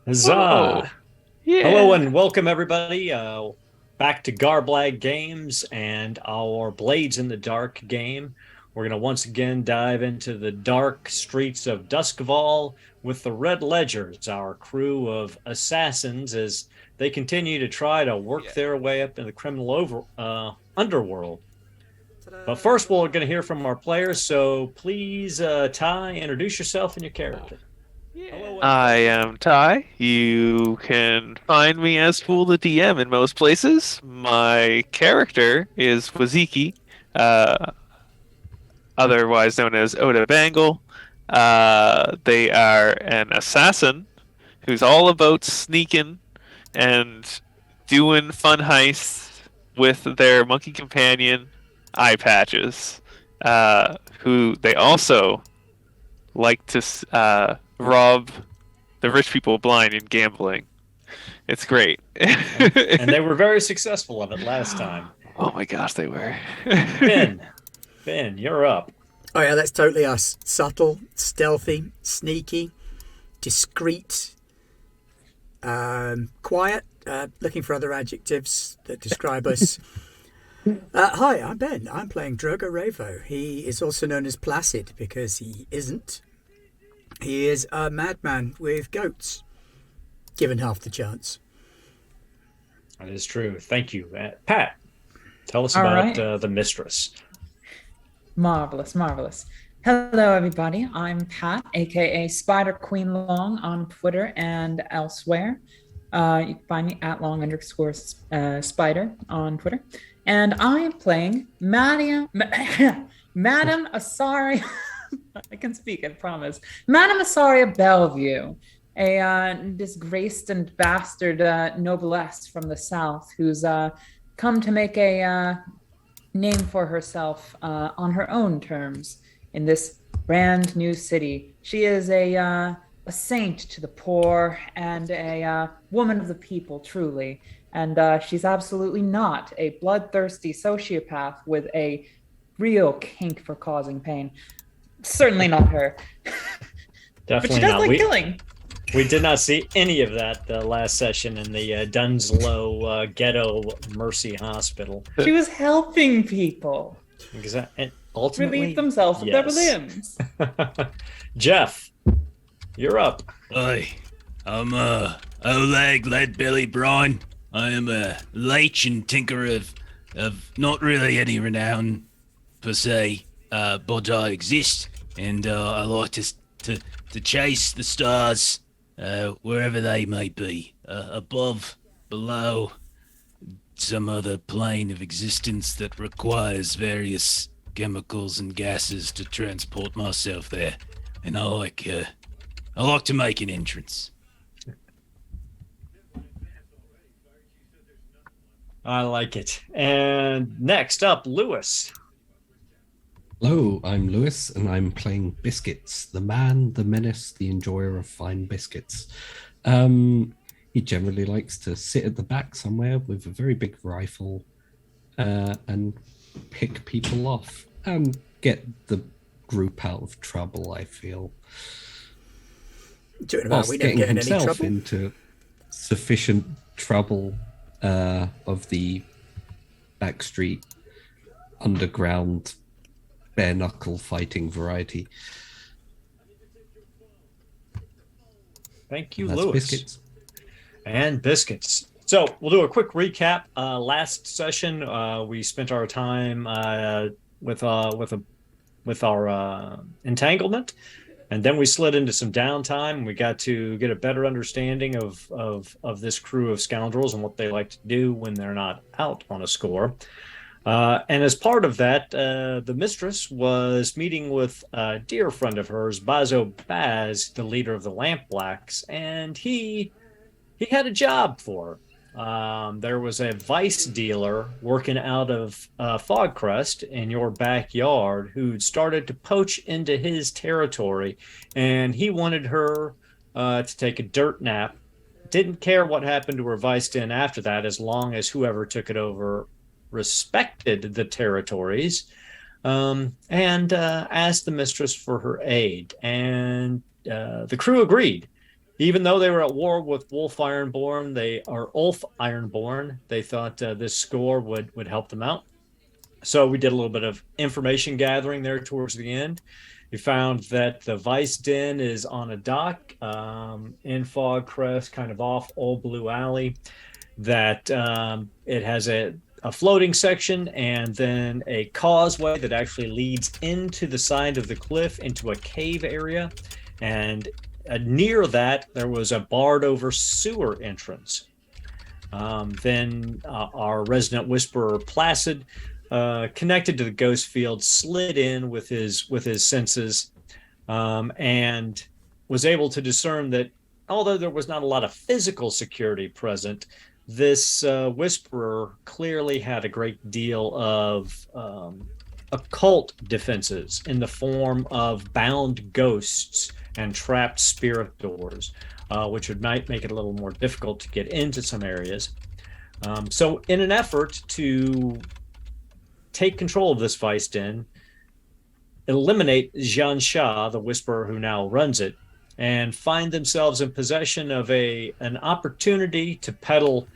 Whoa. Huzzah! Hello Yeah. and welcome everybody back to Garblag Games and our Blades in the Dark game. We're going to once again dive into the dark streets of Duskval with the Red Ledgers, our crew of assassins, as they continue to try to work Yeah. their way up in the underworld. But first, we're going to hear from our players. So please, Ty, introduce yourself and your character. Yeah. Hello and I welcome. am Ty. You can find me as Fool the DM in most places. My character is Waziki, uh, otherwise known as Oda Bangle. They are an assassin who's all about sneaking and doing fun heists with their monkey companion, Eye Patches, who they also like to rob the rich people blind in gambling. It's great. And they were very successful of it last time. Oh my gosh, they were. Finn, Finn, you're up. Oh yeah, that's totally us. Subtle, stealthy, sneaky, discreet, quiet. Looking for other adjectives that describe us. Hi, I'm Ben. I'm playing Drogo Ravo. He is also known as Placid because he isn't. He is a madman with goats, given half the chance. That is true. Thank you. Pat, tell us All about right. the Mistress. Marvelous, marvelous. Hello, everybody. I'm Pat, aka Spider Queen Long on Twitter and elsewhere. You can find me at long underscore spider on Twitter. And I am playing Madam Asaria. I can speak, I promise. Madam Asaria Bellevue, a disgraced and bastard noblesse from the South who's come to make a name for herself on her own terms in this brand new city. She is a saint to the poor and a woman of the people, truly. And she's absolutely not a bloodthirsty sociopath with a real kink for causing pain. Certainly not her. But she Definitely does not. like killing. We did not see any of that last session in the Dunslow Ghetto Mercy Hospital. She was helping people And ultimately, relieve themselves of their limbs. Jeff, you're up. Hi, I'm Oleg Leadbelly Brine. I am a leech and tinker of not really any renown per se, but I exist, and I like to chase the stars wherever they may be, above, below, some other plane of existence that requires various chemicals and gases to transport myself there, and I like to make an entrance. I like it. And next up, Lewis. Hello, I'm Lewis, and I'm playing Biscuits, the man, the menace, the enjoyer of fine biscuits. He generally likes to sit at the back somewhere with a very big rifle and pick people off and get the group out of trouble, I feel. Talking about Whilst we don't getting get in any himself trouble. into sufficient trouble of the backstreet underground bare knuckle fighting variety. Thank you, That's Lewis. Biscuits. And biscuits. So we'll do a quick recap. Last session, we spent our time with our entanglement, and then we slid into some downtime. We got to get a better understanding of this crew of scoundrels and what they like to do when they're not out on a score. And as part of that, the Mistress was meeting with a dear friend of hers, Bazo Baz, the leader of the Lampblacks, and he had a job for her. There was a vice dealer working out of Fogcrest in your backyard who'd started to poach into his territory, and he wanted her to take a dirt nap. Didn't care what happened to her vice den after that, as long as whoever took it over respected the territories, and asked the Mistress for her aid. And the crew agreed. Even though they were at war with Wolf Ironborn, Ulf Ironborn, they thought this score would help them out. So we did a little bit of information gathering there towards the end. We found that the Vice Den is on a dock in Fog Crest, kind of off Old Blue Alley. That it has a floating section and then a causeway that actually leads into the side of the cliff into a cave area. And near that, there was a barred over sewer entrance. Then our resident whisperer, Placid, connected to the ghost field, slid in with his senses, and was able to discern that although there was not a lot of physical security present, this whisperer clearly had a great deal of occult defenses in the form of bound ghosts and trapped spirit doors, which might make it a little more difficult to get into some areas. So in an effort to take control of this Vice Den, eliminate Jean Shah, the whisperer who now runs it, and find themselves in possession of an opportunity to peddle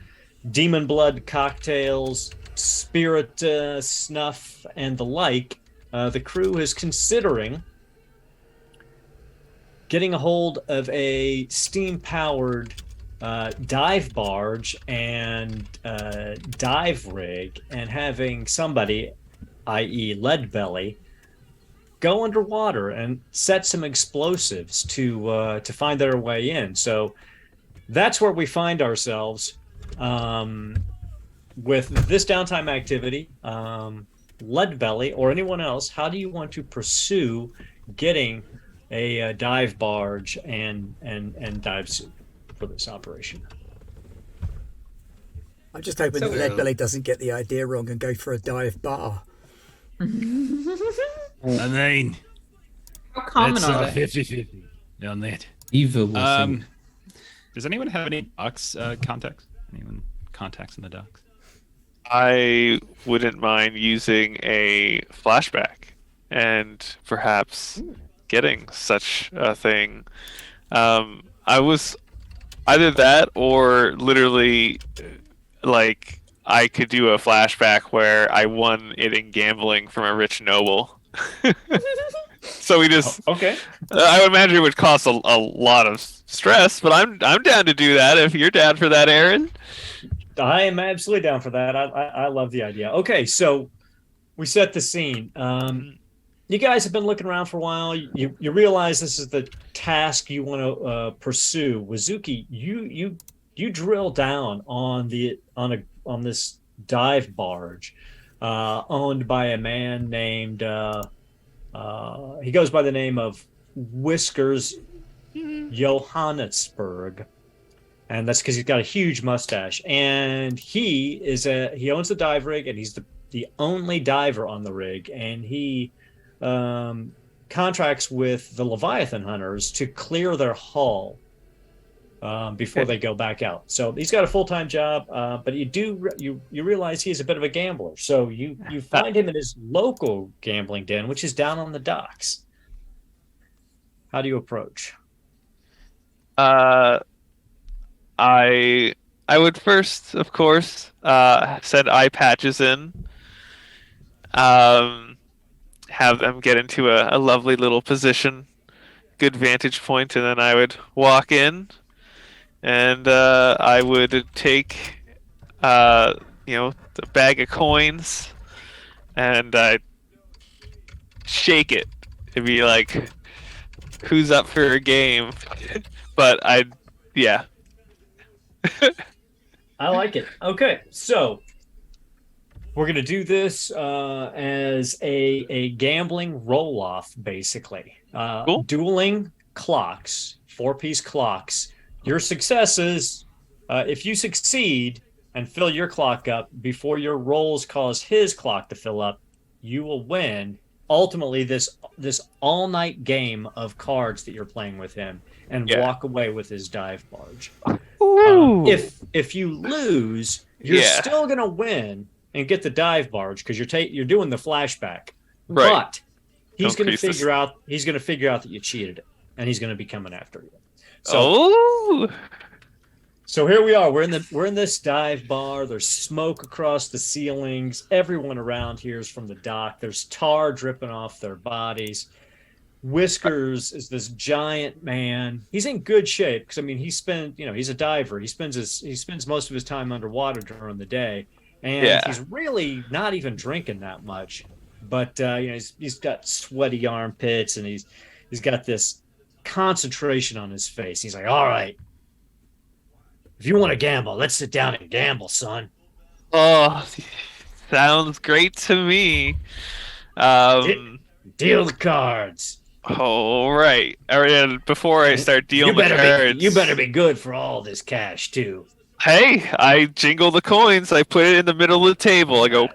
demon blood cocktails, spirit snuff, and the like, the crew is considering getting a hold of a steam-powered dive barge and dive rig, and having somebody, i.e. Leadbelly, go underwater and set some explosives to find their way in. So that's where we find ourselves with this downtime activity. Leadbelly or anyone else, how do you want to pursue getting a dive barge and dive suit for this operation? I'm just hoping that Leadbelly doesn't get the idea wrong and go for a dive bar. I mean, How common it's are they? 50-50 on that. Eva will sing. Does anyone have any docks contacts? Anyone contacts in the docks? I wouldn't mind using a flashback and perhaps getting such a thing. I was either that or literally like I could do a flashback where I won it in gambling from a rich noble. So we just Okay. I would imagine it would cost a lot of stress, but I'm down to do that if you're down for that, Aaron. I am absolutely down for that. I love the idea. Okay, so we set the scene. You guys have been looking around for a while. You realize this is the task you want to pursue. Wazuki, you drill down on this dive barge owned by a man named he goes by the name of Whiskers Johannesburg. And that's because he's got a huge mustache. And he owns the dive rig, and he's the only diver on the rig. And he contracts with the Leviathan hunters to clear their hull before they go back out. So he's got a full-time job, but you realize he's a bit of a gambler. So you find him in his local gambling den, which is down on the docks. How do you approach? I would first, of course, send eye patches in. Have them get into a lovely little position, good vantage point, and then I would walk in, and I would take, the bag of coins, and I'd shake it. It'd be like, who's up for a game? But yeah. I like it. Okay, so we're going to do this as a gambling roll-off, basically. Cool. Dueling clocks, 4-piece clocks. Your successes, if you succeed and fill your clock up before your rolls cause his clock to fill up, you will win, ultimately, this all-night game of cards that you're playing with him and walk away with his dive barge. If you lose, you're still going to win and get the dive barge because you're doing the flashback. Right. But he's going to figure out that you cheated it, and he's going to be coming after you. So Oh, So here we are. We're in this dive bar. There's smoke across the ceilings. Everyone around here is from the dock. There's tar dripping off their bodies. Whiskers is this giant man. He's in good shape because I mean he's a diver. He spends most of his time underwater during the day, and yeah. he's really not even drinking that much. But he's got sweaty armpits and he's got this concentration on his face. He's like, all right, if you want to gamble, let's sit down and gamble, son. Oh, sounds great to me. De- Deal the cards. All right. All right. And before I start dealing the cards, You better be good for all this cash too. hey, I jingle the coins. I put it in the middle of the table. I go,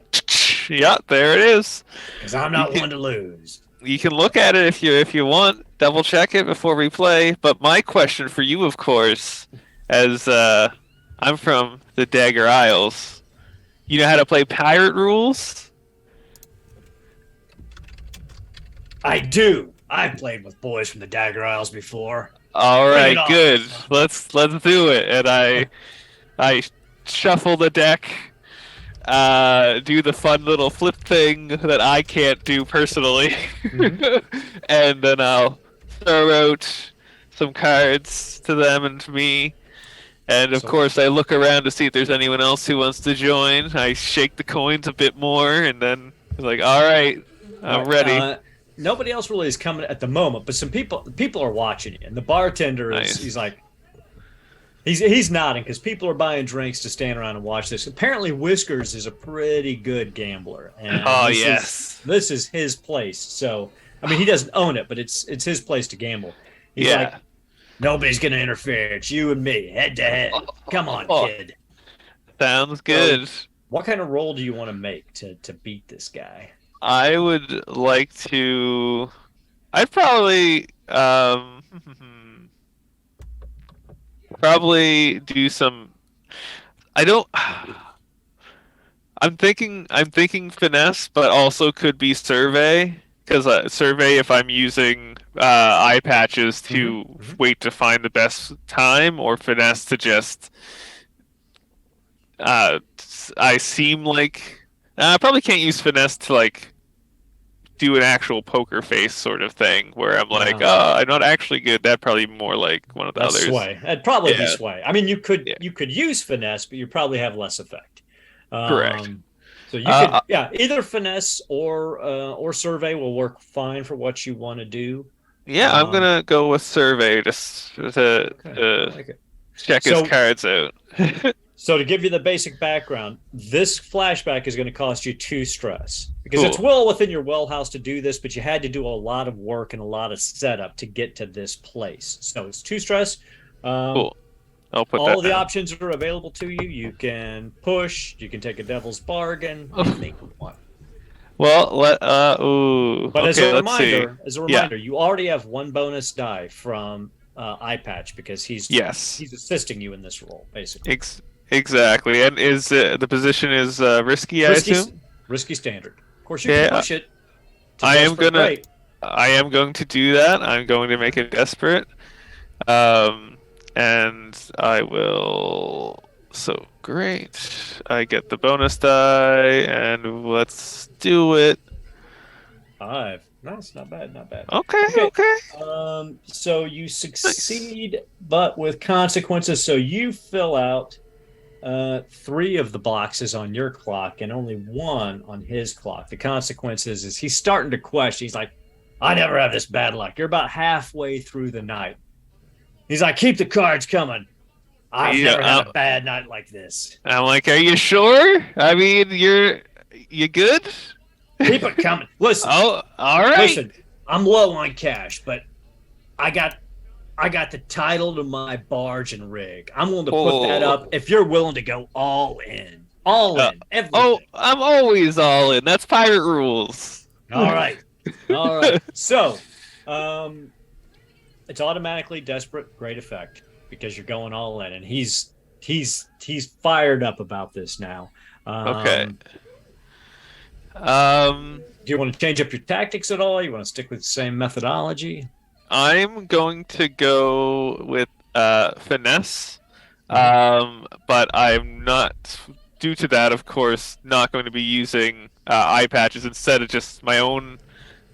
yeah, there it is. Because I'm not one to lose. You can look at it if you want. Double check it before we play. But my question for you, of course, as I'm from the Dagger Isles, you know how to play pirate rules? I do. I've played with boys from the Dagger Isles before. All Bring right, it on. good. Let's do it. And I shuffle the deck, do the fun little flip thing that I can't do personally, and then I'll throw out some cards to them and to me. And of course, I look around to see if there's anyone else who wants to join. I shake the coins a bit more, and then like, all right, I'm ready. Nobody else really is coming at the moment, but some people are watching you, and the bartender Nice. he's like, he's nodding because people are buying drinks to stand around and watch this. Apparently, Whiskers is a pretty good gambler, and Oh, this yes. this is his place. So I mean, he doesn't own it, but it's his place to gamble. He's Yeah. like, nobody's gonna interfere. It's you and me, head to head. Come on, Oh. kid. Sounds good. What kind of roll do you want to make to beat this guy? I would like to. I'd probably probably do some. I don't. I'm thinking finesse, but also could be survey because survey if I'm using eye patches to wait to find the best time, or finesse to just. I seem like I probably can't use finesse to like do an actual poker face sort of thing where I'm like, oh, I'm not actually good. That'd probably be more like one of the That's others. sway. It'd probably be Yeah. sway. I mean, you could Yeah. use finesse, but you probably have less effect. Correct. So you could, either finesse or survey will work fine for what you want to do. Yeah, I'm gonna go with survey just I to like it. check So- his cards out. So to give you the basic background, this flashback is going to cost you 2 stress because it's Cool. well within your wellhouse to do this, but you had to do a lot of work and a lot of setup to get to this place. So it's 2 stress. Cool. I'll put All that of the down. options are available to you. You can push. You can take a devil's bargain. Oh. Make one. Well, ooh. But Okay, as a let's see. reminder, you already have 1 bonus die from Eye Patch because he's Yes. assisting you in this role, basically. Exactly. And is the position is risky? I assume. Risky standard. Of course, you Yeah, can push it. to I am desperate gonna. rate. I am going to do that. I'm going to make it desperate. And I will. So great. I get the bonus die, and let's do it. 5. Nice, not bad, not bad. Okay. Okay. So you succeed, but with consequences. So you fill out 3 of the boxes on your clock and only 1 on his clock. The consequences is he's starting to question. He's like, I never have this bad luck. You're about halfway through the night. He's like, keep the cards coming. I've Yeah, never had a bad night like this. I'm like, are you sure? I mean, you good? Keep it coming. Listen, Oh, all right. listen. I'm low on cash, but I got the title to my barge and rig. I'm willing to put that Oh. up if you're willing to go all in. All in. Everything. Oh, I'm always all in. That's pirate rules. All right. All right. So, it's automatically desperate, great effect because you're going all in, and he's fired up about this now. Okay. Do you want to change up your tactics at all? You want to stick with the same methodology? I'm going to go with finesse. But I'm not, due to that, of course, not going to be using eye patches. Instead of just my own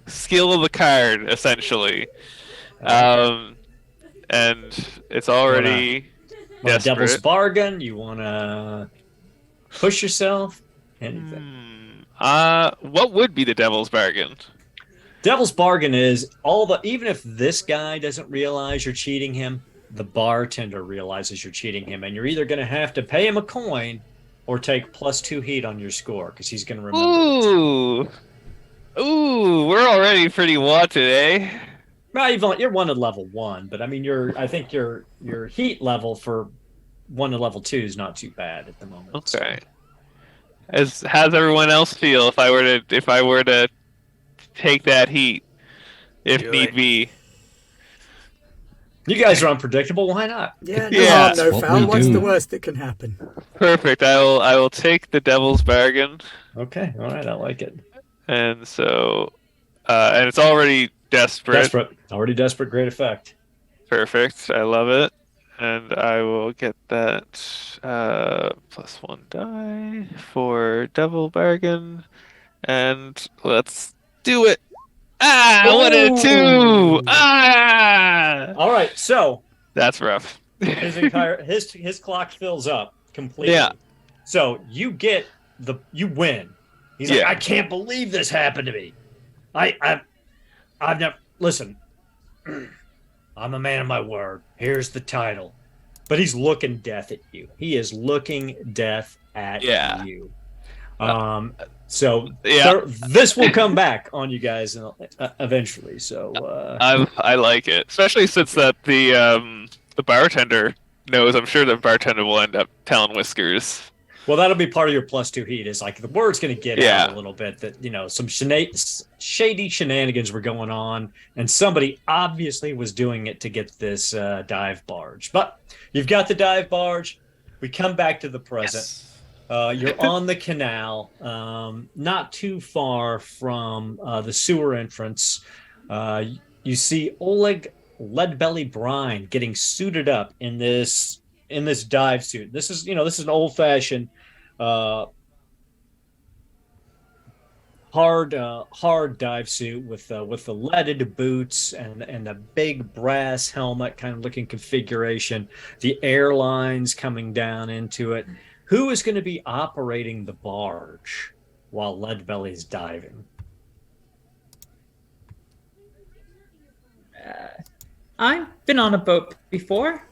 skill of the card, essentially. Okay. And it's Wanna already want a devil's desperate. bargain? You wanna push yourself? Anything. What would be the devil's bargain? Devil's bargain is even if this guy doesn't realize you're cheating him, the bartender realizes you're cheating him, and you're either going to have to pay him a coin or take +2 heat on your score because he's going to remember it. Ooh, we're already pretty wanted, eh? Well, you're 1 to level 1, but I mean, I think your heat level for 1 to level 2 is not too bad at the moment. Okay. How's everyone else feel if I were to take that heat, if Do need it. be? You guys are unpredictable. Why not? Yeah, no Yeah. harm, no What foul. we What's do. the worst that can happen? Perfect. I will take the devil's bargain, Okay, all right, I like it. and so and it's already desperate. Desperate, already desperate. Great effect. Perfect. I love it. And I will get that +1 die for devil bargain. And let's do it. What a 2! Ooh. Ah! All right, so That's rough. his clock fills up completely. Yeah. So you win. He's like, Yeah. I can't believe this happened to me. I've never listen. I'm a man of my word. Here's the title. But he's looking death at you. He is looking death at Yeah. you. So Yeah. this will come back on you guys eventually. So I like it, especially since that the bartender knows. I'm sure the bartender will end up telling Whiskers. well, that'll be part of your +2 heat. Is like the word's going to get Yeah. out a little bit that some shady shenanigans were going on, and somebody obviously was doing it to get this dive barge. But you've got the dive barge. We come back to the present. Yes. You're on the canal, not too far from the sewer entrance. You see Oleg Leadbelly Brine getting suited up in this dive suit. This is an old fashioned hard dive suit with the leaded boots and the big brass helmet kind of looking configuration. The airlines coming down into it. Who is going to be operating the barge while Leadbelly's diving? I've been on a boat before.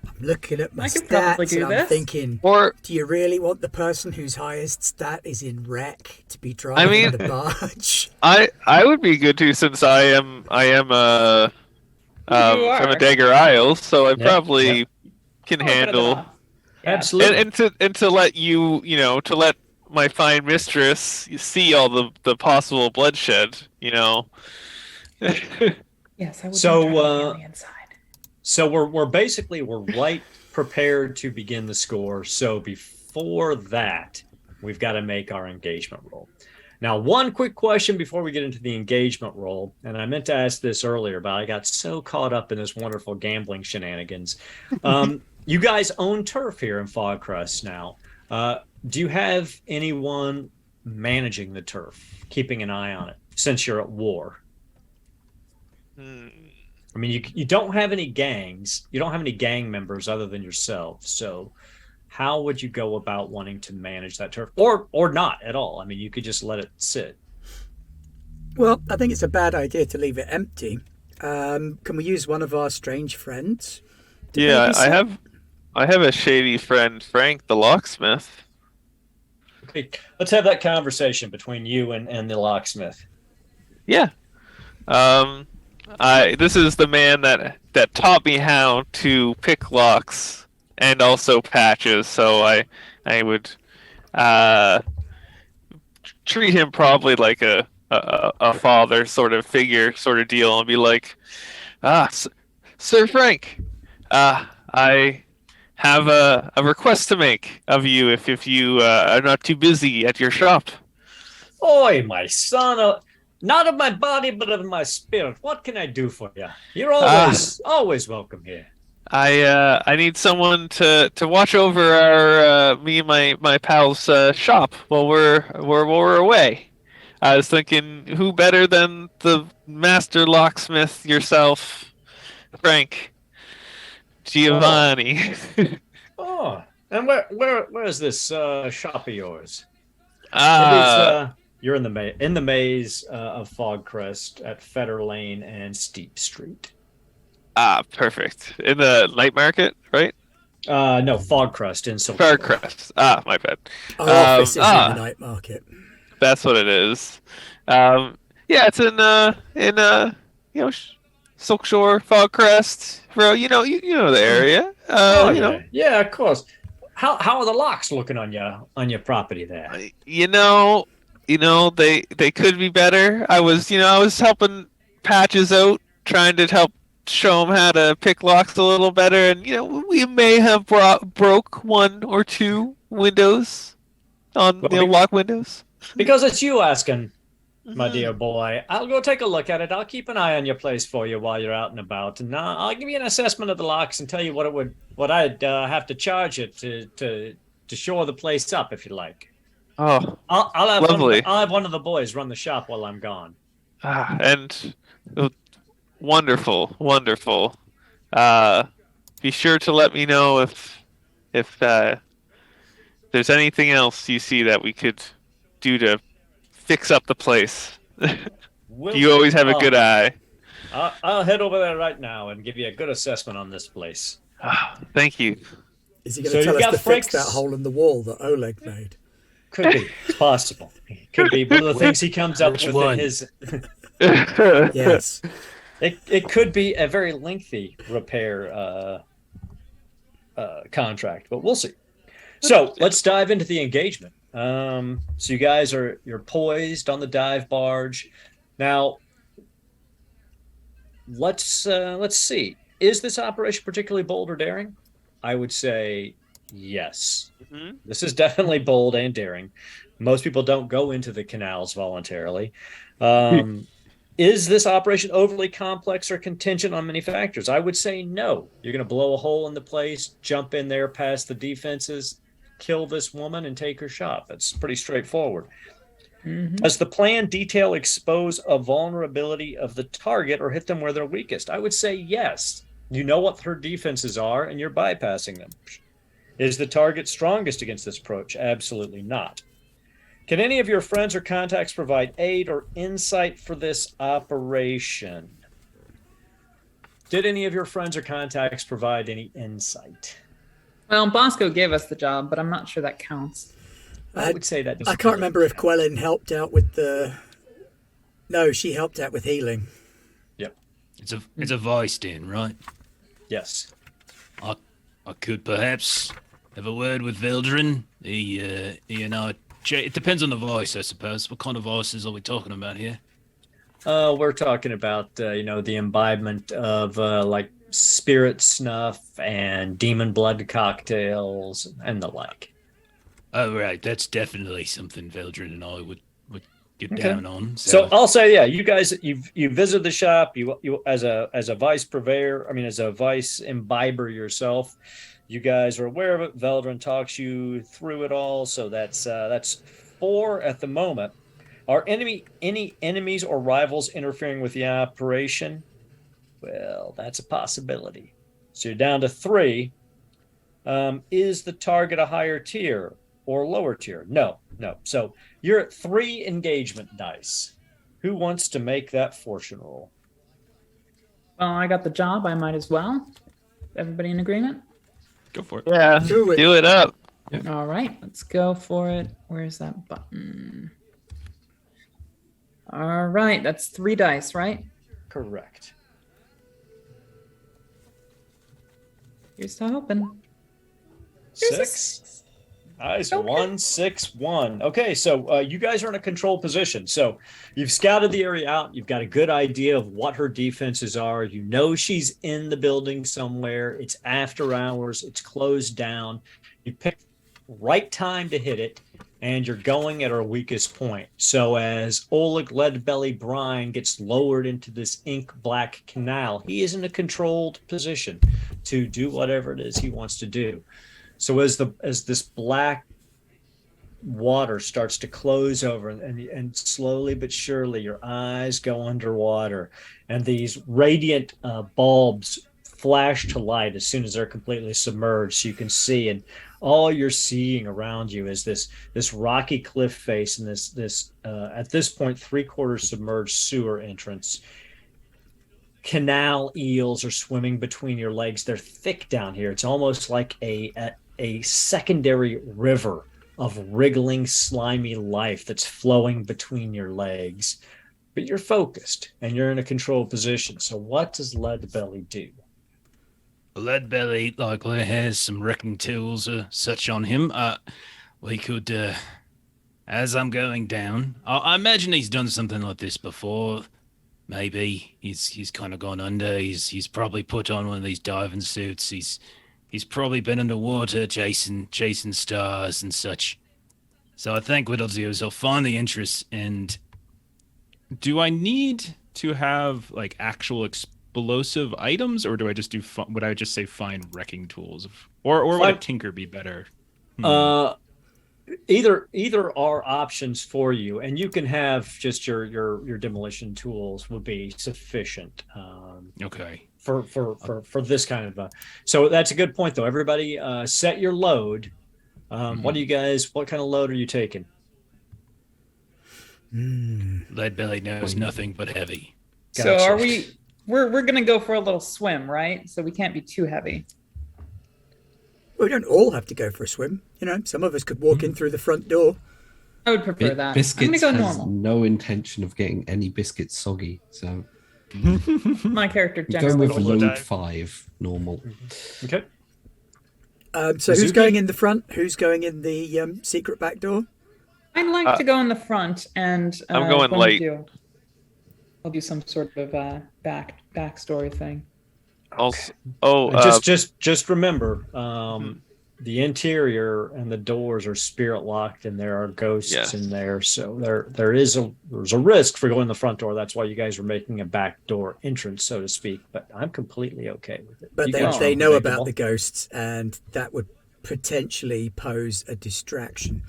I'm looking at my I could probably stats do and I'm this. thinking, Or do you really want the person whose highest stat is in wreck to be driving mean- the barge? I would be good too, since I am You from are. a Dagger Isles, so I Yep, probably can Oh, bit of handle. it off. Yeah. Absolutely. And to let to let my fine mistress see all the possible bloodshed, Yes, I would So, try to be on the inside. So we're right prepared to begin the score. So before that, we've got to make our engagement roll. Now, one quick question before we get into the engagement roll, and I meant to ask this earlier, but I got so caught up in this wonderful gambling shenanigans. You guys own turf here in Fogcrest now. Do you have anyone managing the turf, keeping an eye on it, since you're at war? I mean, you don't have any gangs. You don't have any gang members other than yourself. So how would you go about wanting to manage that turf? Or not at all? I mean, you could just let it sit. Well, I think it's a bad idea to leave it empty. Can we use one of our strange friends? to Yeah, babysit? I have a shady friend, Frank the locksmith. Okay, let's have that conversation between you and the locksmith. Yeah. This is the man that taught me how to pick locks and also patches, so I would treat him probably like a father sort of figure sort of deal and be like, Sir Frank, I have a request to make of you if you are not too busy at your shop. Oi, my son, not of my body, but of my spirit. What can I do for you? You're always welcome here. I need someone to watch over our me and my pal's shop while we're away. I was thinking, who better than the master locksmith yourself, Frank Oh, Giovanni? oh. And where is this shop of yours? It is. Ah, You're in the maze of Fogcrest at Fetter Lane and Steep Street. perfect. In the night market, right? No, Fogcrest in Silkshore. Faircrest. Ah, my bad. Our office is in the Ah, night market. that's what it is. Yeah, it's in you know, Silkshore, Fogcrest, bro. You know the area. Oh yeah, yeah, of course. How are the locks looking on your property there? You know, they could be better. I was helping Patches out, trying to help show him how to pick locks a little better, and we may have broke one or two windows on Well, lock windows. because it's you asking, my Mhm. dear boy. I'll go take a look at it. I'll keep an eye on your place for you while you're out and about, and I'll give you an assessment of the locks and tell you what I'd have to charge you to shore the place up if you like. Oh, I'll have lovely. I'll have one of the boys run the shop while I'm gone. And wonderful, wonderful. Uh, be sure to let me know if there's anything else you see that we could do to fix up the place. You always have a good eye. I'll head over there right now and give you a good assessment on this place. Thank you. Is he going So to you tell us got to fix Frank's- that hole in the wall that Oleg made? Could be. It's possible. Could be one of the things he comes up Which with one? in his. Yes. It could be a very lengthy repair contract, but we'll see. So let's dive into the engagement. So you guys you're poised on the dive barge. Now let's see. Is this operation particularly bold or daring? I would say yes. Mhm. This is definitely bold and daring. Most people don't go into the canals voluntarily. Is this operation overly complex or contingent on many factors? I would say no. You're going to blow a hole in the place, jump in there past the defenses, kill this woman, and take her shop. It's pretty straightforward. Mhm. Does the plan detail expose a vulnerability of the target or hit them where they're weakest? I would say yes. You know what her defenses are, and you're bypassing them. Is the target strongest against this approach? Absolutely not. Can any of your friends or contacts provide aid or insight for this operation? Did any of your friends or contacts provide any insight? Well, Bosco gave us the job, but I'm not sure that counts. I would say that. I can't remember if Quellen helped out with the. No, she helped out with healing. Yep. It's a voice then, right? Yes. I could perhaps have a word with Vildren. It depends on the voice, I suppose. What kind of voices are we talking about here? We're talking about the imbibement of like spirit snuff and demon blood cocktails and the like. Oh, right. That's definitely something Vildren and I would get Okay. down on. So I'll say, yeah, you guys, you visited the shop. You as a vice purveyor, as a vice imbiber yourself, you guys are aware of it. Veldrin talks you through it all. So that's 4 at the moment. Are any enemies or rivals interfering with the operation? Well, that's a possibility. So you're down to 3. Is the target a higher tier or lower tier? No. So you're at 3 engagement dice. Who wants to make that fortune roll? Well, I got the job. I might as well. Everybody in agreement? Go for it. Yeah, Do it. do it up. All right, let's go for it. Where's that button? All right, that's 3 dice, right? Correct. Here's to hoping. 6. Nice. Okay. 1, 6, 1. Okay, so you guys are in a control position. So you've scouted the area out. You've got a good idea of what her defenses are. You know she's in the building somewhere. It's after hours. It's closed down. You pick right time to hit it. and you're going at our weakest point. So as Oleg Leadbelly Brine gets lowered into this ink black canal, he is in a controlled position to do whatever it is he wants to do. So as this black water starts to close over, and slowly but surely your eyes go underwater, and these radiant bulbs flash to light as soon as they're completely submerged, so you can see, and all you're seeing around you is this rocky cliff face and this at this point 3/4 submerged sewer entrance. Canal eels are swimming between your legs. They're thick down here. It's almost like a secondary river of wriggling, slimy life that's flowing between your legs. But you're focused and you're in a controlled position. So what does Leadbelly do? Leadbelly likely has some wrecking tools or such on him. We could, as I'm going down, I imagine he's done something like this before. Maybe he's kind of gone under. He's probably put on one of these diving suits. He's probably been underwater chasing stars and such. So I think what I'll do is I'll find the entrance. And Do I need to have like actual explosive items, or do I just do? Would I just say find wrecking tools, or would a tinker be better? Either are options for you, and you can have just your demolition tools would be sufficient. Okay. For this kind of so that's a good point though. Everybody set your load. What kind of load are you taking? Leadbelly knows nothing but heavy. Gotcha. So are we're gonna go for a little swim, right? So we can't be too heavy. We don't all have to go for a swim. Some of us could walk in through the front door. I would prefer that. Biscuits I'm gonna go has normal. no intention of getting any biscuits soggy, so My character going generally. with load 5 normal. Okay. So who's going in the front? Who's going in the secret back door? I'd like to go in the front, and I'm going when late. I'll do some sort of backstory thing. Also, just remember, the interior and the doors are spirit locked, and there are ghosts in there. So there's a risk for going the front door. That's why you guys are making a back door entrance, so to speak. But I'm completely okay with it. But they know about the ghosts, and that would potentially pose a distraction.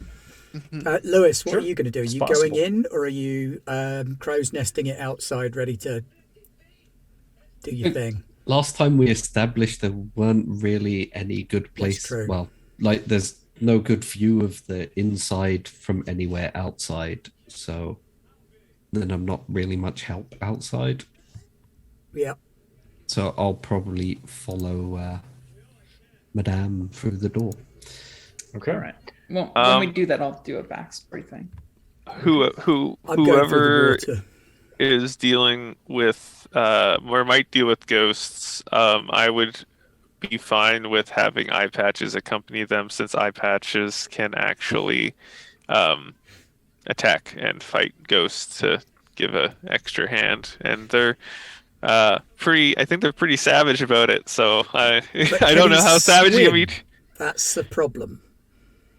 Lewis, what are you going to do? Are you going in, or are you crow's nesting it outside, ready to do your thing? Last time we established there weren't really any good place. Well, like there's no good view of the inside from anywhere outside. So then I'm not really much help outside. Yeah. So I'll probably follow Madame through the door. Okay. All right. Well, when we do that, I'll do a backstory thing. Whoever is dealing with or might deal with ghosts, I would be fine with having eye patches accompany them, since eye patches can actually attack and fight ghosts to give a extra hand, and they're I think they're pretty savage about it. So I don't know how savage you can be. That's the problem.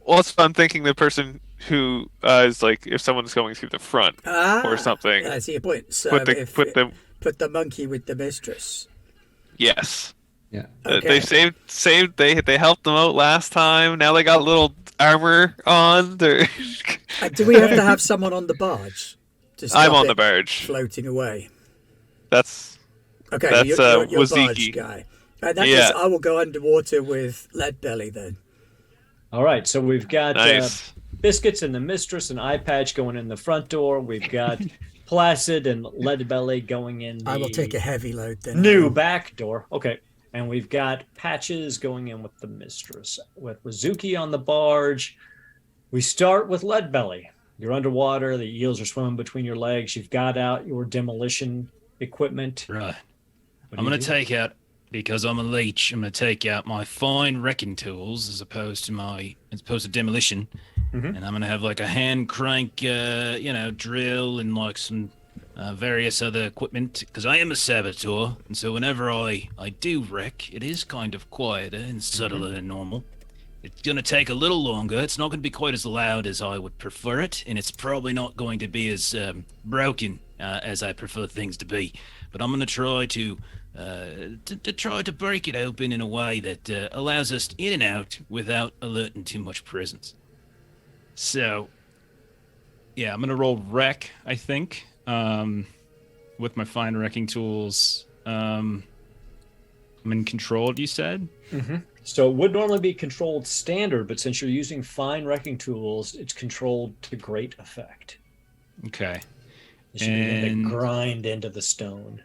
Well, I'm thinking the person who is like, if someone's going through the front or something. I see your point. So put the monkey with the mistress. Yes. Yeah. They saved. They helped them out last time. Now they got a little armor on. Do we have to have someone on the barge? I'm on the barge, floating away. That's okay. You're Waziki barge guy. Means I will go underwater with Leadbelly then. All right, so we've got nice. Biscuits and the Mistress and Eye Patch going in the front door. We've got Placid and Leadbelly going in the I will take a heavy load then. New back door. Okay. And we've got Patches going in with the Mistress. With Wazuki on the barge, we start with Leadbelly. You're underwater. The eels are swimming between your legs. You've got out your demolition equipment. Right. I'm going to take out, because I'm a leech, I'm going to take out my fine wrecking tools as opposed to demolition. Mm-hmm. And I'm going to have like a hand crank, drill and like some various other equipment, because I am a saboteur. And so whenever I do wreck, it is kind of quieter and subtler than normal. It's going to take a little longer. It's not going to be quite as loud as I would prefer it, and it's probably not going to be as broken as I prefer things to be. But I'm going to try to try to break it open in a way that allows us in and out without alerting too much presence. So, yeah, I'm going to roll wreck, I think, with my fine wrecking tools. I'm in control, you said? Mm-hmm. So it would normally be controlled standard, but since you're using fine wrecking tools, it's controlled to great effect. Okay. You should begin to grind into the stone.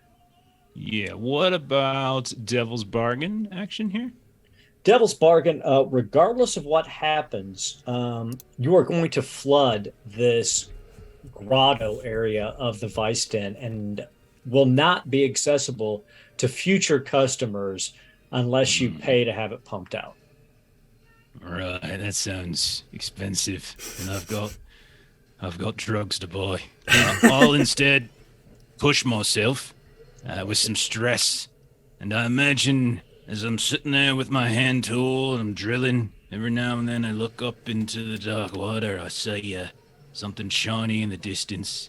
Yeah, what about Devil's Bargain action here? Devil's Bargain, regardless of what happens, you are going to flood this grotto area of the Vice Den and will not be accessible to future customers unless you pay to have it pumped out. Right, that sounds expensive, and I've got drugs to buy. I'll instead push myself with some stress, and I imagine as I'm sitting there with my hand tool and I'm drilling, every now and then I look up into the dark water. I see something shiny in the distance.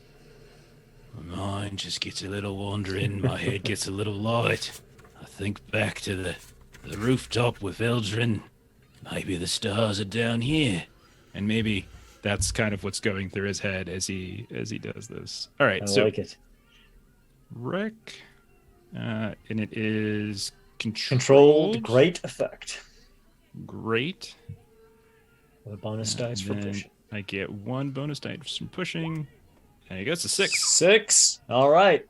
My mind just gets a little wandering. My head gets a little light. I think back to the rooftop with Eldrin. Maybe the stars are down here. And maybe that's kind of what's going through his head as he does this. All right, I so like it. wreck, and it is Controlled great effect. Great. With a bonus dice for Then pushing. I get 1 bonus dice from pushing. And it goes to 6. 6. All right.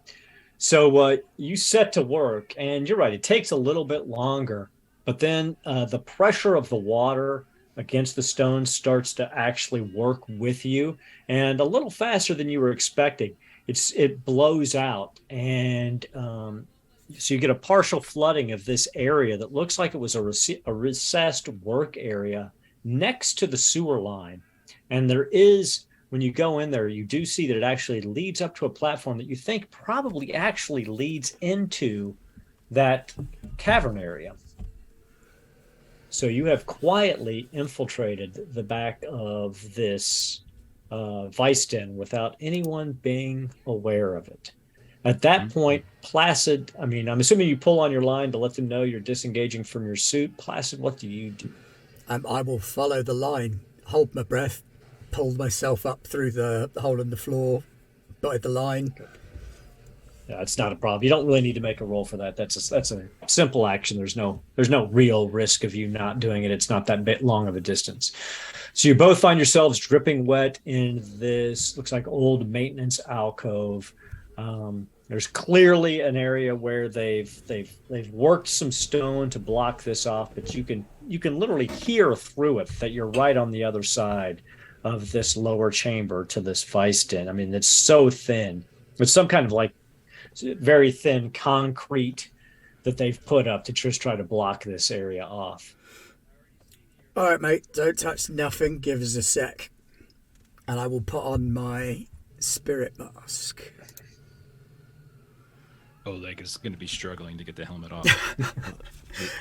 So you set to work, and you're right. It takes a little bit longer, but then the pressure of the water against the stone starts to actually work with you, and a little faster than you were expecting. It blows out, and so you get a partial flooding of this area that looks like it was a recessed work area next to the sewer line, and there is. When you go in there, you do see that it actually leads up to a platform that you think probably actually leads into that cavern area. So you have quietly infiltrated the back of this Vice Den without anyone being aware of it. At that point, Placid, I mean, I'm assuming you pull on your line to let them know you're disengaging from your suit. Placid, what do you do? I will follow the line, hold my breath, pull myself up through the hole in the floor, by the line. Yeah, it's not a problem. You don't really need to make a roll for that. That's a simple action. There's no real risk of you not doing it. It's not that bit long of a distance. So you both find yourselves dripping wet in this looks like old maintenance alcove. There's clearly an area where they've worked some stone to block this off, but you can literally hear through it that you're right on the other side of this lower chamber to this Vice Den. I mean, it's so thin. It's some kind of like very thin concrete that they've put up to just try to block this area off. All right, mate, don't touch nothing. Give us a sec. And I will put on my spirit mask. Oleg is going to be struggling to get the helmet off.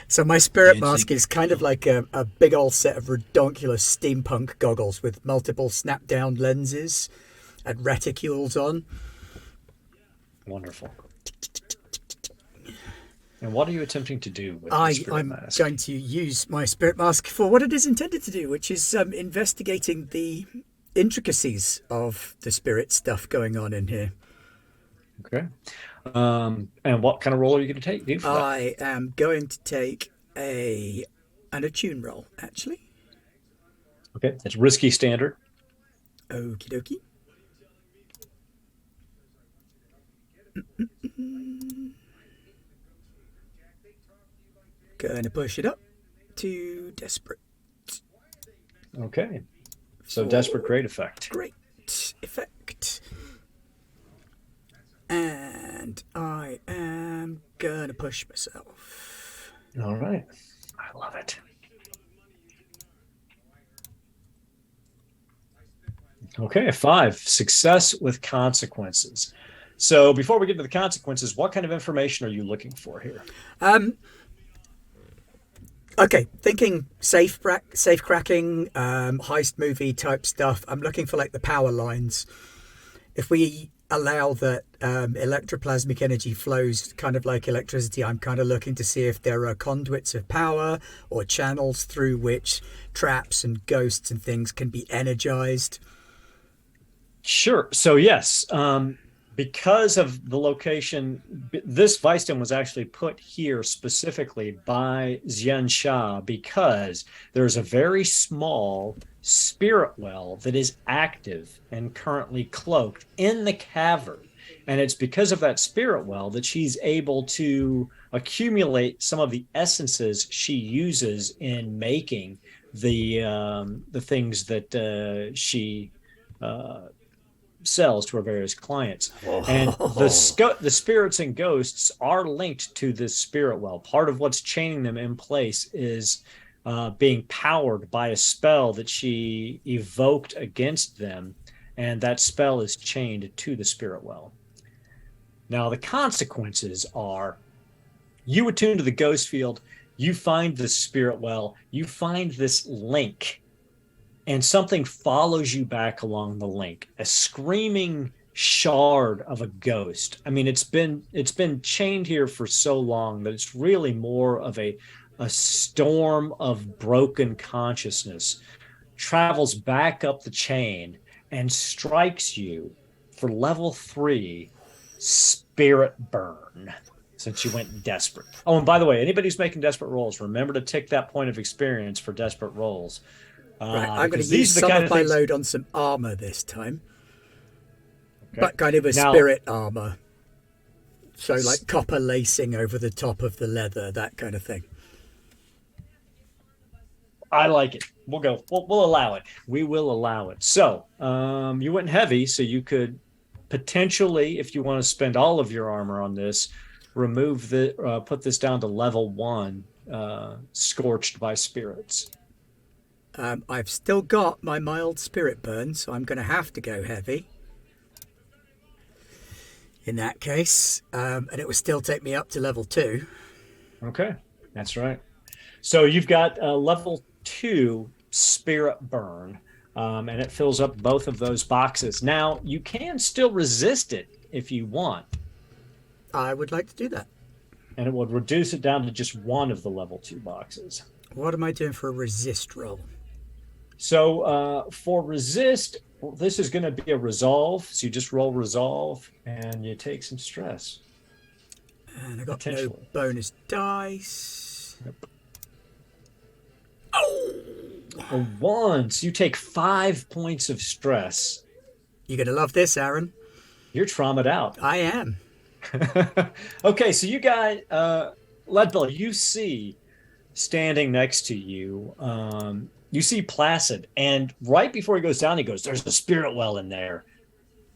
So my spirit mask is kind of like a big old set of redonkulous steampunk goggles with multiple snap-down lenses and reticules on. Wonderful. And what are you attempting to do with the I'm spirit mask? going to use my spirit mask for what it is intended to do, which is investigating the intricacies of the spirit stuff going on in here. Okay. And what kind of role are you going to do for that? I am going to take an attune roll, actually. Okay, it's risky standard. Okie dokie. Gonna push it up to desperate. Okay. So For desperate great effect. Great effect. And I am gonna push myself. All right. I love it. Okay, 5. Success with consequences. So before we get to the consequences, what kind of information are you looking for here? Okay, thinking safe cracking, heist movie type stuff. I'm looking for like the power lines. If we allow that electroplasmic energy flows kind of like electricity, I'm kind of looking to see if there are conduits of power or channels through which traps and ghosts and things can be energized. Sure. So yes, because of the location, this Weiston was actually put here specifically by Xian Sha because there's a very small spirit well that is active and currently cloaked in the cavern. And it's because of that spirit well that she's able to accumulate some of the essences she uses in making the things that she sells to our various clients. And the spirits and ghosts are linked to this spirit well. Part of what's chaining them in place is being powered by a spell that she evoked against them, and that spell is chained to the spirit well. Now, the consequences are you attune to the ghost field, you find the spirit well, you find this link, and something follows you back along the link, a screaming shard of a ghost. I mean, it's been chained here for so long that it's really more of a storm of broken consciousness, travels back up the chain and strikes you for level 3 spirit burn, since you went desperate. Oh, and by the way, anybody who's making desperate rolls, remember to tick that point of experience for desperate rolls. Right, I'm going to use some of my load on some armor this time. Okay. But kind of a spirit armor. So like copper lacing over the top of the leather, that kind of thing. I like it. We'll allow it. We will allow it. So you went heavy, so you could potentially, if you want to spend all of your armor on this, put this down to level 1, scorched by spirits. I've still got my mild spirit burn, so I'm going to have to go heavy. In that case, and it would still take me up to level 2. Okay, that's right. So you've got level 2 spirit burn, and it fills up both of those boxes. Now, you can still resist it if you want. I would like to do that. And it would reduce it down to just one of the level 2 boxes. What am I doing for a resist roll? So for resist, this is going to be a resolve. So you just roll resolve and you take some stress. And I got no bonus dice. Yep. Oh! A 1. So you take 5 points of stress. You're going to love this, Aaron. You're traumatized out. I am. Okay, so you got Leadbelly, you see standing next to you, you see Placid, and right before he goes down, he goes, "There's a spirit well in there,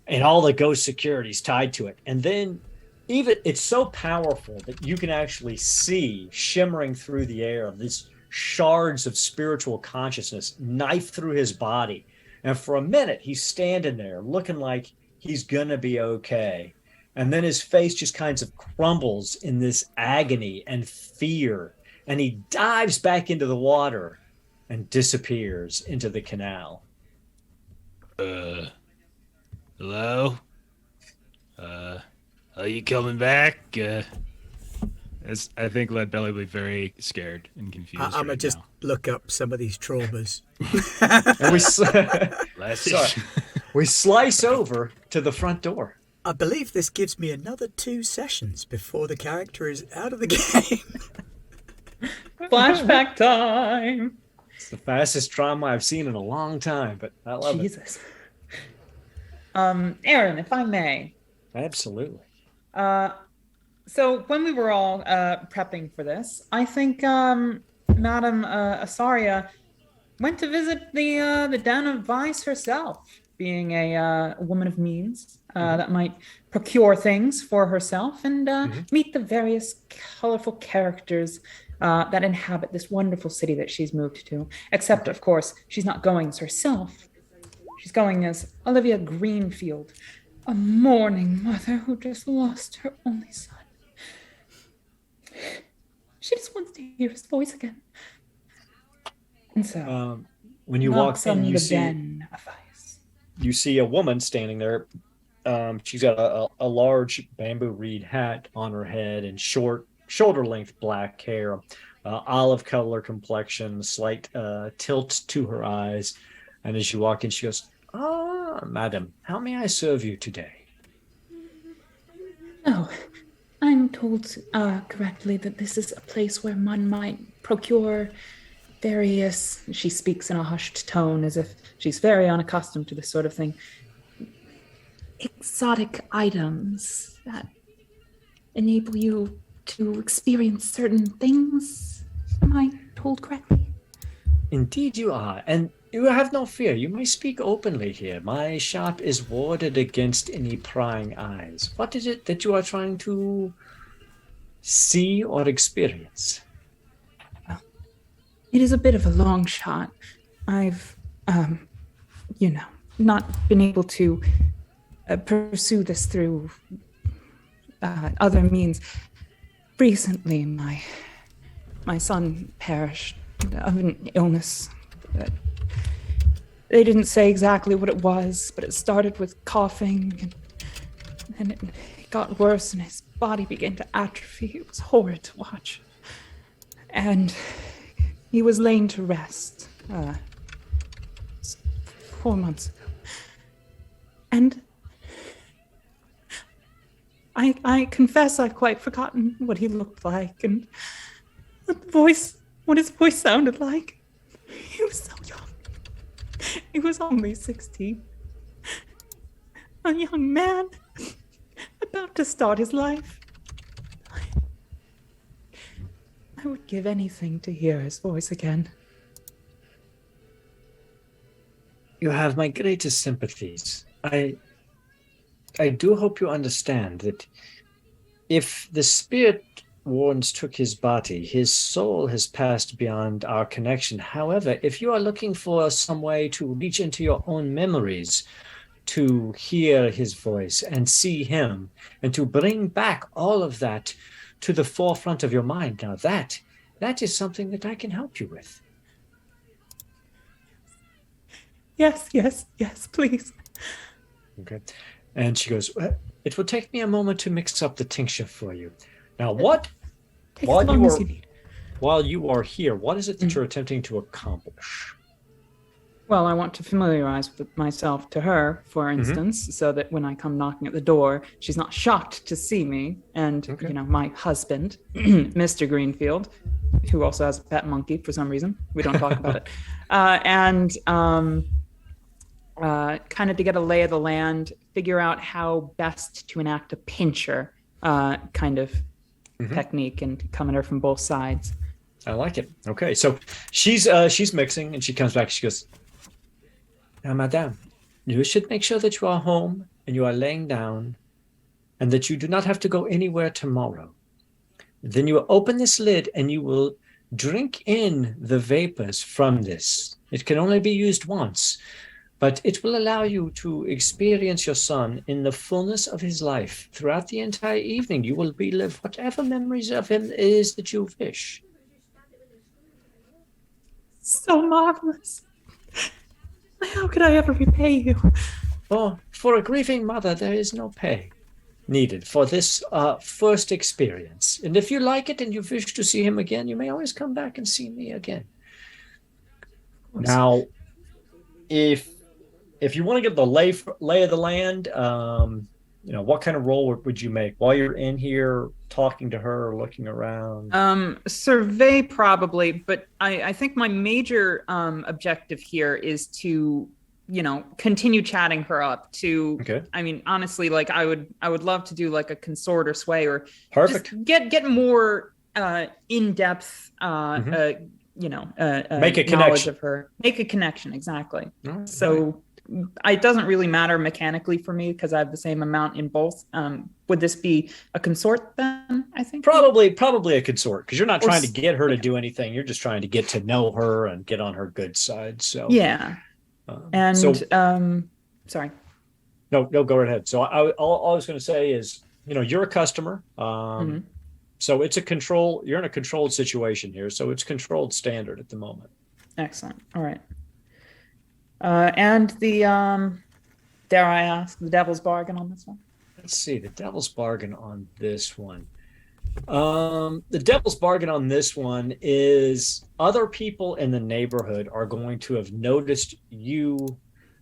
and all the ghost security's tied to it." And then it's so powerful that you can actually see shimmering through the air these shards of spiritual consciousness knife through his body. And for a minute, he's standing there looking like he's gonna be okay. And then his face just kind of crumbles in this agony and fear. And he dives back into the water and disappears into the canal. Hello? Are you coming back? I think Leadbelly will be very scared and confused. I'm going to just look up some of these traumas. And we slice over to the front door. I believe this gives me another 2 sessions before the character is out of the game. Flashback time. It's the fastest trauma I've seen in a long time, but I love Jesus. Aaron, if I may. Absolutely. So when we were all prepping for this, I think Madame Asaria went to visit the Den of Vice herself, being a woman of means that might procure things for herself and meet the various colorful characters that inhabit this wonderful city that she's moved to. Except, of course, she's not going as herself. She's going as Olivia Greenfield, a mourning mother who just lost her only son. She just wants to hear his voice again. And so When you knocks walk in, on you the see den of ice. a woman standing there. She's got a large bamboo reed hat on her head and short, shoulder length black hair, olive color complexion, slight tilt to her eyes. And as you walk in, she goes, "Ah, madam, how may I serve you today?" Oh, I'm told correctly that this is a place where one might procure various, she speaks in a hushed tone as if she's very unaccustomed to this sort of thing, exotic items that enable you to experience certain things. Am I told correctly? Indeed you are, and you have no fear. You may speak openly here. My shop is warded against any prying eyes. What is it that you are trying to see or experience? It is a bit of a long shot. I've, not been able to pursue this through other means. Recently, my son perished of an illness. They didn't say exactly what it was, but it started with coughing, and it got worse, and his body began to atrophy. It was horrid to watch. And he was laid to rest 4 months ago. And I confess I've quite forgotten what he looked like and what his voice sounded like. He was so young. He was only 16. A young man about to start his life. I would give anything to hear his voice again. You have my greatest sympathies. I do hope you understand that if the spirit once took his body, his soul has passed beyond our connection. However, if you are looking for some way to reach into your own memories, to hear his voice and see him, and to bring back all of that to the forefront of your mind, now that is something that I can help you with. Yes, please. Okay. And she goes, "It will take me a moment to mix up the tincture for you. Now, Take as long as you need. while you are here, what is it that you're attempting to accomplish?" Well, I want to familiarize with myself to her, for instance, so that when I come knocking at the door, she's not shocked to see me. And, my husband, Mr. Greenfield, who also has a pet monkey for some reason. We don't talk about it. Kind of to get a lay of the land, figure out how best to enact a pincher kind of technique and come at her from both sides. I like it. Okay, so she's mixing, and she comes back. She goes, "Now, madame, you should make sure that you are home and you are laying down, and that you do not have to go anywhere tomorrow. Then you will open this lid, and you will drink in the vapors from this. It can only be used once, but it will allow you to experience your son in the fullness of his life. Throughout the entire evening, you will relive whatever memories of him is that you wish." So marvelous. How could I ever repay you? Oh, for a grieving mother, there is no pay needed for this first experience. And if you like it and you wish to see him again, you may always come back and see me again. Now, if you want to get the lay of the land, what kind of role would you make while you're in here talking to her or looking around? Survey probably, but I think my major objective here is to, continue chatting her up to, Okay. I mean, honestly, like I would love to do like a consort or sway or Perfect. just get more in-depth, Make a knowledge connection. of her. Make a connection, exactly. All right. So it doesn't really matter mechanically for me because I have the same amount in both. Would this be a consort then, I think? Probably a consort, because you're not Or trying to get her to do anything. You're just trying to get to know her and get on her good side. So Yeah. Sorry. No, go right ahead. So all I was going to say is, you're a customer. So it's a control. You're in a controlled situation here, so it's controlled standard at the moment. Excellent. All right. And the dare I ask, the devil's bargain on this one? Let's see the devil's bargain on this one. The devil's bargain on this one is other people in the neighborhood are going to have noticed you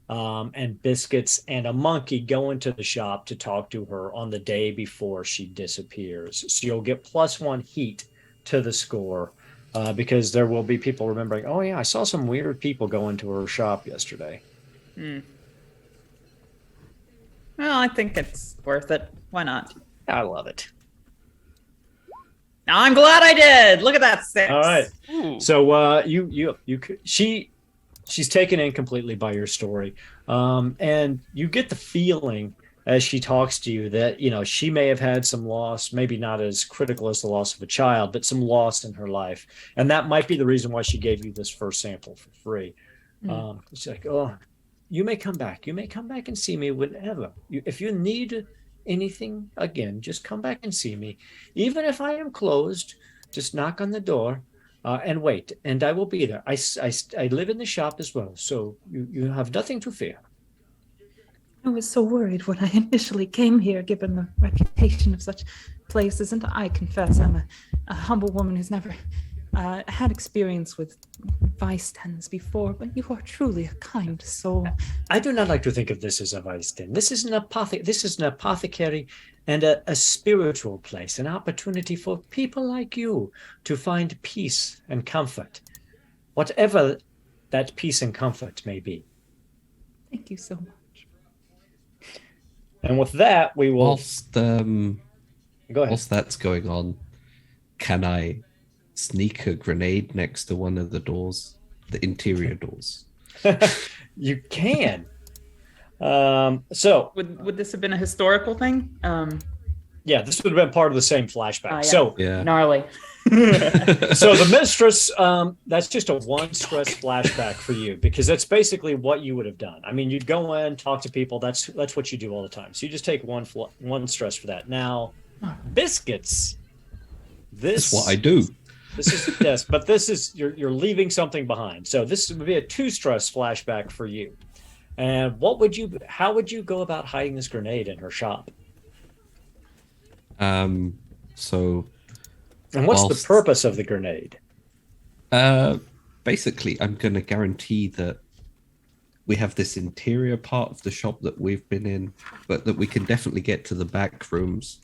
and Biscuits and a monkey go into the shop to talk to her on the day before she disappears. So you'll get +1 heat to the score because there will be people remembering, oh, yeah, I saw some weird people go into her shop yesterday. Well, I think it's worth it. Why not? I love it. Now I'm glad I did. Look at that 6. All right. Ooh. So she's taken in completely by your story, and you get the feeling as she talks to you that she may have had some loss, maybe not as critical as the loss of a child, but some loss in her life, and that might be the reason why she gave you this first sample for free. She's like, oh, you may come back. You may come back and see me whenever. If you need anything again, just come back and see me. Even if I am closed, just knock on the door and wait, and I will be there. I live in the shop as well, so you have nothing to fear. I was so worried when I initially came here, given the reputation of such places, and I confess I'm a humble woman who's never had experience with vice dens before, but you are truly a kind soul. I do not like to think of this as a vice den. This is an apothecary and a spiritual place, an opportunity for people like you to find peace and comfort, whatever that peace and comfort may be. Thank you so much. And with that, we will... Go ahead. Whilst that's going on, can I sneak a grenade next to one of the doors, the interior doors? You can. So would this have been a historical thing? Yeah, this would have been part of the same flashback. Yeah. So Yeah. Gnarly. so the Mistress, that's just a 1 stress flashback for you, because that's basically what you would have done. I mean, you'd go in, talk to people. That's what you do all the time. So you just take one stress for that. Now, Biscuits. That's what I do. This is yes, but this is you're leaving something behind. So this would be a 2 stress flashback for you. And how would you go about hiding this grenade in her shop? So And what's the purpose of the grenade? Basically, I'm going to guarantee that we have this interior part of the shop that we've been in, but that we can definitely get to the back rooms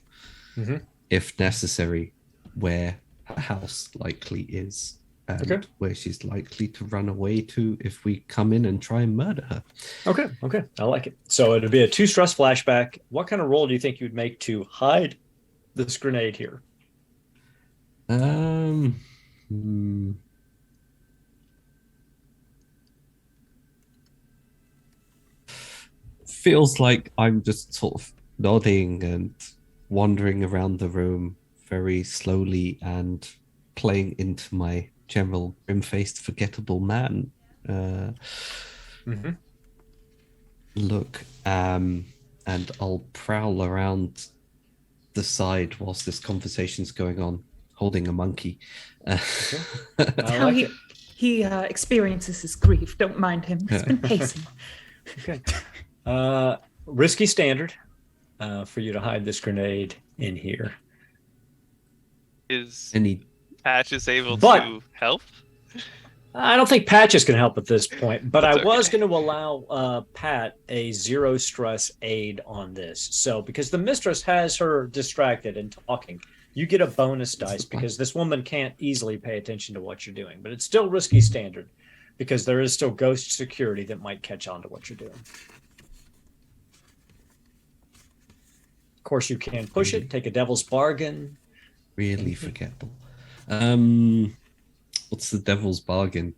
if necessary, where her house likely is, and where she's likely to run away to if we come in and try and murder her. Okay, I like it. So it'd be a 2 stress flashback. What kind of roll do you think you'd make to hide this grenade here? Feels like I'm just sort of nodding and wandering around the room very slowly and playing into my general grim-faced, forgettable man look. And I'll prowl around the side whilst this conversation's going on, holding a monkey. How he experiences his grief. Don't mind him. He's been pacing. Okay. Risky standard for you to hide this grenade in here. Is Any Patch able But- to help? I don't think Patch is going to help at this point, but That's I was okay. going to allow Pat a 0 stress aid on this. So because the Mistress has her distracted and talking, you get a bonus dice because this woman can't easily pay attention to what you're doing. But it's still risky standard because there is still ghost security that might catch on to what you're doing. Of course, you can push it, take a devil's bargain. really forgettable. What's the devil's bargain?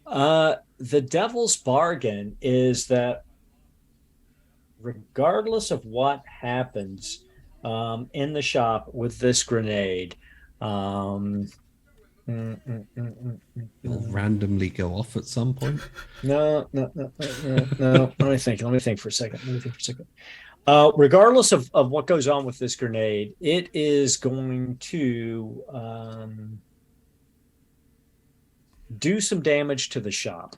The devil's bargain is that regardless of what happens in the shop with this grenade, It'll randomly go off at some point. no. Let me think for a second. Regardless of what goes on with this grenade, it is going to do some damage to the shop.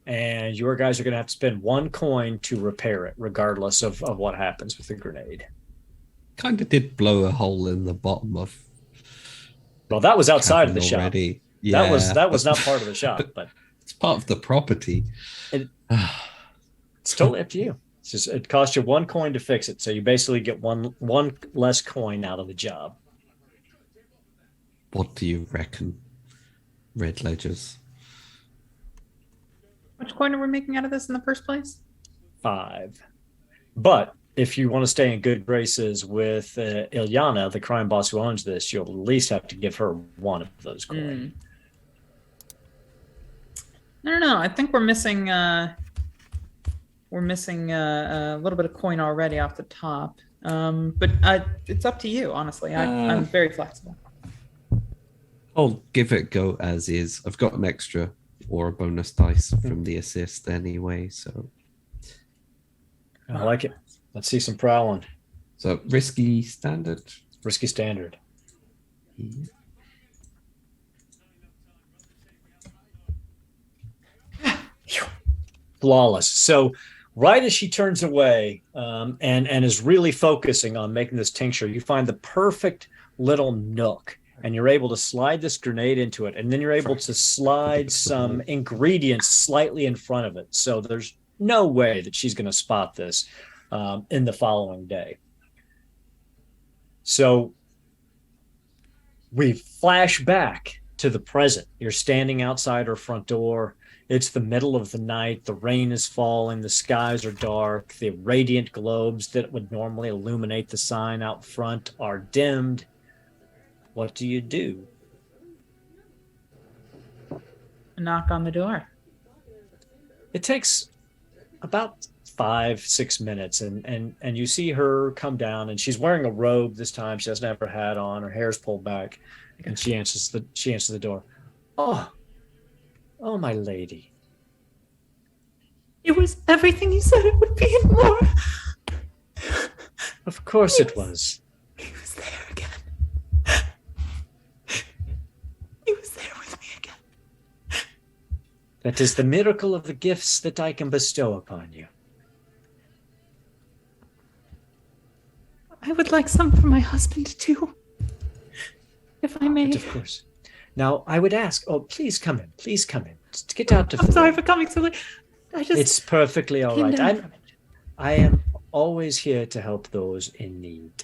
And your guys are going to have to spend 1 coin to repair it, regardless of what happens with the grenade. Kind of did blow a hole in the bottom of. Well, that was outside of the already. shop. Yeah, that was not part of the shop, but it's part of the property. It's totally up to you. It's just it costs you 1 coin to fix it, so you basically get one less coin out of the job. What do you reckon, Red Ledgers? Which coin are we making out of this in the first place? 5. But if you want to stay in good graces with Ilyana, the crime boss who owns this, you'll at least have to give her 1 of those coins. I don't know. I think we're missing a little bit of coin already off the top. But it's up to you, honestly. I'm very flexible. I'll give it a go as is. I've got an extra or a bonus dice from the assist anyway, so I like it. Let's see some prowling. So risky standard. Risky standard. Yeah. Flawless. So right as she turns away and is really focusing on making this tincture, you find the perfect little nook. And you're able to slide this grenade into it. And then you're able to slide some ingredients slightly in front of it. So there's no way that she's going to spot this in the following day. So we flash back to the present. You're standing outside her front door. It's the middle of the night. The rain is falling. The skies are dark. The radiant globes that would normally illuminate the sign out front are dimmed. What do you do? A knock on the door. It takes about 5-6 minutes, and you see her come down, and she's wearing a robe this time. She doesn't have her hat on. Her hair's pulled back, and she answers the door. Oh, my lady. It was everything you said it would be and more. Of course it was. He was there again. He was there with me again. That is the miracle of the gifts that I can bestow upon you. I would like some for my husband too, if I may. But of course. Now, I would ask, please come in. Please come in. Just get out to I'm sorry for coming so late. It's perfectly all right. I am always here to help those in need.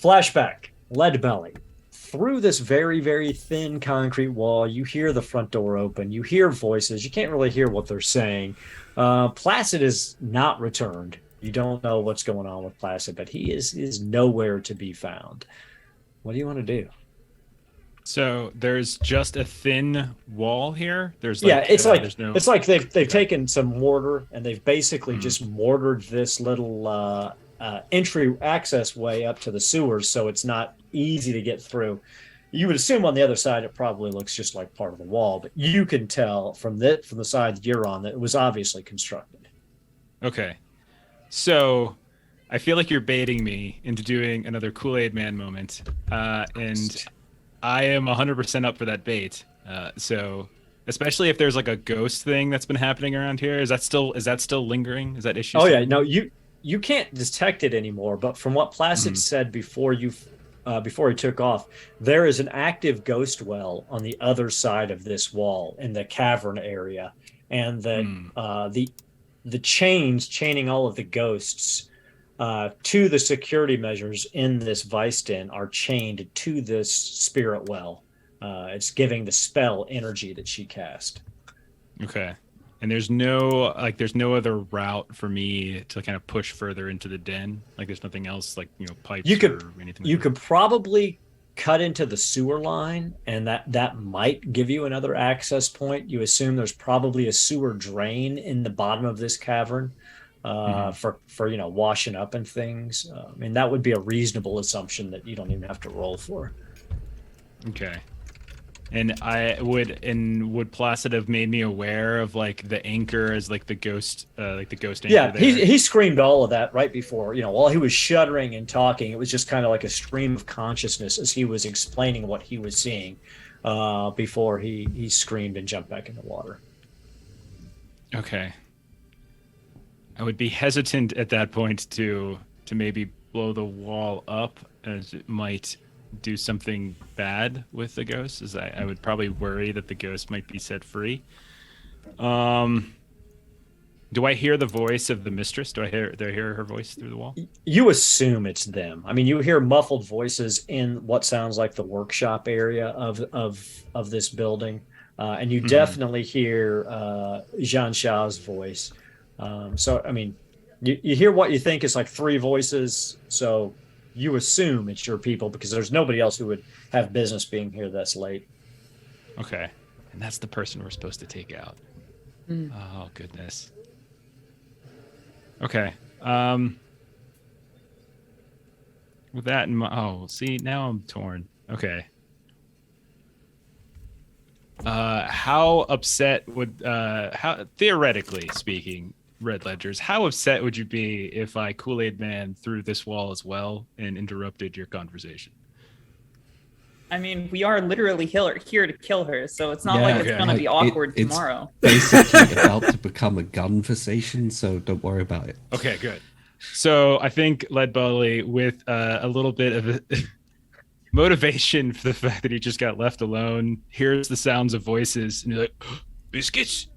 Flashback, lead belly. Through this very, very thin concrete wall, you hear the front door open. You hear voices. You can't really hear what they're saying. Placid is not returned. You don't know what's going on with Placid, but he is nowhere to be found. What do you want to do? So there's just a thin wall here. There's it's there's like they've taken some mortar and they've basically just mortared this little entry access way up to the sewers, so it's not easy to get through. You would assume on the other side it probably looks just like part of the wall, but you can tell from the side that you're on that it was obviously constructed. Okay, so I feel like you're baiting me into doing another Kool-Aid Man moment, and I am 100% up for that bait. So, especially if there's like a ghost thing that's been happening around here, is that still lingering? Is that issue? Oh yeah, no, you can't detect it anymore. But from what Placid said before he took off, there is an active ghost well on the other side of this wall in the cavern area, and the chains chaining all of the ghosts to the security measures in this vice den are chained to this spirit well. It's giving the spell energy that she cast. Okay. And there's no other route for me to kind of push further into the den. Like there's nothing else like, pipes or anything. You could probably cut into the sewer line, and that might give you another access point. You assume there's probably a sewer drain in the bottom of this cavern. For washing up and things. That would be a reasonable assumption that you don't even have to roll for. Okay. would Placid have made me aware of like the anchor as like the ghost anchor Yeah, there? he screamed all of that right before, while he was shuddering and talking. It was just kind of like a stream of consciousness as he was explaining what he was seeing before he screamed and jumped back in the water. Okay. I would be hesitant at that point to maybe blow the wall up, as it might do something bad with the ghost, as I would probably worry that the ghost might be set free. Do I hear the voice of the mistress? Do I hear her voice through the wall? You assume it's them. I mean, you hear muffled voices in what sounds like the workshop area of this building, and you definitely hear Jean Shah's voice. So, I mean, you hear what you think is like three voices. So you assume it's your people because there's nobody else who would have business being here this late. Okay. And that's the person we're supposed to take out. Oh, goodness. Okay. With that in mind, see, now I'm torn. Okay. How upset would, how theoretically speaking, Red Ledgers, how upset would you be if I Kool-Aid Man through this wall as well and interrupted your conversation? I mean, we are literally here to kill her, so it's not like it's okay. going to be awkward it's tomorrow. basically about to become a gunversation, so don't worry about it. Okay, good. So I think Lead Belly, with a little bit of motivation for the fact that he just got left alone, hears the sounds of voices, and he's like, "Biscuits!"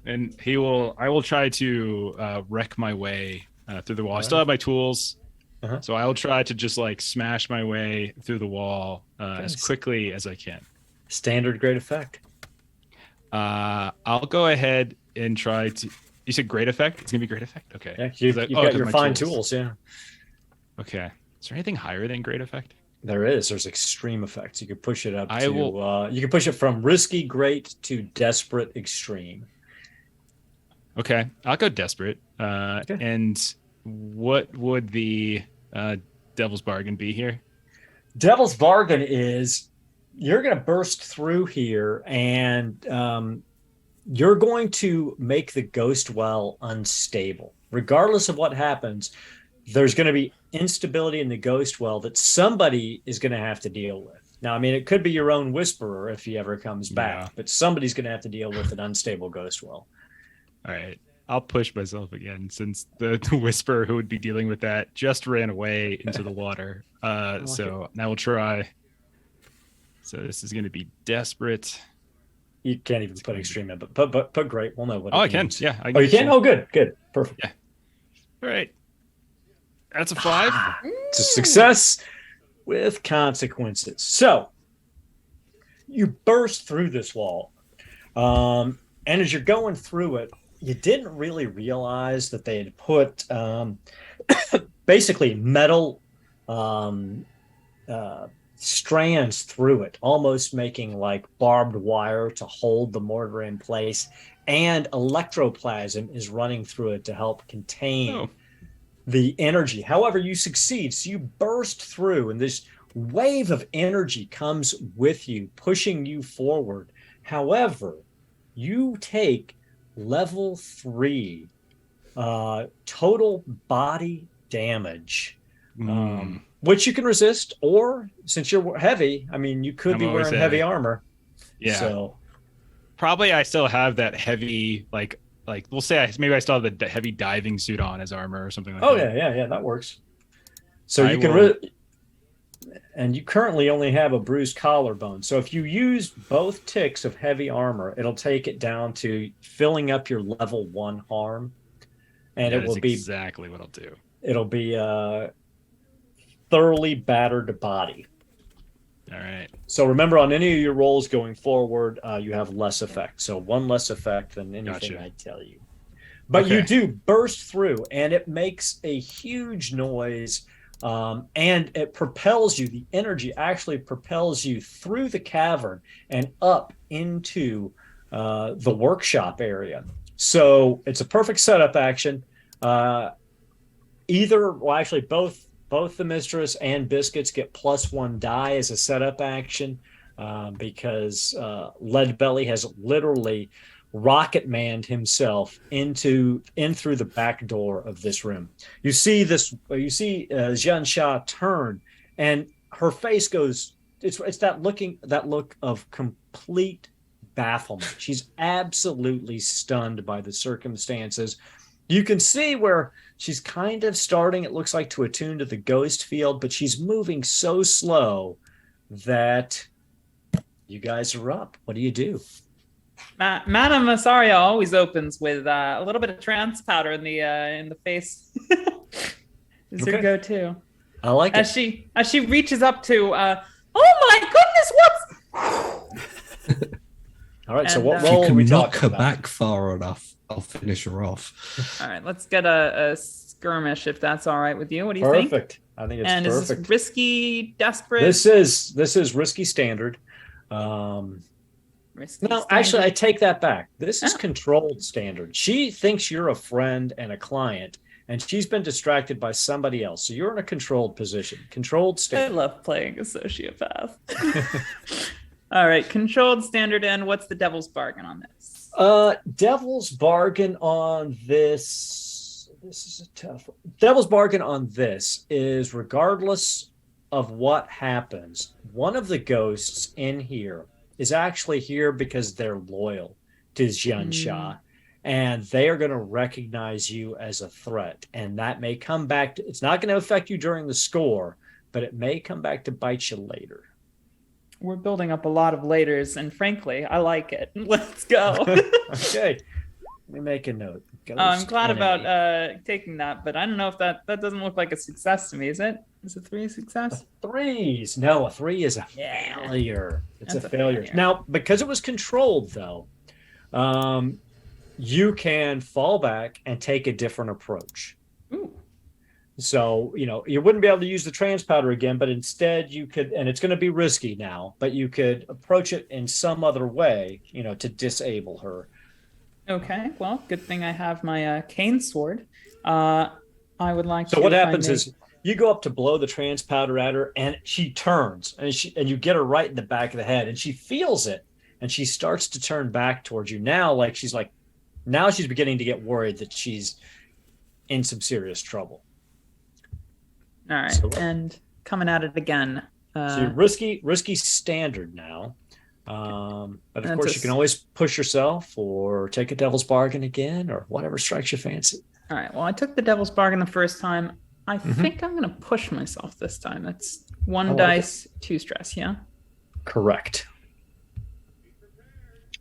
And I will try to wreck my way through the wall. I still have my tools, so I'll try to just like smash my way through the wall as quickly as I can. Standard great effect. I'll go ahead and try to. You said great effect? It's gonna be great effect. Okay. Yeah, you've got your fine tools. Yeah. Okay. Is there anything higher than great effect? There is. There's extreme effects. You can push it up you can push it from risky great to desperate extreme. Okay, I'll go desperate. And what would the devil's bargain be here? Devil's bargain is you're going to burst through here and you're going to make the ghost well unstable. Regardless of what happens, there's going to be instability in the ghost well that somebody is going to have to deal with. Now, I mean, it could be your own whisperer if he ever comes back, but somebody's going to have to deal with an unstable ghost well. All right. I'll push myself again since the whisperer who would be dealing with that just ran away into the water. So now we'll try. So this is going to be desperate. You can't even put extreme in, but put great. We'll know what. Oh, I can. Yeah. Oh, you can? Oh, good. Perfect. Yeah. All right. That's a 5. It's a success with consequences. So you burst through this wall. And as you're going through it, you didn't really realize that they had put basically metal strands through it, almost making like barbed wire to hold the mortar in place. And electroplasm is running through it to help contain the energy. However, you succeed. So you burst through, and this wave of energy comes with you, pushing you forward. However, you take level 3 total body damage, which you can resist, or since you're heavy, I mean, you could be wearing heavy armor. Yeah. So probably I still have that heavy, like we'll say maybe I still have the heavy diving suit on as armor or something like that. Oh yeah, that works. So you can and you currently only have a bruised collarbone. So if you use both ticks of heavy armor, it'll take it down to filling up your level 1 harm. And it will be exactly what I'll do. It'll be thoroughly battered body. All right. So remember, on any of your rolls going forward, you have less effect. So 1 less effect than anything I tell you. But you do burst through, and it makes a huge noise. And it propels you. The energy actually propels you through the cavern and up into the workshop area. So it's a perfect setup action. Both the Mistress and Biscuits get +1 die as a setup action. because Leadbelly has literally rocket manned himself in through the back door of this room. You see Jian Sha turn, and her face goes. It's that look of complete bafflement. She's absolutely stunned by the circumstances. You can see where she's kind of starting, it looks like, to attune to the ghost field, but she's moving so slow that you guys are up. What do you do? Madame Asaria always opens with a little bit of trance powder in the face. Is her go-to. I like as it. As she reaches up to, oh my goodness, what's... All right, so what if role you are we can knock talking her about? back far enough, I'll finish her off. All right, let's get a skirmish if that's all right with you. What do you think? Perfect. I think it's and perfect. Is this risky, desperate? This is risky standard. Risky No, standard? actually, I take that back. This is controlled standard. She thinks you're a friend and a client, and she's been distracted by somebody else. So you're in a controlled position. Controlled I standard. love playing a sociopath. All right, controlled standard, and what's the devil's bargain on this? Devil's bargain on this. This is a tough one. Devil's bargain on this is, regardless of what happens, one of the ghosts in here is actually here because they're loyal to Jian Sha, and they are going to recognize you as a threat. And that may come back to, it's not going to affect you during the score, but it may come back to bite you later. We're building up a lot of laters, and frankly, I like it. Let's go. Okay. Let me make a note. I'm glad about taking that, but I don't know if that doesn't look like a success to me. Is it? Is a 3 a success? Threes. No, a 3 is a failure. It's That's a failure. Now, because it was controlled, though, you can fall back and take a different approach. Ooh. So, you wouldn't be able to use the trance powder again, but instead you could, and it's going to be risky now, but you could approach it in some other way, to disable her. Okay, well, good thing I have my cane sword. I would like to... So what happens is you go up to blow the trance powder at her, and she turns, and you get her right in the back of the head, and she feels it, and she starts to turn back towards you. Now she's beginning to get worried that she's in some serious trouble. All right, and coming at it again. So you're risky standard now. But of course, you can always push yourself or take a devil's bargain again, or whatever strikes your fancy. All right, well, I took the devil's bargain the first time. I think I'm going to push myself this time. That's 1 dice, 2 stress, yeah? Correct.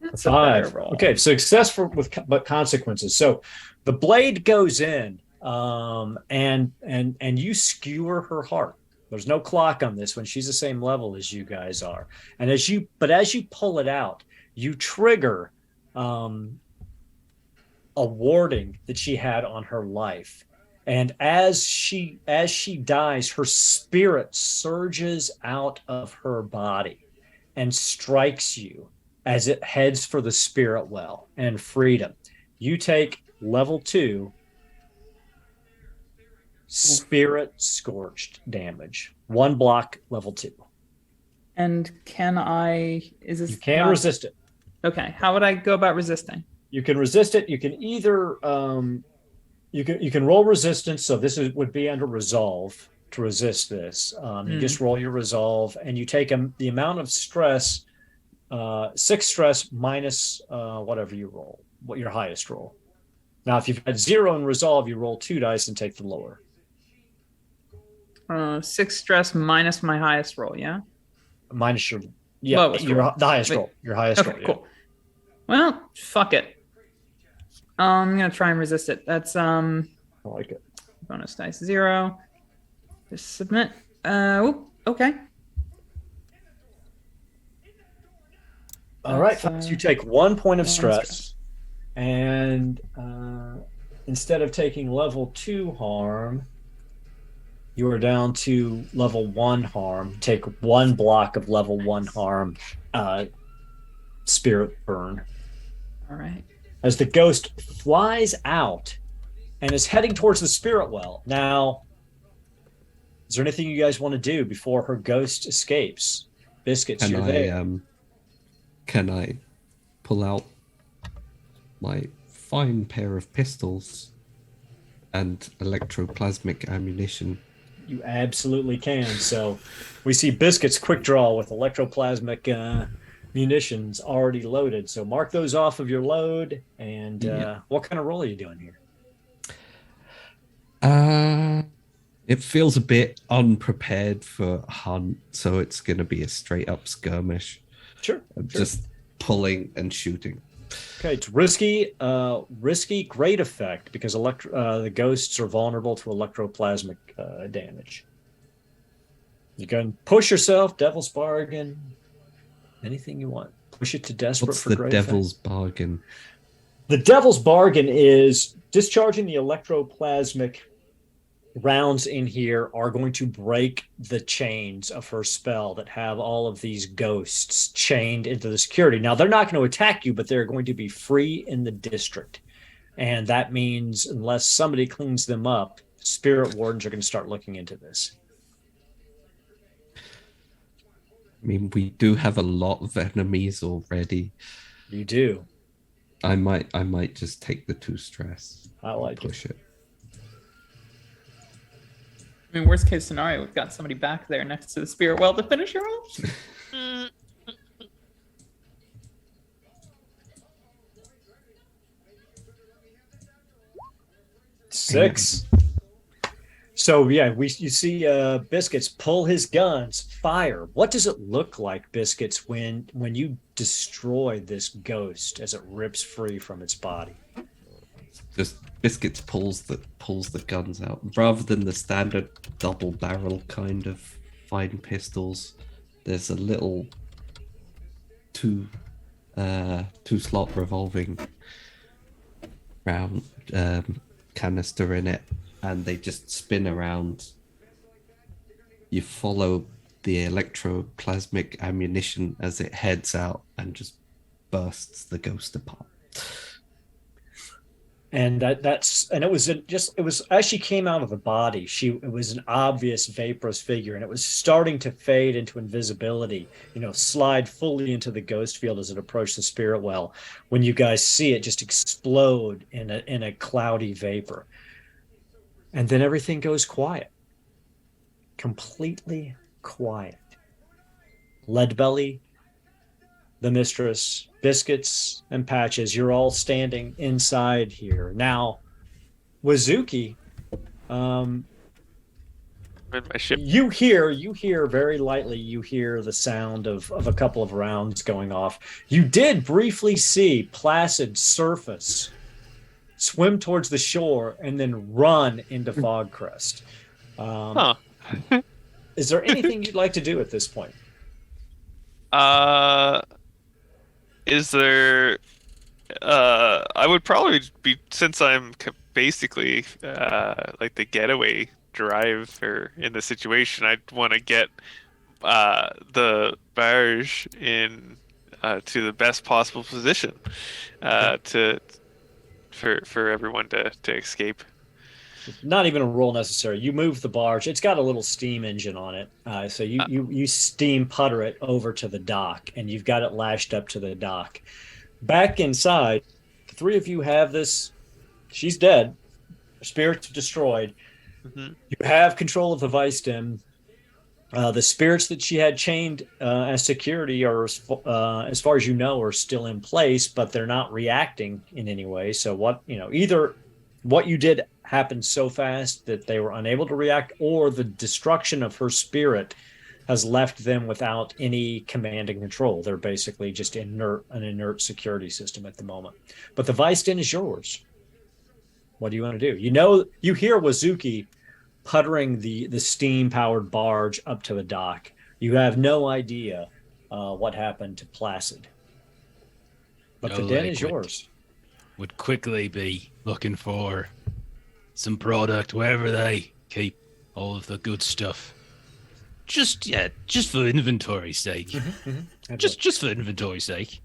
That's 5. A better roll. Okay, success but consequences. So the blade goes in, and you skewer her heart. There's no clock on this one. She's the same level as you guys are. And as you pull it out, you trigger a warding that she had on her life. And as she dies, her spirit surges out of her body and strikes you as it heads for the spirit well and freedom. You take level 2 spirit scorched damage. 1 block, level 2. And is this... You can resist it. Okay, how would I go about resisting? You can resist it. You can either you can roll resistance. So this would be under resolve to resist this. You just roll your resolve, and you take the amount of stress, 6 stress minus whatever you roll, what your highest roll. Now, if you've had 0 in resolve, you roll 2 dice and take the lower. 6 stress minus my highest roll, yeah? Minus the highest roll. Your highest roll. Yeah. Cool. Well, fuck it. I'm gonna try and resist it. That's I like it. bonus dice 0. Just submit. Okay. All right, folks, you take 1 point of stress, and instead of taking level 2 harm, you are down to level 1 harm. Take 1 block of level 1 harm, spirit burn. All right. As the ghost flies out and is heading towards the spirit well. Now, is there anything you guys want to do before her ghost escapes? Biscuits, Can you're I there. can I pull out my fine pair of pistols and electroplasmic ammunition? You absolutely can. So we see Biscuits quick draw with electroplasmic munitions already loaded. So mark those off of your load. And Yeah. what kind of roll are you doing here? It feels a bit unprepared for a hunt, so it's going to be a straight up skirmish. Sure. Just pulling and shooting. Okay, it's risky. Risky, great effect because the ghosts are vulnerable to electroplasmic damage. You can push yourself, Devil's Bargain, anything you want. Push it to desperate What's for the great devil's effect. bargain? The Devil's Bargain is discharging the electroplasmic rounds in here are going to break the chains of her spell that have all of these ghosts chained into the security. Now, they're not going to attack you, but they're going to be free in the district. And that means unless somebody cleans them up, spirit wardens are going to start looking into this. I mean, we do have a lot of enemies already. You do. I might just take the 2 stress. I like push it. I mean, worst case scenario, we've got somebody back there next to the spirit well to finish her off. 6. So yeah, you see Biscuits pull his guns, fire. What does it look like, Biscuits, when you destroy this ghost as it rips free from its body? Just Biscuits pulls the guns out rather than the standard double barrel kind of fine pistols. There's a little two slot revolving round canister in it, and they just spin around. You follow the electroplasmic ammunition as it heads out and just bursts the ghost apart. And it was as she came out of the body, it was an obvious vaporous figure, and it was starting to fade into invisibility, slide fully into the ghost field as it approached the spirit well. When you guys see it just explode in a cloudy vapor. And then everything goes quiet. Completely quiet. Leadbelly, the Mistress, Biscuits, and Patches, you're all standing inside here. Now, Wazuki, In my ship. you hear very lightly, you hear the sound of a couple of rounds going off. You did briefly see Placid surface, swim towards the shore, and then run into Fogcrest. Is there anything you'd like to do at this point? Is there? I would probably be, since I'm basically like the getaway driver in the situation. I'd want to get the barge in to the best possible position for everyone to escape. Not even a roll necessary. You move the barge. It's got a little steam engine on it. So you steam putter it over to the dock, and you've got it lashed up to the dock. Back inside, the 3 of you have this. She's dead. Her spirit's destroyed. Mm-hmm. You have control of the vice stem. The spirits that she had chained as security are, as far as you know, are still in place, but they're not reacting in any way. So either what you did happened so fast that they were unable to react, or the destruction of her spirit has left them without any command and control. They're basically just an inert security system at the moment. But the vice den is yours. What do you want to do? You hear Wazuki puttering the steam-powered barge up to the dock. You have no idea what happened to Placid. But the den is yours. Would quickly be looking for some product wherever they keep all of the good stuff. Just for inventory's sake. Mm-hmm. Just for inventory's sake.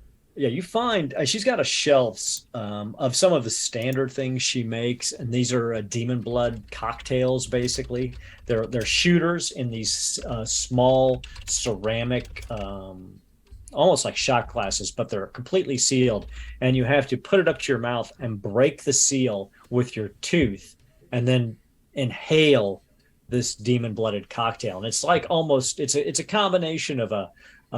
you find she's got a shelves of some of the standard things she makes, and these are demon blood cocktails. Basically, they're shooters in these small ceramic, almost like shot glasses, but they're completely sealed, and you have to put it up to your mouth and break the seal with your tooth, and then inhale this demon blooded cocktail. And it's like almost it's a combination of a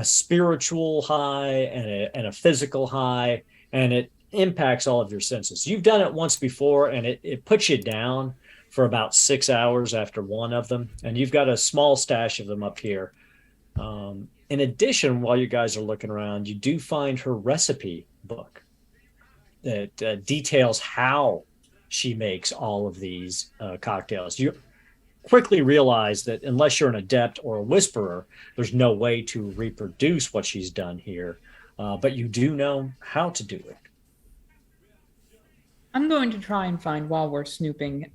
spiritual high and a physical high, and it impacts all of your senses. You've done it once before, and it puts you down for about 6 hours after one of them, and you've got a small stash of them up here. In addition, while you guys are looking around, you do find her recipe book that details how she makes all of these cocktails. You quickly realize that unless you're an adept or a whisperer, there's no way to reproduce what she's done here, but you do know how to do it. I'm going to try and find, while we're snooping,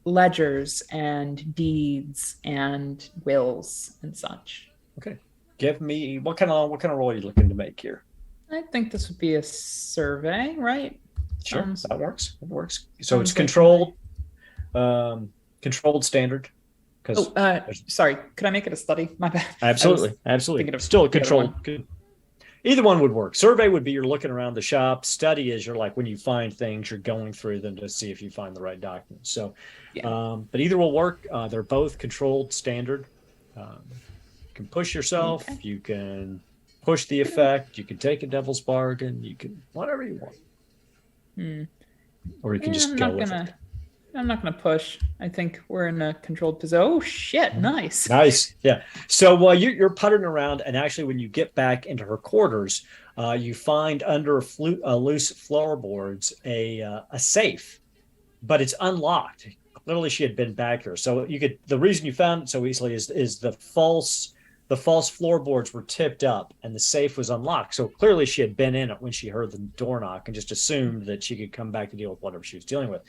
ledgers and deeds and wills and such. Okay, give me what kind of role are you looking to make here? I think this would be a survey, right? Sure, Sounds- that works. It works. So it's sounds like- controlled standard. Oh, sorry. Could I make it a study? My bad. Absolutely, thinking absolutely. of Still a the other controlled. Either one would work. Survey would be you're looking around the shop. Study is you're like when you find things, you're going through them to see if you find the right documents. So, Yeah. but either will work. They're both controlled standard. You can push yourself. Okay. You can push the effect. You can take a devil's bargain. You can whatever you want. Or you can just go with it. I'm not gonna push. I think we're in a controlled position. Oh shit! Nice. Nice. Yeah. So you're puttering around, and actually, when you get back into her quarters, you find under loose floorboards a safe, but it's unlocked. Clearly, she had been back here. So the reason you found it so easily is the false floorboards were tipped up, and the safe was unlocked. So clearly, she had been in it when she heard the door knock, and just assumed that she could come back to deal with whatever she was dealing with.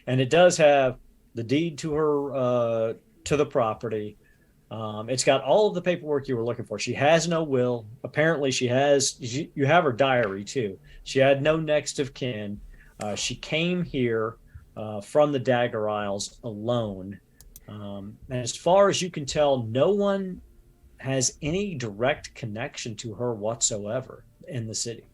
And it does have the deed to her to the property. It's got all of the paperwork you were looking for. She has no will. Apparently, you have her diary too. She had no next of kin. She came here from the Dagger Isles alone. And as far as you can tell, no one has any direct connection to her whatsoever in the city.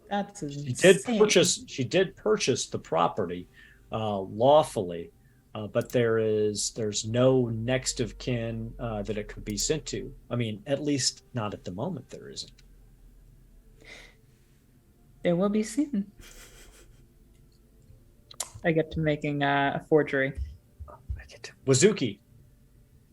That's She insane. did purchase the property lawfully, but there's no next of kin that it could be sent to. I mean, at least not at the moment there isn't. There will be soon. I get to making a forgery. Wazuki,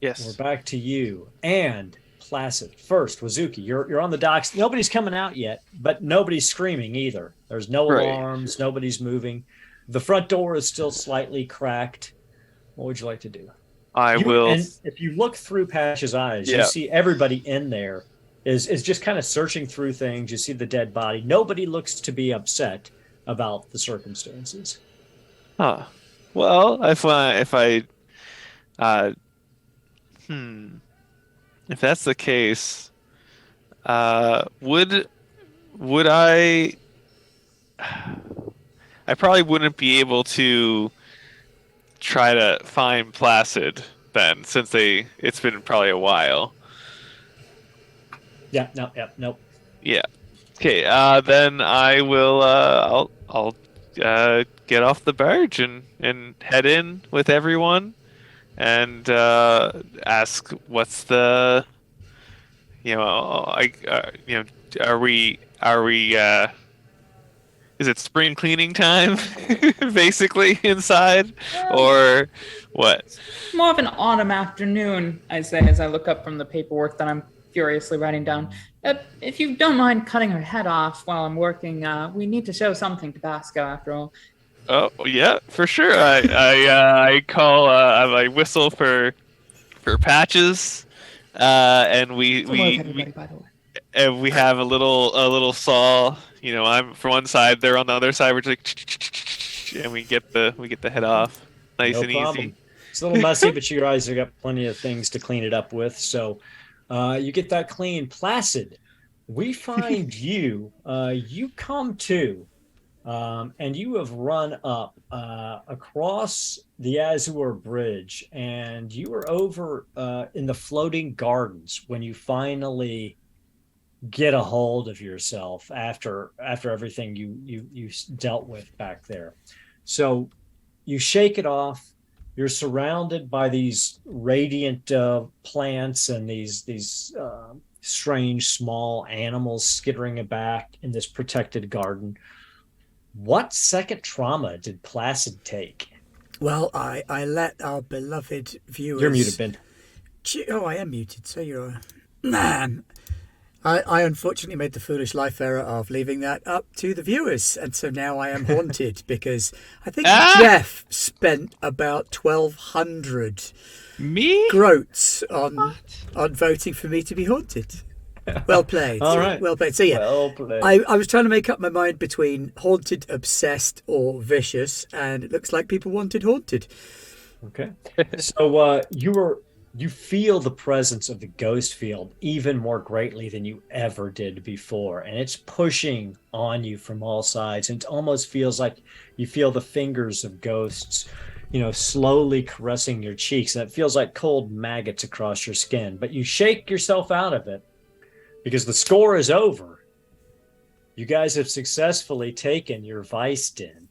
Yes. we're back to you and Placid. First, Wazuki, you're on the docks. Nobody's coming out yet, but nobody's screaming either. There's no Right. alarms. Nobody's moving. The front door is still slightly cracked. What would you like to do? I will. And if you look through Patch's eyes, you Yeah. see everybody in there is just kind of searching through things. You see the dead body. Nobody looks to be upset about the circumstances. Huh. Well, if that's the case, would I? I probably wouldn't be able to try to find Placid then, since it's been probably a while. Yeah, nope. Yeah. Okay. Then I will. I'll get off the barge and head in with everyone, and ask what's the. Are we? Is it spring cleaning time, basically inside, or what? More of an autumn afternoon, I say as I look up from the paperwork that I'm furiously writing down. If you don't mind cutting her head off while I'm working, we need to show something to Basco after all. Oh yeah, for sure. I call. I whistle for Patches, and Hello, everybody, by the way. and we have a little saw. I'm from one side, they're on the other side. We're just like, and we get the head off, nice No and problem. easy. It's a little messy, but you guys have got plenty of things to clean it up with. So you get that clean. Placid, we find you. You come to, and you have run up across the Azure Bridge, and you are over in the floating gardens when you finally get a hold of yourself after everything you dealt with back there. So you shake it off. You're surrounded by these radiant plants and these strange small animals skittering back in this protected garden. What second trauma did Placid take? Well, I let our beloved viewers. You're muted, Ben. Oh, I am muted. So you're. Man. I unfortunately made the foolish life error of leaving that up to the viewers, and so now I am haunted because I think Jeff spent about 1,200 groats on voting for me to be haunted. Well played. All right. Well played. So yeah, Well played. I was trying to make up my mind between haunted, obsessed, or vicious, and it looks like people wanted haunted. Okay. So you feel the presence of the ghost field even more greatly than you ever did before, and it's pushing on you from all sides, and it almost feels like you feel the fingers of ghosts, slowly caressing your cheeks, and it feels like cold maggots across your skin. But you shake yourself out of it because the score is over. You guys have successfully taken your vice den.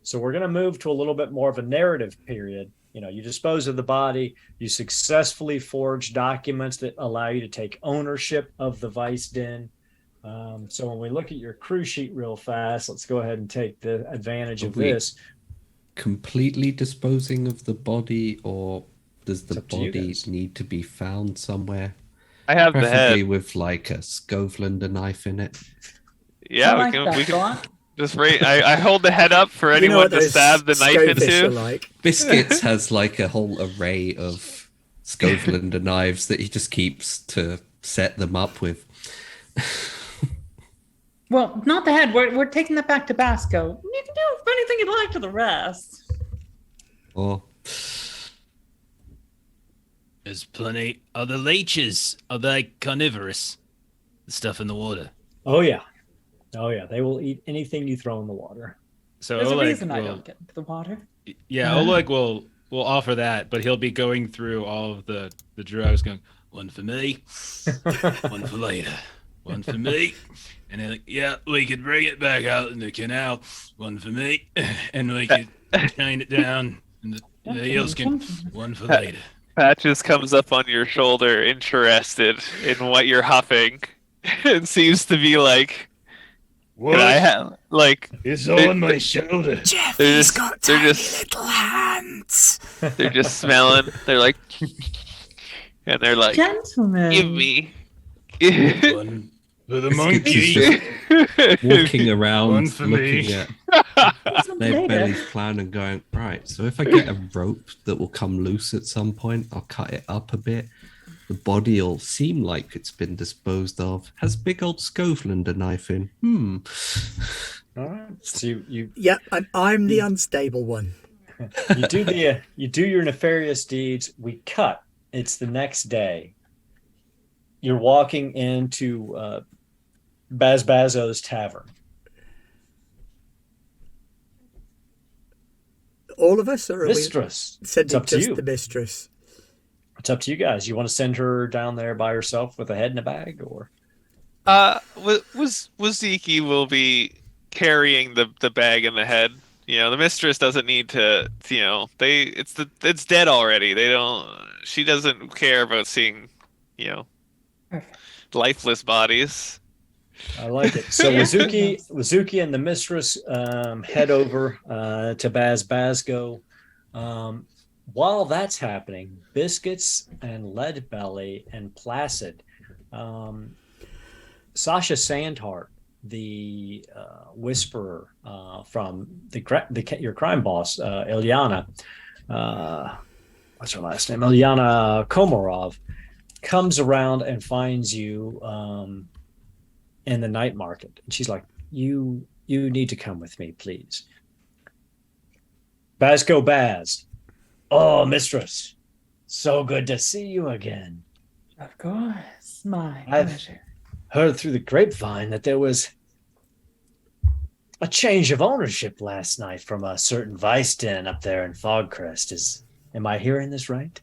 So we're going to move to a little bit more of a narrative period. You dispose of the body, you successfully forge documents that allow you to take ownership of the vice den. So when we look at your crew sheet real fast, let's go ahead and take the advantage of this. Completely disposing of the body, or does the body guys. need to be found somewhere? I have the Preferably head. with like a Scovelander knife in it. Yeah, I we like can. that We can thought. just I hold the head up for You know what anyone to those stab the knife Scovish are into. like? Biscuits has like a whole array of Scovelander knives that he just keeps to set them up with. Well, not the head. We're taking that back to Basco. You can do anything you'd like to the rest. Or There's plenty. Are the leeches, are they carnivorous? The stuff in the water. Oh yeah. They will eat anything you throw in the water. So There's a Oleg reason I will- don't get into the water. Yeah, Oleg will offer that, but he'll be going through all of the drugs, going, One for me, one for later, one for me. And they're like, yeah, we could bring it back out in the canal. One for me, and we could chain it down, and the heels can. One for later. Patches comes up on your shoulder, interested in what you're huffing, and seems to be like, "Can I have like?" It's They- on my they- shoulder. Jeff, They're he's just- got they're tiny just- little hands. They're just smelling. They're like, and they're like, Gentlemen. "Give me." One for the Biscuits is monkey. just walking around One for looking me. at Some their later. belly's plan and going, right, so if I get a rope that will come loose at some point, I'll cut it up a bit. The body will seem like it's been disposed of. Has big old Scovelander knife in. All right. So you Yep, and I'm the unstable one. you do your nefarious deeds. We cut. It's the next day. You're walking into Bazbazo's tavern. All of us, or are Mistress. we It's sending up to just you. the mistress? It's up to you guys. You want to send her down there by herself with a head in a bag, or Waziki will be carrying the bag and the head. The mistress doesn't need to. It's dead already. They don't. She doesn't care about seeing, Perfect. lifeless bodies. I like it. So Wazuki and the mistress head over to Bazbazgo. While that's happening, Biscuits and Leadbelly and Placid, Sasha Sandhart, the whisperer from your crime boss, Ilyana, what's her last name? Ilyana Komarov, comes around and finds you in the night market. And she's like, you need to come with me, please. Bazgo Baz. Oh, mistress. So good to see you again. Of course. My I've- pleasure. heard through the grapevine that there was a change of ownership last night from a certain vice den up there in Fogcrest. Am I hearing this right?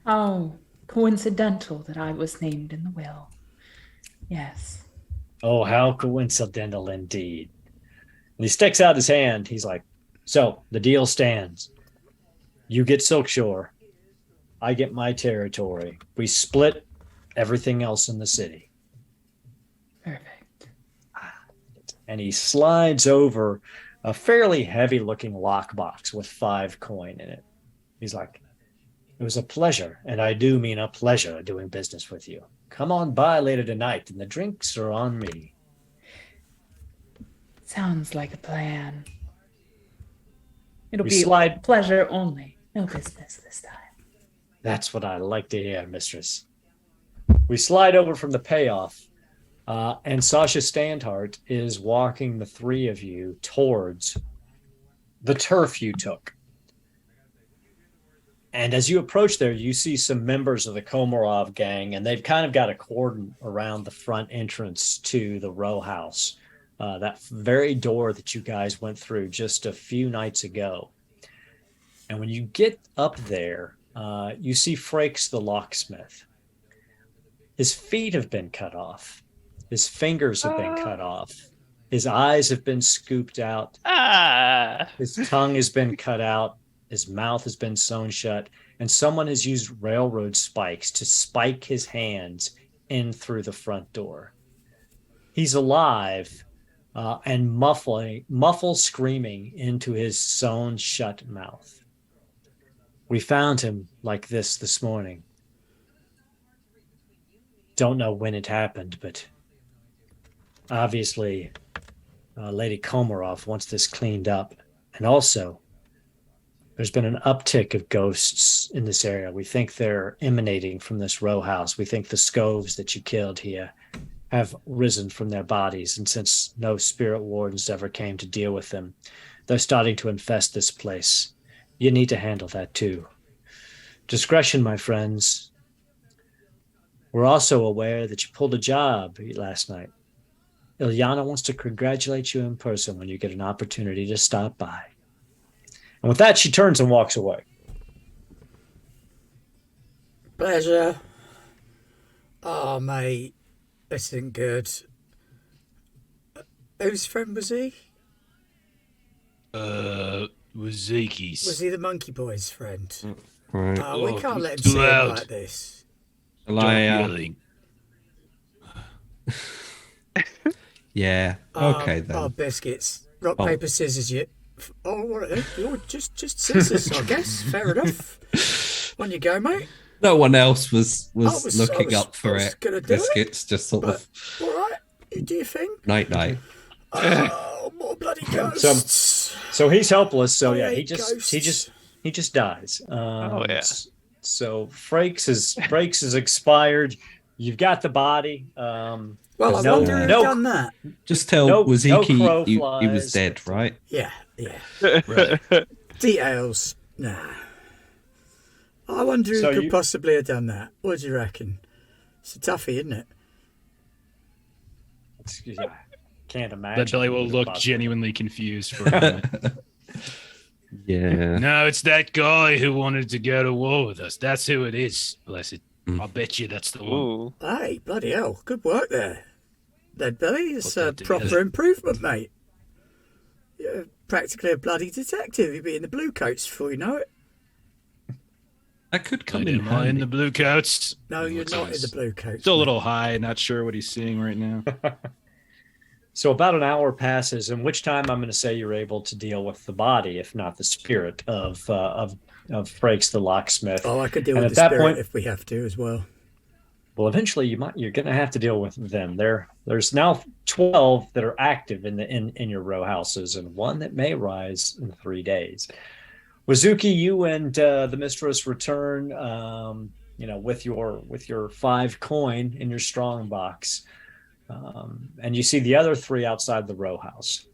Oh, coincidental that I was named in the will. Yes. Oh, how coincidental indeed. And he sticks out his hand. He's like, so the deal stands. You get Silkshore. I get my territory. We split everything else in the city. Perfect. And he slides over a fairly heavy looking lockbox with 5 coin in it. He's like, it was a pleasure, and I do mean a pleasure doing business with you. Come on by later tonight, and the drinks are on me. Sounds like a plan. It'll We be slide- pleasure only. No business this time. That's what I like to hear, Mistress. We slide over from the payoff, and Sasha Standhart is walking the 3 of you towards the turf you took. And as you approach there, you see some members of the Komarov gang, and they've kind of got a cordon around the front entrance to the row house, that very door that you guys went through just a few nights ago. And when you get up there, you see Frakes the locksmith. His feet have been cut off. His fingers have been cut off. His eyes have been scooped out. His tongue has been cut out. His mouth has been sewn shut. And someone has used railroad spikes to spike his hands in through the front door. He's alive and muffled screaming into his sewn shut mouth. We found him like this morning. Don't know when it happened, but obviously Lady Komarov wants this cleaned up. And also, there's been an uptick of ghosts in this area. We think they're emanating from this row house. We think the scoves that you killed here have risen from their bodies. And since no spirit wardens ever came to deal with them, they're starting to infest this place. You need to handle that too. Discretion, my friends. We're also aware that you pulled a job last night. Ilyana wants to congratulate you in person when you get an opportunity to stop by. And with that, she turns and walks away. Pleasure. Oh, mate. This isn't good. Whose friend was he? Was Zeke's. Was he the Monkey Boy's friend? Right. Oh, we Oh, can't let him too see him loud. like this. Shall I, Yelling. yeah. Okay then. Oh, biscuits. Rock, Oh. paper, scissors, you. Oh, all right. You're just scissors, I guess. Fair enough. On you go, mate. No one else was I was- looking I was- up for I was it. gonna do it, Biscuits just sort But, of all right. You do your thing. night night. Oh, more bloody ghosts. So he's helpless. So I yeah, hate he ghosts. just dies. Yeah. So Frakes is expired. You've got the body. Well, I No- wonder who no- done that. Just tell No- no Waziki crow he flies. was dead, right? Yeah. Right. Details. Nah. I wonder who So could you- possibly have done that. What do you reckon? It's a toughie, isn't it? I can't imagine. That Billy will who look possibly- genuinely confused for a moment. Yeah. No, it's that guy who wanted to go to war with us. That's who it is, blessed. I'll bet you that's the one. Ooh. Hey, bloody hell. Good work there. Dead Billy, it's Put a that proper together. improvement, mate. You're practically a bloody detective. You'll be in the blue coats before you know it. That could come in Am I in handy. the blue coats? No, you're Looks not in nice. the blue coats. Still a mate. little high, not sure what he's seeing right now. So about an hour passes, in which time I'm going to say you're able to deal with the body, if not the spirit of Frakes the locksmith. Oh, I could deal And with at the that spirit point- if we have to as well. Well, eventually you're going to have to deal with them. There's now 12 that are active in your row houses, and one that may rise in 3 days. Wazuki, you and the Mistress return, with your 5 coin in your strong box, and you see the other 3 outside the row house.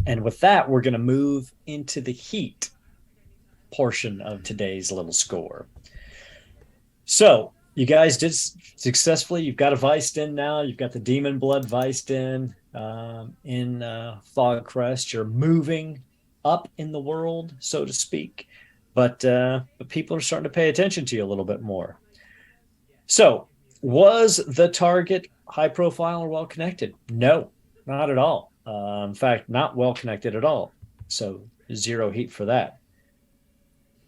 And with that, we're going to move into the heat portion of today's little score. So, You guys did successfully. You've got a Viced in now. You've got the Demon Blood Viced in Fog Crest. You're moving up in the world, so to speak. But people are starting to pay attention to you a little bit more. So, was the target high profile or well connected? No, not at all. In fact, not well connected at all. So, 0 heat for that.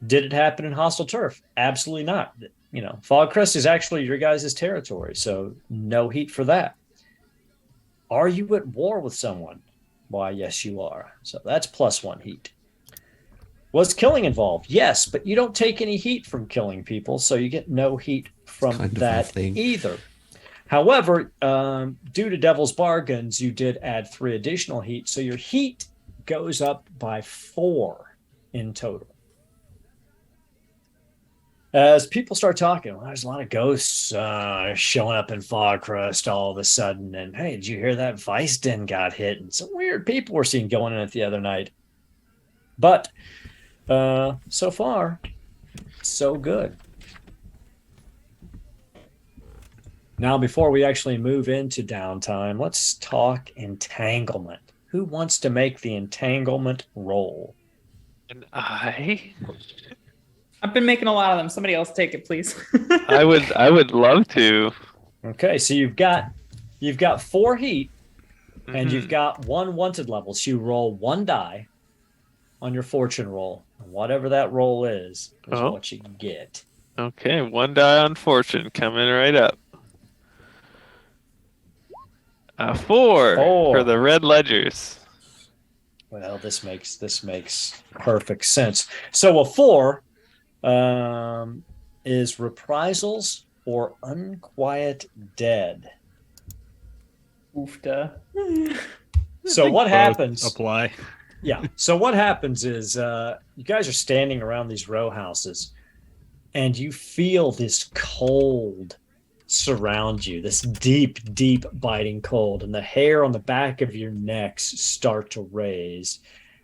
Did it happen in hostile turf? Absolutely not. Fogcrest is actually your guys' territory, so no heat for that. Are you at war with someone? Why, yes, you are. So that's +1 heat. Was killing involved? Yes, but you don't take any heat from killing people, so you get no heat from that either. However, due to Devil's Bargains, you did add 3 additional heat, so your heat goes up by 4 in total. As people start talking, there's a lot of ghosts showing up in Fogcrest all of a sudden. And hey, did you hear that Vice Den got hit? And some weird people were seen going in it the other night. But so far, so good. Now, before we actually move into downtime, let's talk entanglement. Who wants to make the entanglement roll? And I've been making a lot of them. Somebody else take it, please. I would love to. Okay, so you've got 4 heat, and you've got 1 wanted level. So you roll 1 die on your fortune roll. Whatever that roll is what you get. Okay, 1 die on fortune coming right up. 4 for the red ledgers. Well, this makes perfect sense. So a 4 is reprisals or unquiet dead. Oofda. So what happens? Apply. Yeah. So what happens is you guys are standing around these row houses, and you feel this cold surround you, this deep, deep biting cold, and the hair on the back of your necks start to raise.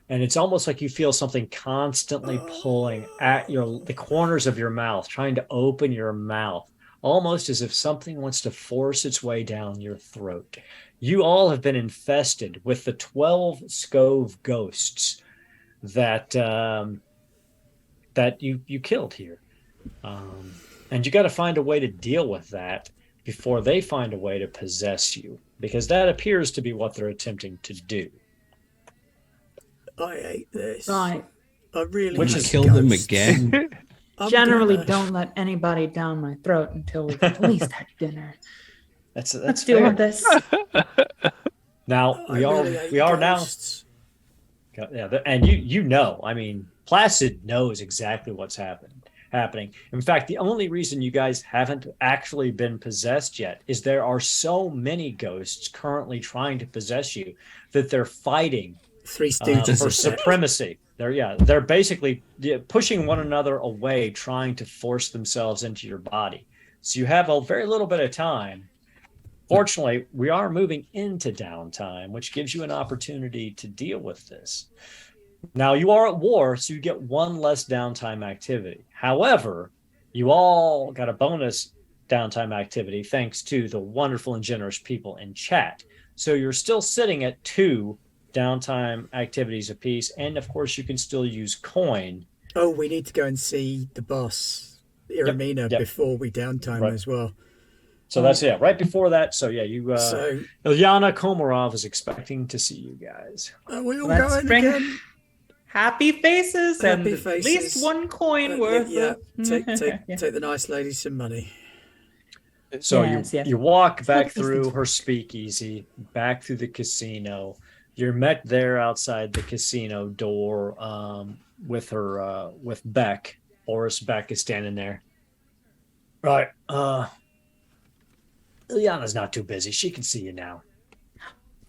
And it's almost like you feel something constantly pulling at the corners of your mouth, trying to open your mouth, almost as if something wants to force its way down your throat. You all have been infested with the 12 Scove ghosts that you killed here. And you got to find a way to deal with that before they find a way to possess you, because that appears to be what they're attempting to do. I hate this. Right. I really Which hate is kill them again. Generally, don't let anybody down my throat until we've at least had dinner. Let's deal fair. with this. Now we are now. Yeah, and you know, I mean, Placid knows exactly what's happening. In fact, the only reason you guys haven't actually been possessed yet is there are so many ghosts currently trying to possess you that they're fighting 3 Stooges for supremacy. They're basically pushing one another away, trying to force themselves into your body. So you have a very little bit of time. Fortunately, we are moving into downtime, which gives you an opportunity to deal with this. Now, you are at war, so you get 1 less downtime activity. However, you all got a bonus downtime activity thanks to the wonderful and generous people in chat. So you're still sitting at 2 downtime activities apiece, and of course, you can still use coin. Oh, we need to go and see the boss, Iramina, before we downtime as well. So that's right before that. So yeah, Ilyana Komarov is expecting to see you guys. Are we all going again? Happy faces and Happy faces. At least 1 coin worth. Take the nice lady some money. So you walk back through her speakeasy, back through the casino. You're met there outside the casino door with Beck. Oris Beck is standing there. Right. Ilyana's not too busy. She can see you now.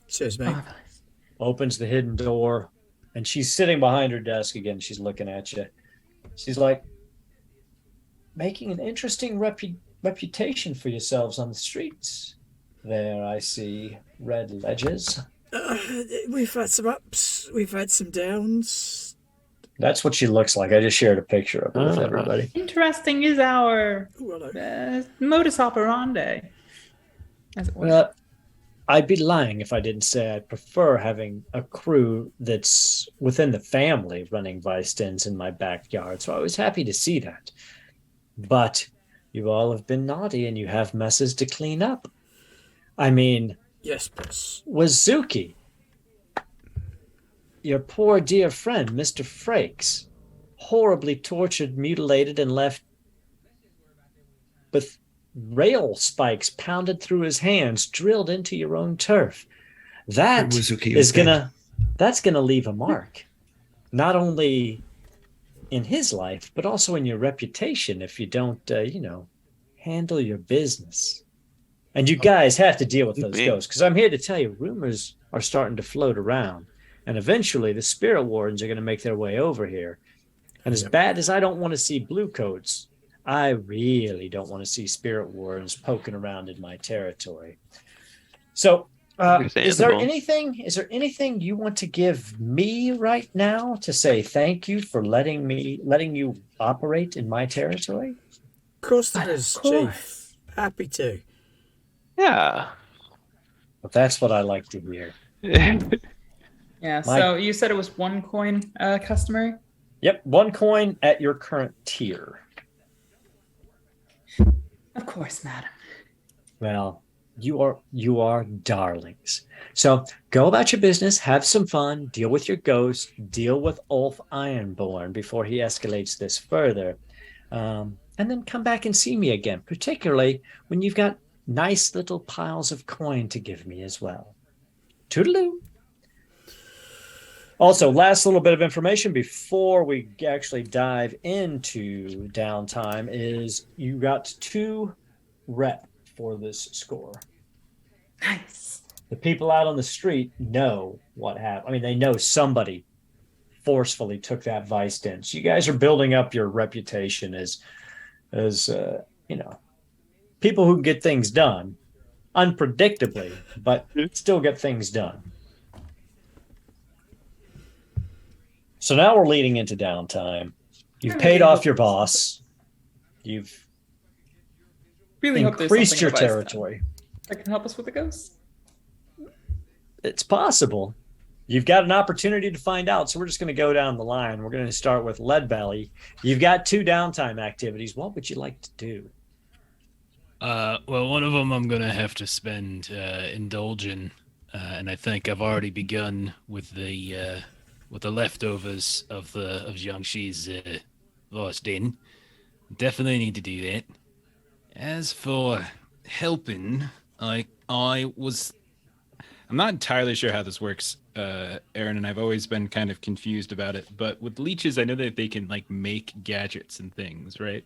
Cheers, mate. Opens the hidden door, and she's sitting behind her desk again. She's looking at you. She's like, making an interesting reputation for yourselves on the streets. There, I see red ledges. We've had some ups. We've had some downs. That's what she looks like. I just shared a picture of her with Ah. everybody. Interesting is our Ooh, hello. modus operandi, as it were. Well, I'd be lying if I didn't say I prefer having a crew that's within the family running vice dens in my backyard. So I was happy to see that. But you all have been naughty and you have messes to clean up. I mean, Yes, boss. Wazuki, your poor dear friend, Mr. Frakes, horribly tortured, mutilated, and left with rail spikes pounded through his hands, drilled into your own turf. That Wazuki is is dead. gonna leave a mark, not only in his life, but also in your reputation if you don't, handle your business. And you guys have to deal with those Me. ghosts, because I'm here to tell you, rumors are starting to float around. And eventually the spirit wardens are going to make their way over here. And as bad as I don't want to see blue coats, I really don't want to see spirit wardens poking around in my territory. So, is there Understandable. anything you want to give me right now to say thank you for letting you operate in my territory? Of course there is, Of course. Chief. Happy to. Yeah. Well, that's what I like to hear. Yeah. My- So you said it was 1 coin customary. Yep, 1 coin at your current tier. Of course, madam. Well, you are darlings. So go about your business, have some fun, deal with your ghost, deal with Ulf Ironborn before he escalates this further, and then come back and see me again, particularly when you've got nice little piles of coin to give me as well. Toodaloo. Also, last little bit of information before we actually dive into downtime is you got 2 rep for this score. Nice. The people out on the street know what happened. I mean, they know somebody forcefully took that vice den. So you guys are building up your reputation as people who get things done unpredictably, but still get things done. So now we're leading into downtime. You've paid off your boss. You've Really hope there's increased something your in the vice territory. that can help us with the ghost. It's possible. You've got an opportunity to find out. So we're just going to go down the line. We're going to start with Leadbelly. You've got 2 downtime activities. What would you like to do? Well, one of them I'm gonna have to spend indulging, and I think I've already begun with the leftovers of Jiangxi's last din. Definitely need to do that. As for helping, I'm not entirely sure how this works, Aaron, and I've always been kind of confused about it. But with leeches, I know that they can like make gadgets and things, right?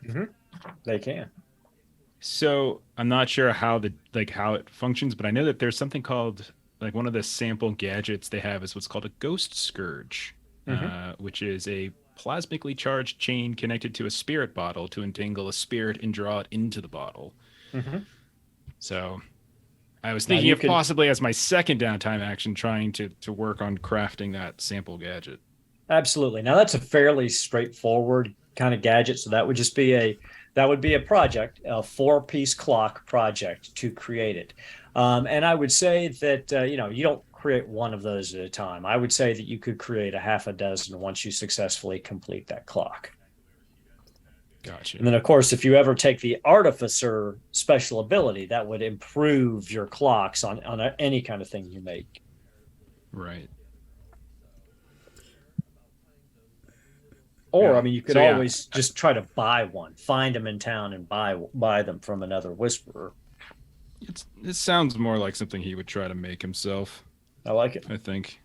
They can. So I'm not sure how it functions, but I know that there's something called like one of the sample gadgets they have is what's called a ghost scourge, which is a plasmically charged chain connected to a spirit bottle to entangle a spirit and draw it into the bottle. So I was thinking of possibly as my second downtime action trying to work on crafting that sample gadget. Absolutely. Now that's a fairly straightforward kind of gadget. So that would just be a project, a 4-piece clock project to create it. And I would say that, you don't create one of those at a time. I would say that you could create a half a dozen once you successfully complete that clock. Gotcha. And then, of course, if you ever take the artificer special ability, that would improve your clocks on any kind of thing you make. Right. Or, Yeah. I mean, you could always just try to buy one, find them in town and buy them from another whisperer. It sounds more like something he would try to make himself, I like it. I think.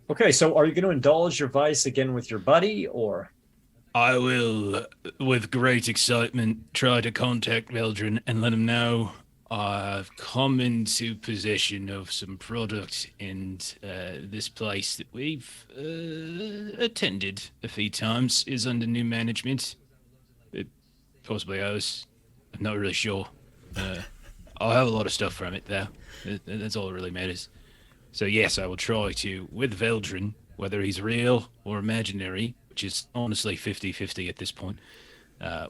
Okay, so are you going to indulge your vice again with your buddy, or? I will, with great excitement, try to contact Veldrin and let him know I've come into possession of some product in this place that we've attended a few times is under new management. Possibly ours. I'm not really sure. I'll have a lot of stuff from it, though. That's all that really matters. So yes, I will try to, with Veldrin, whether he's real or imaginary, which is honestly 50-50 at this point.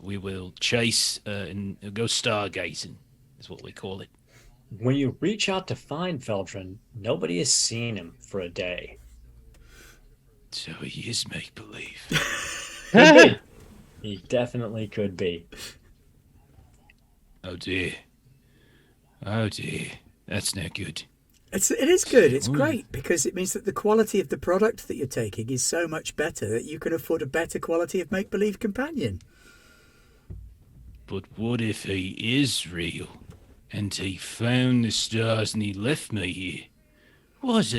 We will chase and go stargazing, is what we call it. When you reach out to find Veldrin, nobody has seen him for a day. So he is make believe. Could be. He definitely could be. Oh dear. Oh dear. That's not good. It is good. It's great because it means that the quality of the product that you're taking is so much better that you can afford a better quality of make-believe companion. But what if he is real and he found the stars and he left me here? What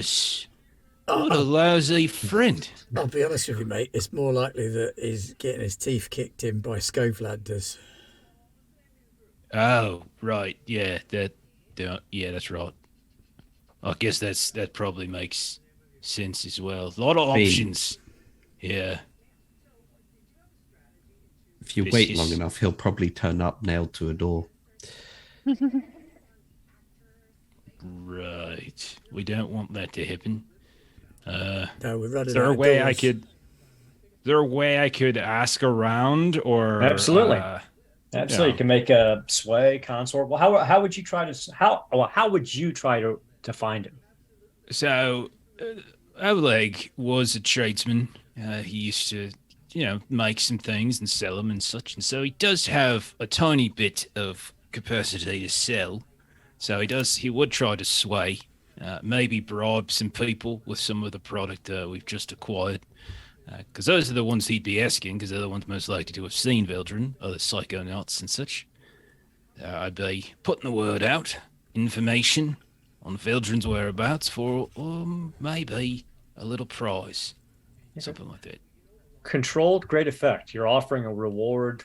a lousy friend. I'll be honest with you, mate. It's more likely that he's getting his teeth kicked in by Scovelanders. Oh, right. Yeah, that's right. I guess that probably makes sense as well. A lot of options. Yeah. If you wait long enough, he'll probably turn up nailed to a door. Right. We don't want that to happen. No, we're running Is there out a of way I could ask around or Absolutely. Absolutely, Yeah. you can make a sway consort. Well, how would you try to find him? So, Oleg was a tradesman. He used to, make some things and sell them and such. And so he does have a tiny bit of capacity to sell. So he would try to sway, maybe bribe some people with some of the product we've just acquired. Because those are the ones he'd be asking, because they're the ones most likely to have seen Veldrin, other psychonauts and such. I'd be putting the word out, information on Veldrin's whereabouts for maybe a little prize, something like that. Controlled, great effect. You're offering a reward.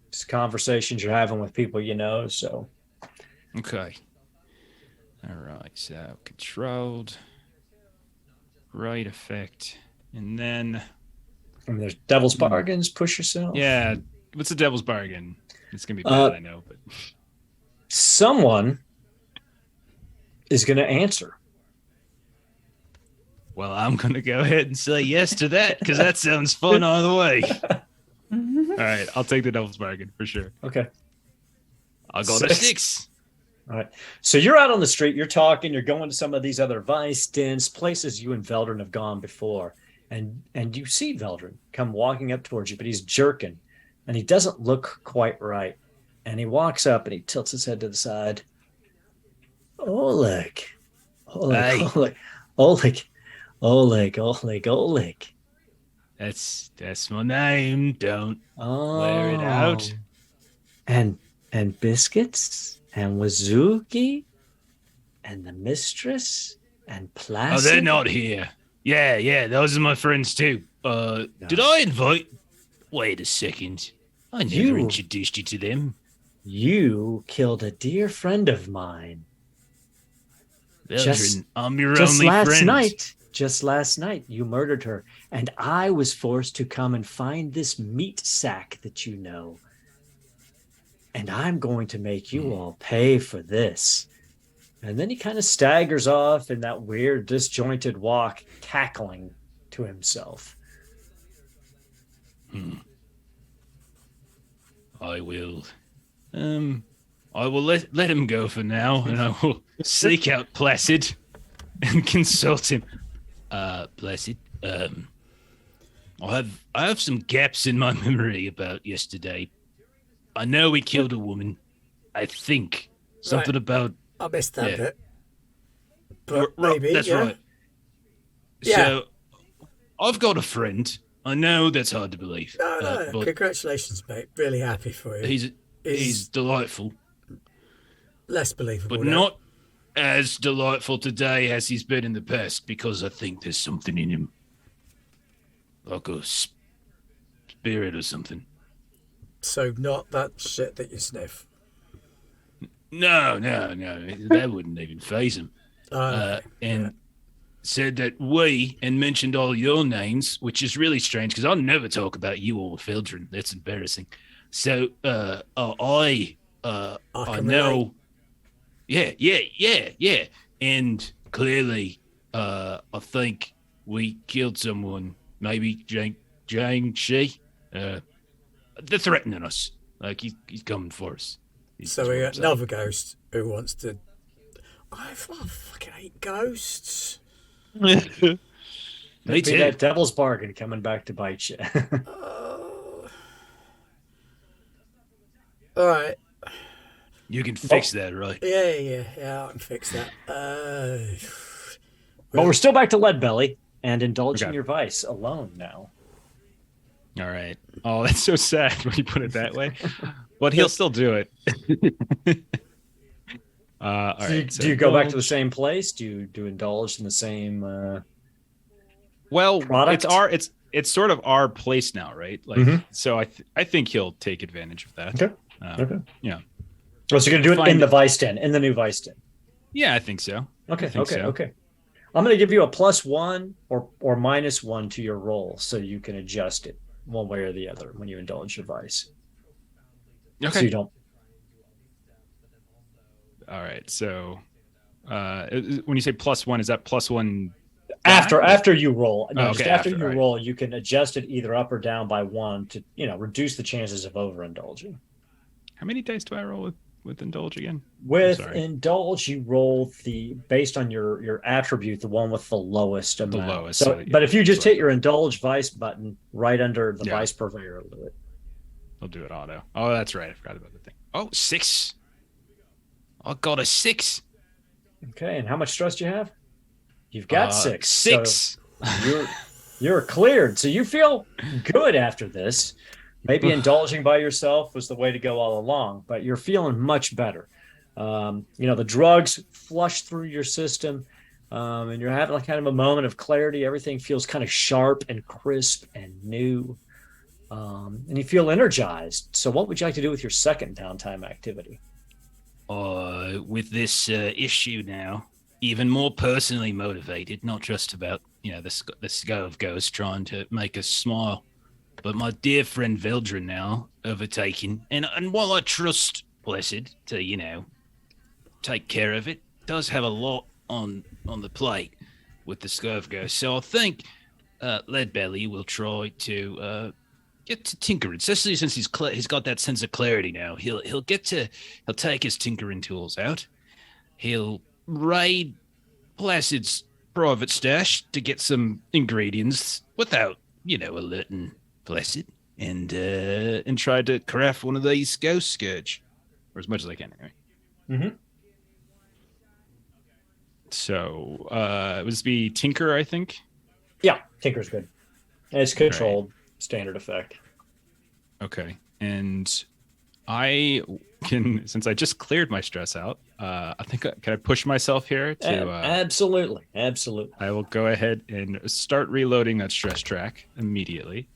It's conversations you're having with people you know. So, Okay. All right. So controlled, right effect, and then there's devil's bargains. Push yourself. Yeah. What's the devil's bargain? It's gonna be bad, I know, but Someone is going to answer. well, I'm gonna go ahead and say yes to that because that sounds fun either way. all right, I'll take the devil's bargain for sure. Okay. I got a 6. 6. All right. So you're out on the street, you're talking, you're going to some of these other vice dens, places you and Veldrin have gone before. And you see Veldrin come walking up towards you, but he's jerking and he doesn't look quite right. And he walks up and he tilts his head to the side. Oleg. Hey. Oleg. That's my name. Don't Oh. wear it out. And Biscuits and Wazuki and the Mistress and Placid. Oh, they're not here. Yeah, those are my friends too. Did I invite? Wait a second. I never You- introduced you to them. You killed a dear friend of mine. Veldrin, I'm your Just only last friend. night. Just last night, you murdered her, and I was forced to come and find this meat sack that you know. And I'm going to make you all pay for this. And then he kind of staggers off in that weird, disjointed walk, cackling to himself. I will let him go for now, and I will seek out Placid and consult him. Placid, I have some gaps in my memory about yesterday. I know we killed a woman. I think something Right. about I missed that Yeah. bit. But maybe, that's yeah. right. Yeah. So I've got a friend. I know that's hard to believe, No, but congratulations, mate. Really happy for you. he's delightful. Less believable. But now. not as delightful today as he's been in the past, because I think there's something in him. Like a spirit or something. So not that shit that you sniff. No, that wouldn't even faze him. And said that and mentioned all your names, which is really strange because I'll never talk about you or Veldrin. That's embarrassing. So I can know. Yeah. And clearly, I think we killed someone. Maybe Jiang-Shi. They're threatening us. Like, he's coming for us. So we got another ghost who wants to. I fucking hate ghosts. Me Be too. that devil's bargain coming back to bite you. All right. You can fix that, right? Yeah. I can fix that. But we're still back to Leadbelly and indulging Okay. your vice alone now. All right. Oh, that's so sad when you put it that way. But he'll still do it. All right. Do you go back to the same place? Do you indulge in the same? Well, product? it's sort of our place now, right? Like, Mhm. so I think he'll take advantage of that. Okay. Okay. Yeah. Oh, so you're gonna do it in Find the it. vice den, in the new vice den. Yeah, I think so. Okay. I think so. Okay. I'm gonna give you a +1 or -1 to your roll, so you can adjust it one way or the other when you indulge your vice. So Okay. you don't. All right. So, when you say +1, is that +1 After you roll, no, Oh, just okay, after after, you all right. roll, you can adjust it either up or down by 1 to reduce the chances of overindulging. How many dice do I roll with indulge again? With sorry. indulge, you roll based on your attribute, the one with the lowest amount. lowest, So, so, yeah, but if you just so- hit your indulge vice button right under the Yeah. vice purveyor, it'll do it. I'll do it auto. Oh, that's right. I forgot about the thing. Oh, 6. I got a 6. Okay, and how much stress do you have? You've got 6. 6. So you're cleared. So you feel good after this. Maybe indulging by yourself was the way to go all along, but you're feeling much better. The drugs flush through your system, and you're having like kind of a moment of clarity. Everything feels kind of sharp and crisp and new, and you feel energized. So, what would you like to do with your second downtime activity? With this issue now, even more personally motivated, not just about the skull of ghosts trying to make us smile, but my dear friend Veldrin now overtaken, and while I trust Blessed to take care of it, does have a lot on the plate with the skull of ghosts. So I think Leadbelly will try to get to tinkering, especially since he's got that sense of clarity now. He'll take his tinkering tools out. He'll raid Placid's private stash to get some ingredients without, alerting Placid, and try to craft one of these ghost scourge, or as much as I can anyway. Mm-hmm. So it would this be Tinker, I think. Yeah, Tinker's good. And it's controlled, standard effect. Okay, and I can, since I just cleared my stress out, I think can I push myself here to? Absolutely. I will go ahead and start reloading that stress track immediately.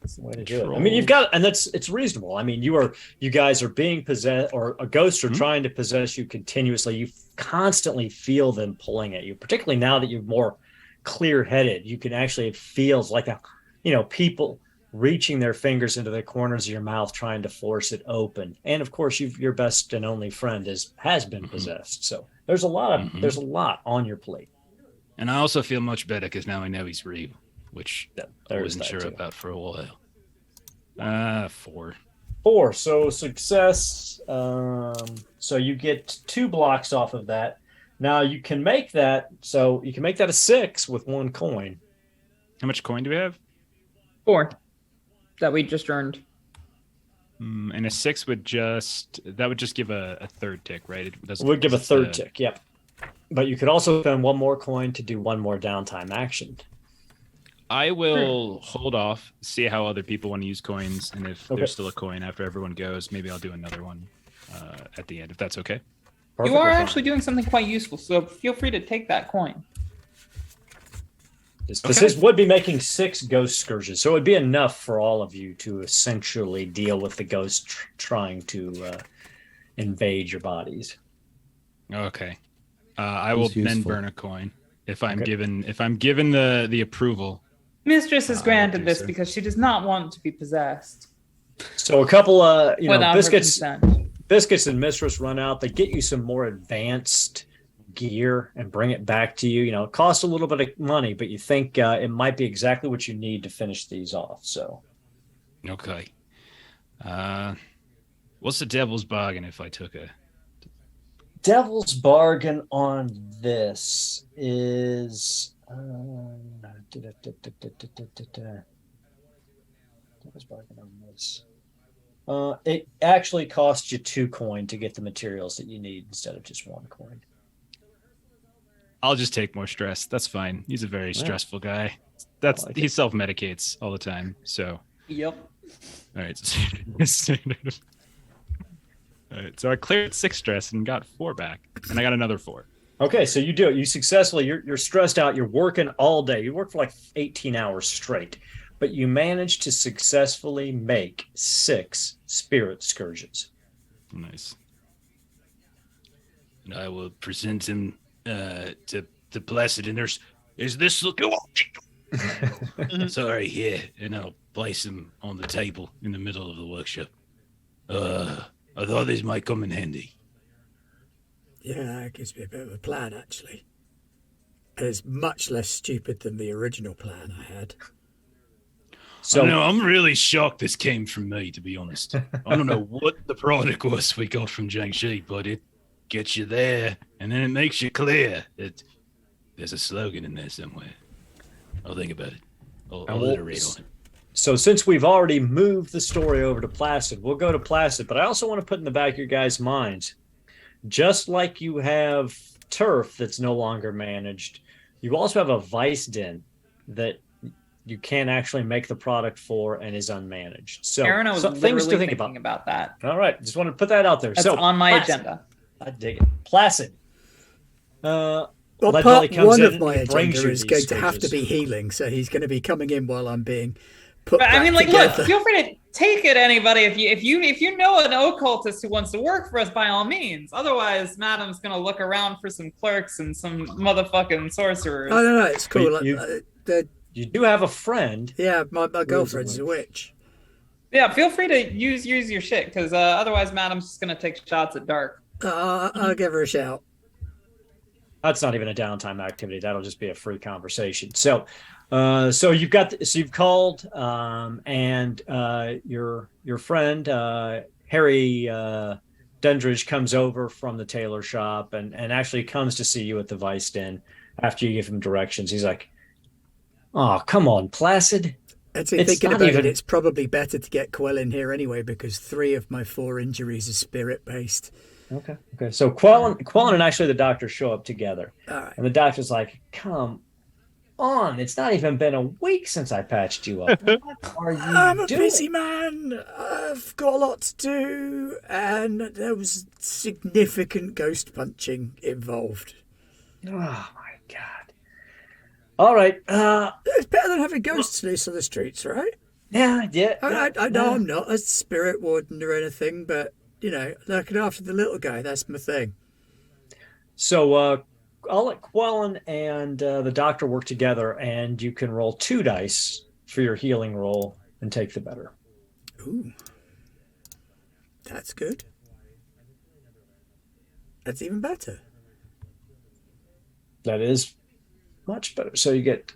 That's the way to do it. I mean, you've got, and it's reasonable. I mean, you guys are being possessed, or a ghost are trying to possess you continuously. You constantly feel them pulling at you, particularly now that you're more clear-headed. You can actually feel like people reaching their fingers into the corners of your mouth, trying to force it open. And of course, your best and only friend has been possessed. So there's a lot on your plate. And I also feel much better because now I know he's real, which I There's wasn't that sure too. about for a while. 4. 4. So success. So you get 2 blocks off of that. Now you can make that. So you can make that a 6 with 1 coin. How much coin do we have? 4 that we just earned. And a 6 would just give a third tick, right? It doesn't. We'll give a it's, third tick. Yep. But you could also spend 1 more coin to do 1 more downtime action. I will hold off, see how other people want to use coins, and if Okay. there's still a coin after everyone goes, maybe I'll do another one at the end, if that's okay. Perfectly You are fine. actually doing something quite useful, so feel free to take that coin. This would be making 6 ghost scourges, so it would be enough for all of you to essentially deal with the ghost trying to invade your bodies. Okay. I will It's then useful. burn a coin if I'm Okay. given the approval. Mistress has I'll granted do this so. because she does not want to be possessed So a couple without her biscuits consent. Biscuits and Mistress run out. They get you some more advanced gear and bring it back to you. It costs a little bit of money, but you think it might be exactly what you need to finish these off. So, Okay. What's the devil's bargain if I took a? devil's bargain on this is devil's bargain on this. It actually costs you 2 coin to get the materials that you need instead of just 1 coin. I'll just take more stress. That's fine. He's a very stressful guy. He self-medicates all the time. So. Yep. All right. All right. So I cleared 6 stress and got 4 back, and I got another 4. Okay, so you do it. You successfully. You're stressed out. You're working all day. You work for like 18 hours straight, but you manage to successfully make 6 spirit scourges. Nice. And I will present him to Placid, and is this look? Sorry, here, and I'll place him on the table in the middle of the workshop. I thought this might come in handy. Yeah, that gives me a bit of a plan, actually. It's much less stupid than the original plan I had. So no, I'm really shocked this came from me, to be honest. I don't know what the product was we got from Jiangxi, but it gets you there, and then it makes you clear that there's a slogan in there somewhere. I'll think about it. I'll iterate on it. So since we've already moved the story over to Placid, we'll go to Placid. But I also want to put in the back of your guys' minds, just like you have turf that's no longer managed, you also have a vice den that you can't actually make the product for and is unmanaged. So Aaron was things to think thinking about that. All right, just want to put that out there. That's so on my Placid. agenda. I dig it. Placid. Well, Lead part Belly comes one in of and my he brings agenda you is these going to have to scourges. be healing, so he's going to be coming in while I'm being put But back I mean, like, together. look, feel free to take it, anybody. If you know an occultist who wants to work for us, by all means. Otherwise, Madam's gonna look around for some clerks and some motherfucking sorcerers. Oh, no, it's cool. But you do have a friend. Yeah, my girlfriend's a witch. Yeah, feel free to use your shit, because otherwise, Madam's just gonna take shots at Dark. I'll give her a shout. That's not even a downtime activity. That'll just be a free conversation. So you've called, and your friend Harry Dundridge comes over from the tailor shop and actually comes to see you at the Vice Den after you give him directions. He's like, "Oh, come on, Placid." Actually, thinking about it, it's probably better to get Quell in here anyway, because 3 of my 4 injuries are spirit based. Okay. So Quellen and actually the doctor show up together. All right. And the doctor's like, "Come on, it's not even been a week since I patched you up. What are you I'm a doing?" busy man. I've got a lot to do, and there was significant ghost punching involved. Oh my god. All right. It's better than having ghosts loose on the streets, right? Yeah. I know I'm not a spirit warden or anything, but, looking after the little guy, that's my thing. So I'll let Quellen and the doctor work together, and you can roll 2 dice for your healing roll and take the better. Ooh. That's good. That's even better. That is much better. So you get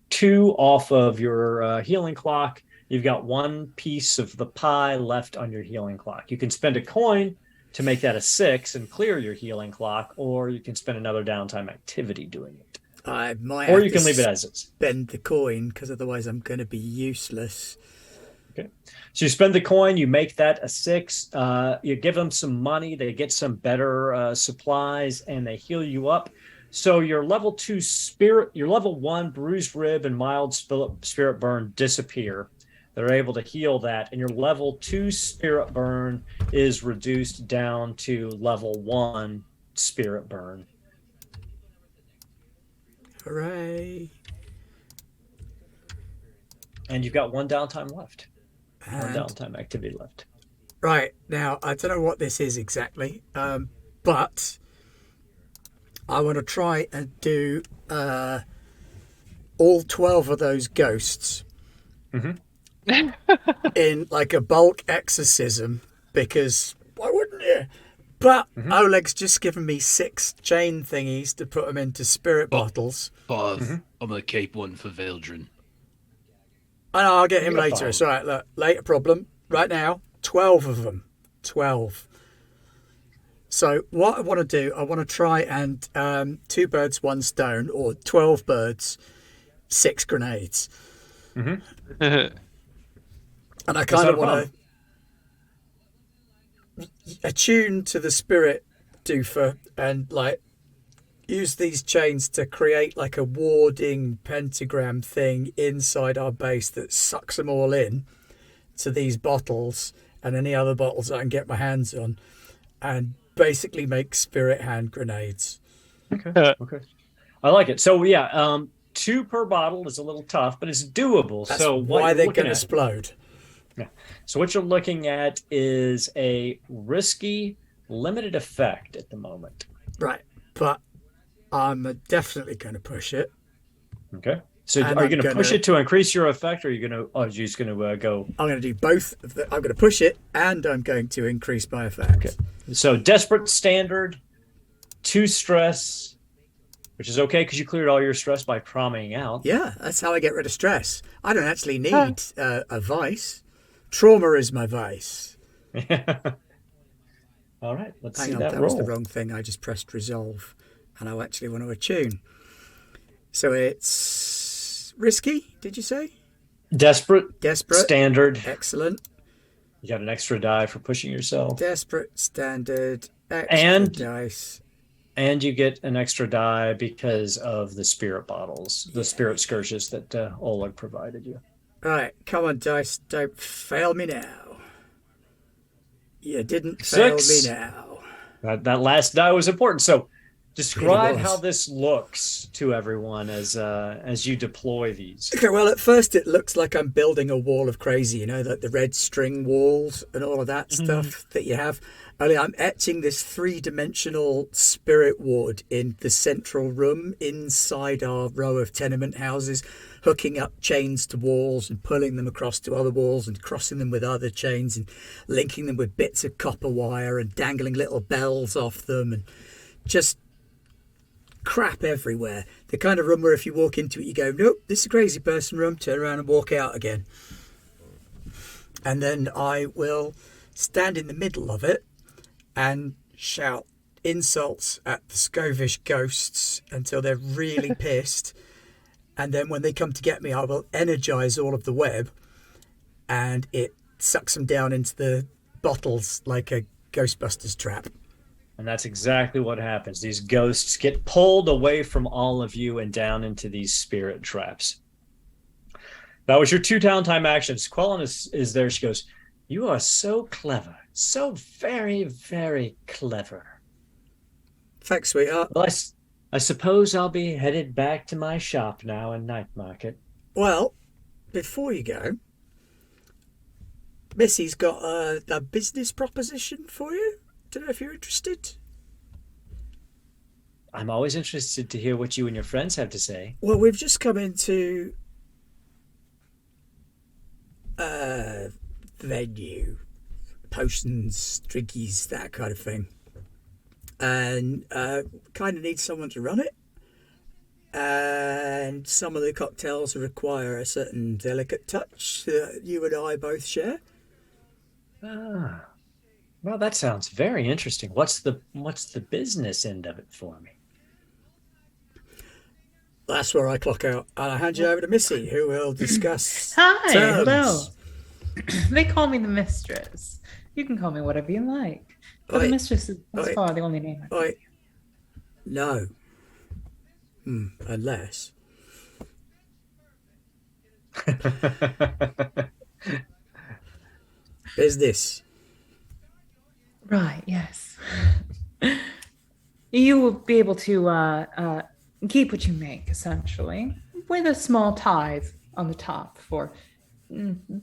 2 off of your healing clock. You've got 1 piece of the pie left on your healing clock. You can spend a coin to make that a 6 and clear your healing clock, or you can spend another downtime activity doing it. I might Or have you to can leave it as is. spend the coin, because otherwise I'm going to be useless. Okay. So you spend the coin, you make that a 6. You give them some money, they get some better supplies, and they heal you up. So your level 2 spirit, your level 1 bruised rib and mild spirit burn disappear. They're able to heal that, and your level 2 spirit burn is reduced down to level 1 spirit burn. Hooray. And you've got 1 downtime left. 1 And- downtime activity left. Right, now, I don't know what this is exactly, but I want to try and do all 12 of those ghosts in like a bulk exorcism, because why wouldn't you? But Oleg's just given me 6 chain thingies to put them into spirit Oh. bottles. 5. I'm gonna keep one for Vildren. I know, I'll get him You got later. 5. It's all right. Look, later problem. Right now, 12 of them. 12. So what I want to do, I want to try and 2 birds, 1 stone, or 12 birds, 6 grenades. And I kind not of a want to attune to the spirit doofer and like use these chains to create like a warding pentagram thing inside our base that sucks them all in to these bottles and any other bottles I can get my hands on, and basically make spirit hand grenades. Okay. I like it. So yeah, 2 per bottle is a little tough, but it's doable. That's so what why you're they're looking going to at- explode. So what you're looking at is a risky, limited effect at the moment. Right, but I'm definitely going to push it. Okay. So And are you I'm going to push gonna- it to increase your effect, or are you going to? Oh, you're just going to go. I'm going to do both. I'm going to push it, and I'm going to increase my effect. Okay. So desperate standard, 2 stress, which is okay because you cleared all your stress by promming out. Yeah, that's how I get rid of stress. I don't actually need a vice. Trauma is my vice. All right, let's see Hang on, that that roll. was the wrong thing. I just pressed resolve, and I actually want to attune. So it's risky, did you say? Desperate, Desperate. standard. Excellent. You got an extra die for pushing yourself, Desperate, standard, extra And- dice. and you get an extra die because of the spirit bottles, the spirit scourges that Oleg provided you. Right, come on, dice, don't fail me now. You didn't fail 6. me now. That last die was important. So, describe was. how this looks to everyone as you deploy these. Okay, well, at first it looks like I'm building a wall of crazy, you know, like the red string walls and all of that stuff that you have. Only I'm etching this 3-dimensional spirit ward in the central room inside our row of tenement houses, hooking up chains to walls and pulling them across to other walls and crossing them with other chains and linking them with bits of copper wire and dangling little bells off them and just crap everywhere. The kind of room where if you walk into it, you go, nope, this is a crazy person room, turn around and walk out again. And then I will stand in the middle of it and shout insults at the Scovish ghosts until they're really pissed. And then when they come to get me, I will energize all of the web and it sucks them down into the bottles like a Ghostbusters trap. And that's exactly what happens. These ghosts get pulled away from all of you and down into these spirit traps. That was your 2 downtime actions. Quellen is there. She goes, "You are so clever. So very, very clever. Thanks, sweetheart. Well, I suppose I'll be headed back to my shop now in Night Market." Well, before you go, Missy's got a business proposition for you. Don't know if you're interested. I'm always interested to hear what you and your friends have to say. Well, we've just come into venue, potions, drinkies, that kind of thing, and kind of need someone to run it. And some of the cocktails require a certain delicate touch that you and I both share. Ah, well, that sounds very interesting. What's the business end of it for me? That's where I clock out, and I hand you over to Missy, who will discuss. Hi, terms. hello. They call me the Mistress. You can call me whatever you like. But the Oi. Mistress is by Oi. far the only name I can Oi. No. Unless. Business. Right, yes. You will be able to keep what you make, essentially, with a small tithe on the top for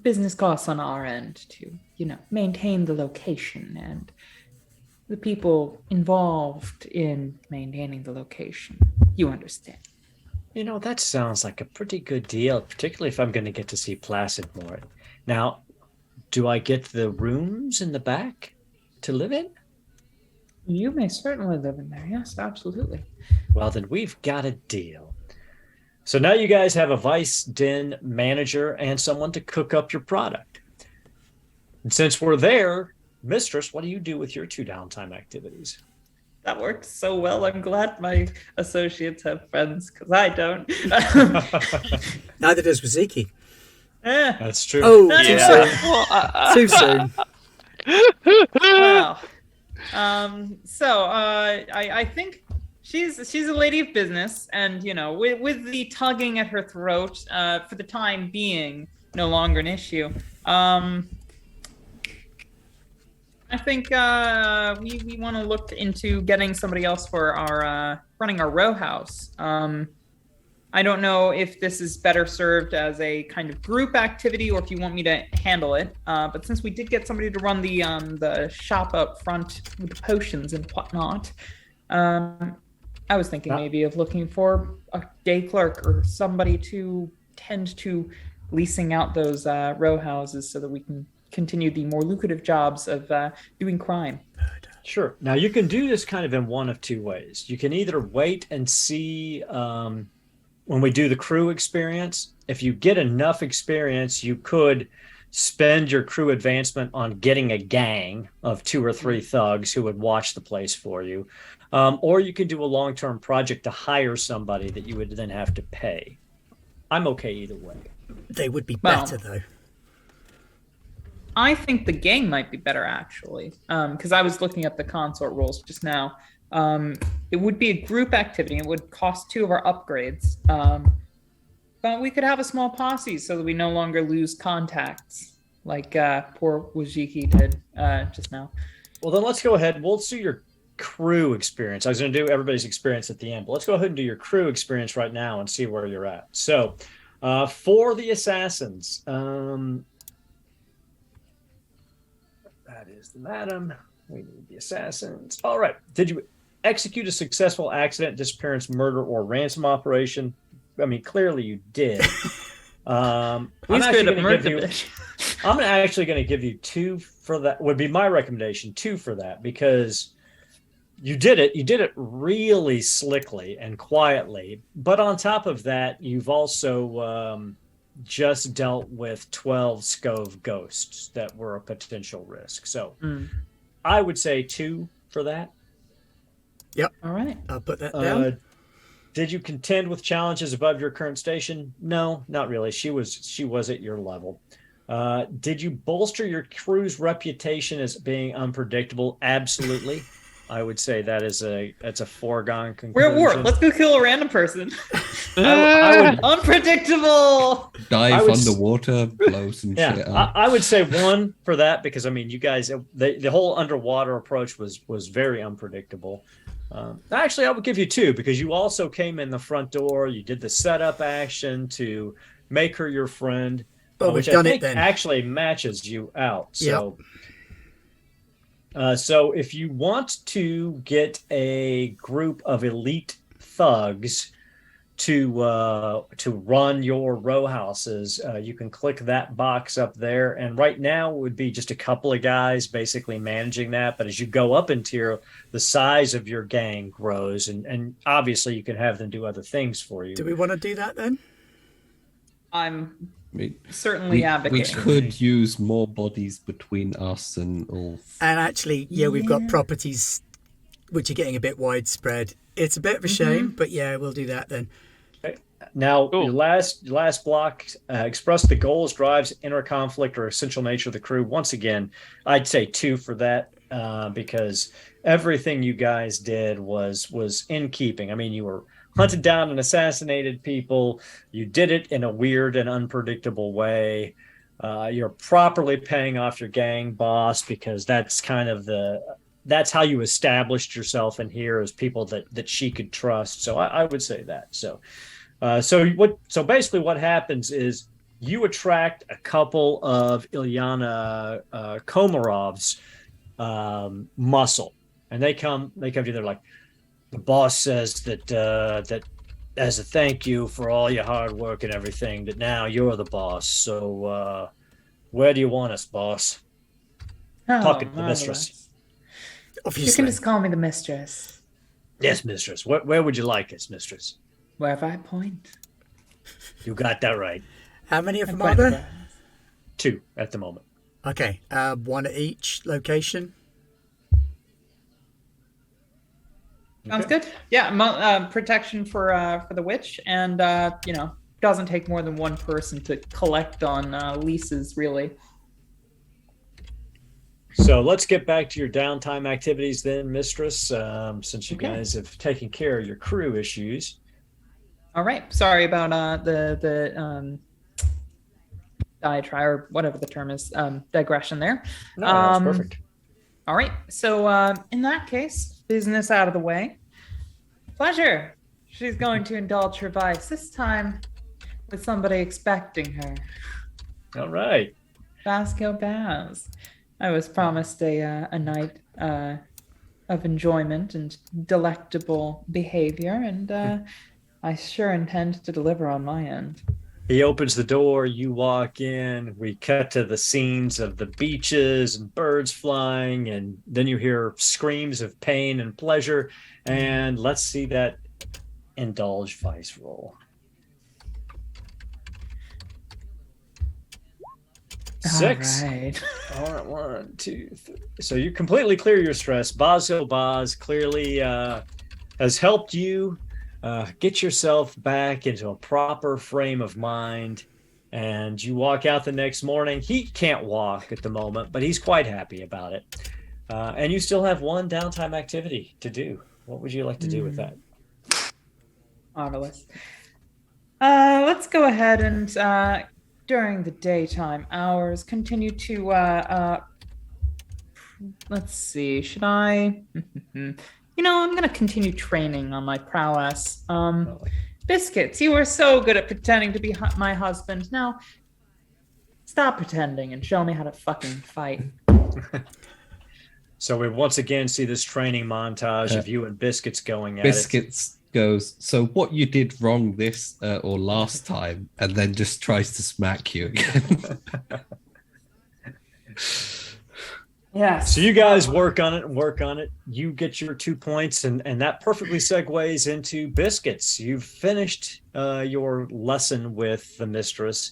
business costs on our end to, maintain the location and the people involved in maintaining the location. You understand. That sounds like a pretty good deal, particularly if I'm going to get to see Placid more. Now, do I get the rooms in the back to live in? You may certainly live in there. Yes, absolutely. Well, then we've got a deal. So now you guys have a Vice Den manager and someone to cook up your product. And since we're there, Mistress, what do you do with your 2 downtime activities? That worked so well. I'm glad my associates have friends because I don't. Neither does Waziki. That's true. Oh, Yeah. too soon. Wow. I think she's a lady of business, and with the tugging at her throat, for the time being, no longer an issue. I think we want to look into getting somebody else for our running our row house. I don't know if this is better served as a kind of group activity or if you want me to handle it. But since we did get somebody to run the shop up front with the potions and whatnot, I was thinking maybe of looking for a day clerk or somebody to tend to leasing out those row houses so that we can continue the more lucrative jobs of doing crime. Sure. Now you can do this kind of in one of 2 ways. You can either wait and see when we do the crew experience. If you get enough experience, you could spend your crew advancement on getting a gang of 2 or 3 thugs who would watch the place for you. Or you could do a long-term project to hire somebody that you would then have to pay. I'm okay either way. They would be better, though. I think the gang might be better, actually, because I was looking at the consort rules just now. It would be a group activity. It would cost 2 of our upgrades. But we could have a small posse so that we no longer lose contacts, like poor Wajiki did just now. Well, then let's go ahead. We'll do your crew experience. I was going to do everybody's experience at the end, but let's go ahead and do your crew experience right now and see where you're at. So for the assassins, that is the madam. We need the assassins. All right. Did you execute a successful accident, disappearance, murder, or ransom operation? I mean, clearly you did. I'm actually going to give you 2 for that. Would be my recommendation, 2 for that, because you did it. You did it really slickly and quietly. But on top of that, you've also just dealt with 12 Scove ghosts that were a potential risk. So I would say 2 for that. Yep. All right. I'll put that down. Did you contend with challenges above your current station? No, not really. She was at your level. Did you bolster your crew's reputation as being unpredictable? Absolutely. I would say that's a foregone conclusion. We're at war. Let's go kill a random person. I would unpredictable. Dive underwater, blow some shit up. I would say 1 for that because I mean, you guys, the whole underwater approach was very unpredictable. Actually, I would give you 2 because you also came in the front door. You did the setup action to make her your friend, which I think actually matches you out. So. Yep. So if you want to get a group of elite thugs to run your row houses, you can click that box up there. And right now it would be just a couple of guys basically managing that. But as you go up in tier, the size of your gang grows, and obviously you can have them do other things for you. Do we want to do that then? I'm certainly advocating. We could use more bodies between us and all. And actually, we've got properties which are getting a bit widespread. It's a bit of a shame, but we'll do that then. Okay. Now, your last block, express the goals, drives, inner conflict, or essential nature of the crew. Once again, I'd say 2 for that because everything you guys did was in keeping. I mean, you were hunted down and assassinated people. You did it in a weird and unpredictable way. You're properly paying off your gang boss because that's kind of that's how you established yourself in here as people that she could trust. So I would say that. So basically what happens is you attract a couple of Ilyana Komarov's muscle, and they come to you. They're like, the boss says that as a thank you for all your hard work and everything, that now you're the boss. So where do you want us, boss? Talking to the mistress. Obviously. You can just call me the Mistress. Yes, Mistress. Where would you like us, Mistress? Wherever I point. You got that right. How many of I them are point there? where- 2 at the moment. Okay, one at each location. Sounds Okay. good. Yeah, protection for the witch, and doesn't take more than one person to collect on leases, really. So let's get back to your downtime activities then, Mistress, since you Okay. guys have taken care of your crew issues. All right. Sorry about the diatribe or whatever the term is, digression there. No, that's Um, perfect. All right. So in that case, business out of the way. Pleasure. She's going to indulge her vice, this time with somebody expecting her. All right. Basco Baz. I was promised a night of enjoyment and delectable behavior, and I sure intend to deliver on my end. He opens the door, you walk in, we cut to the scenes of the beaches and birds flying, and then you hear screams of pain and pleasure. And let's see that indulge vice roll. Six. All right. All right, 1, 2, 3. So you completely clear your stress. Baz clearly has helped you get yourself back into a proper frame of mind. And you walk out the next morning. He can't walk at the moment, but he's quite happy about it. And you still have one downtime activity to do. What would you like to do with that? Marvelous. Let's go ahead and during the daytime hours continue to let's see, should I I'm gonna continue training on my prowess. Biscuits, you were so good at pretending to be my husband. Now stop pretending and show me how to fucking fight. So we once again see this training montage of you and Biscuits going at Biscuits goes, so what you did wrong this or last time, and then just tries to smack you again. Yes. So you guys work on it. You get your 2 points, and that perfectly segues into Biscuits. You've finished your lesson with the Mistress.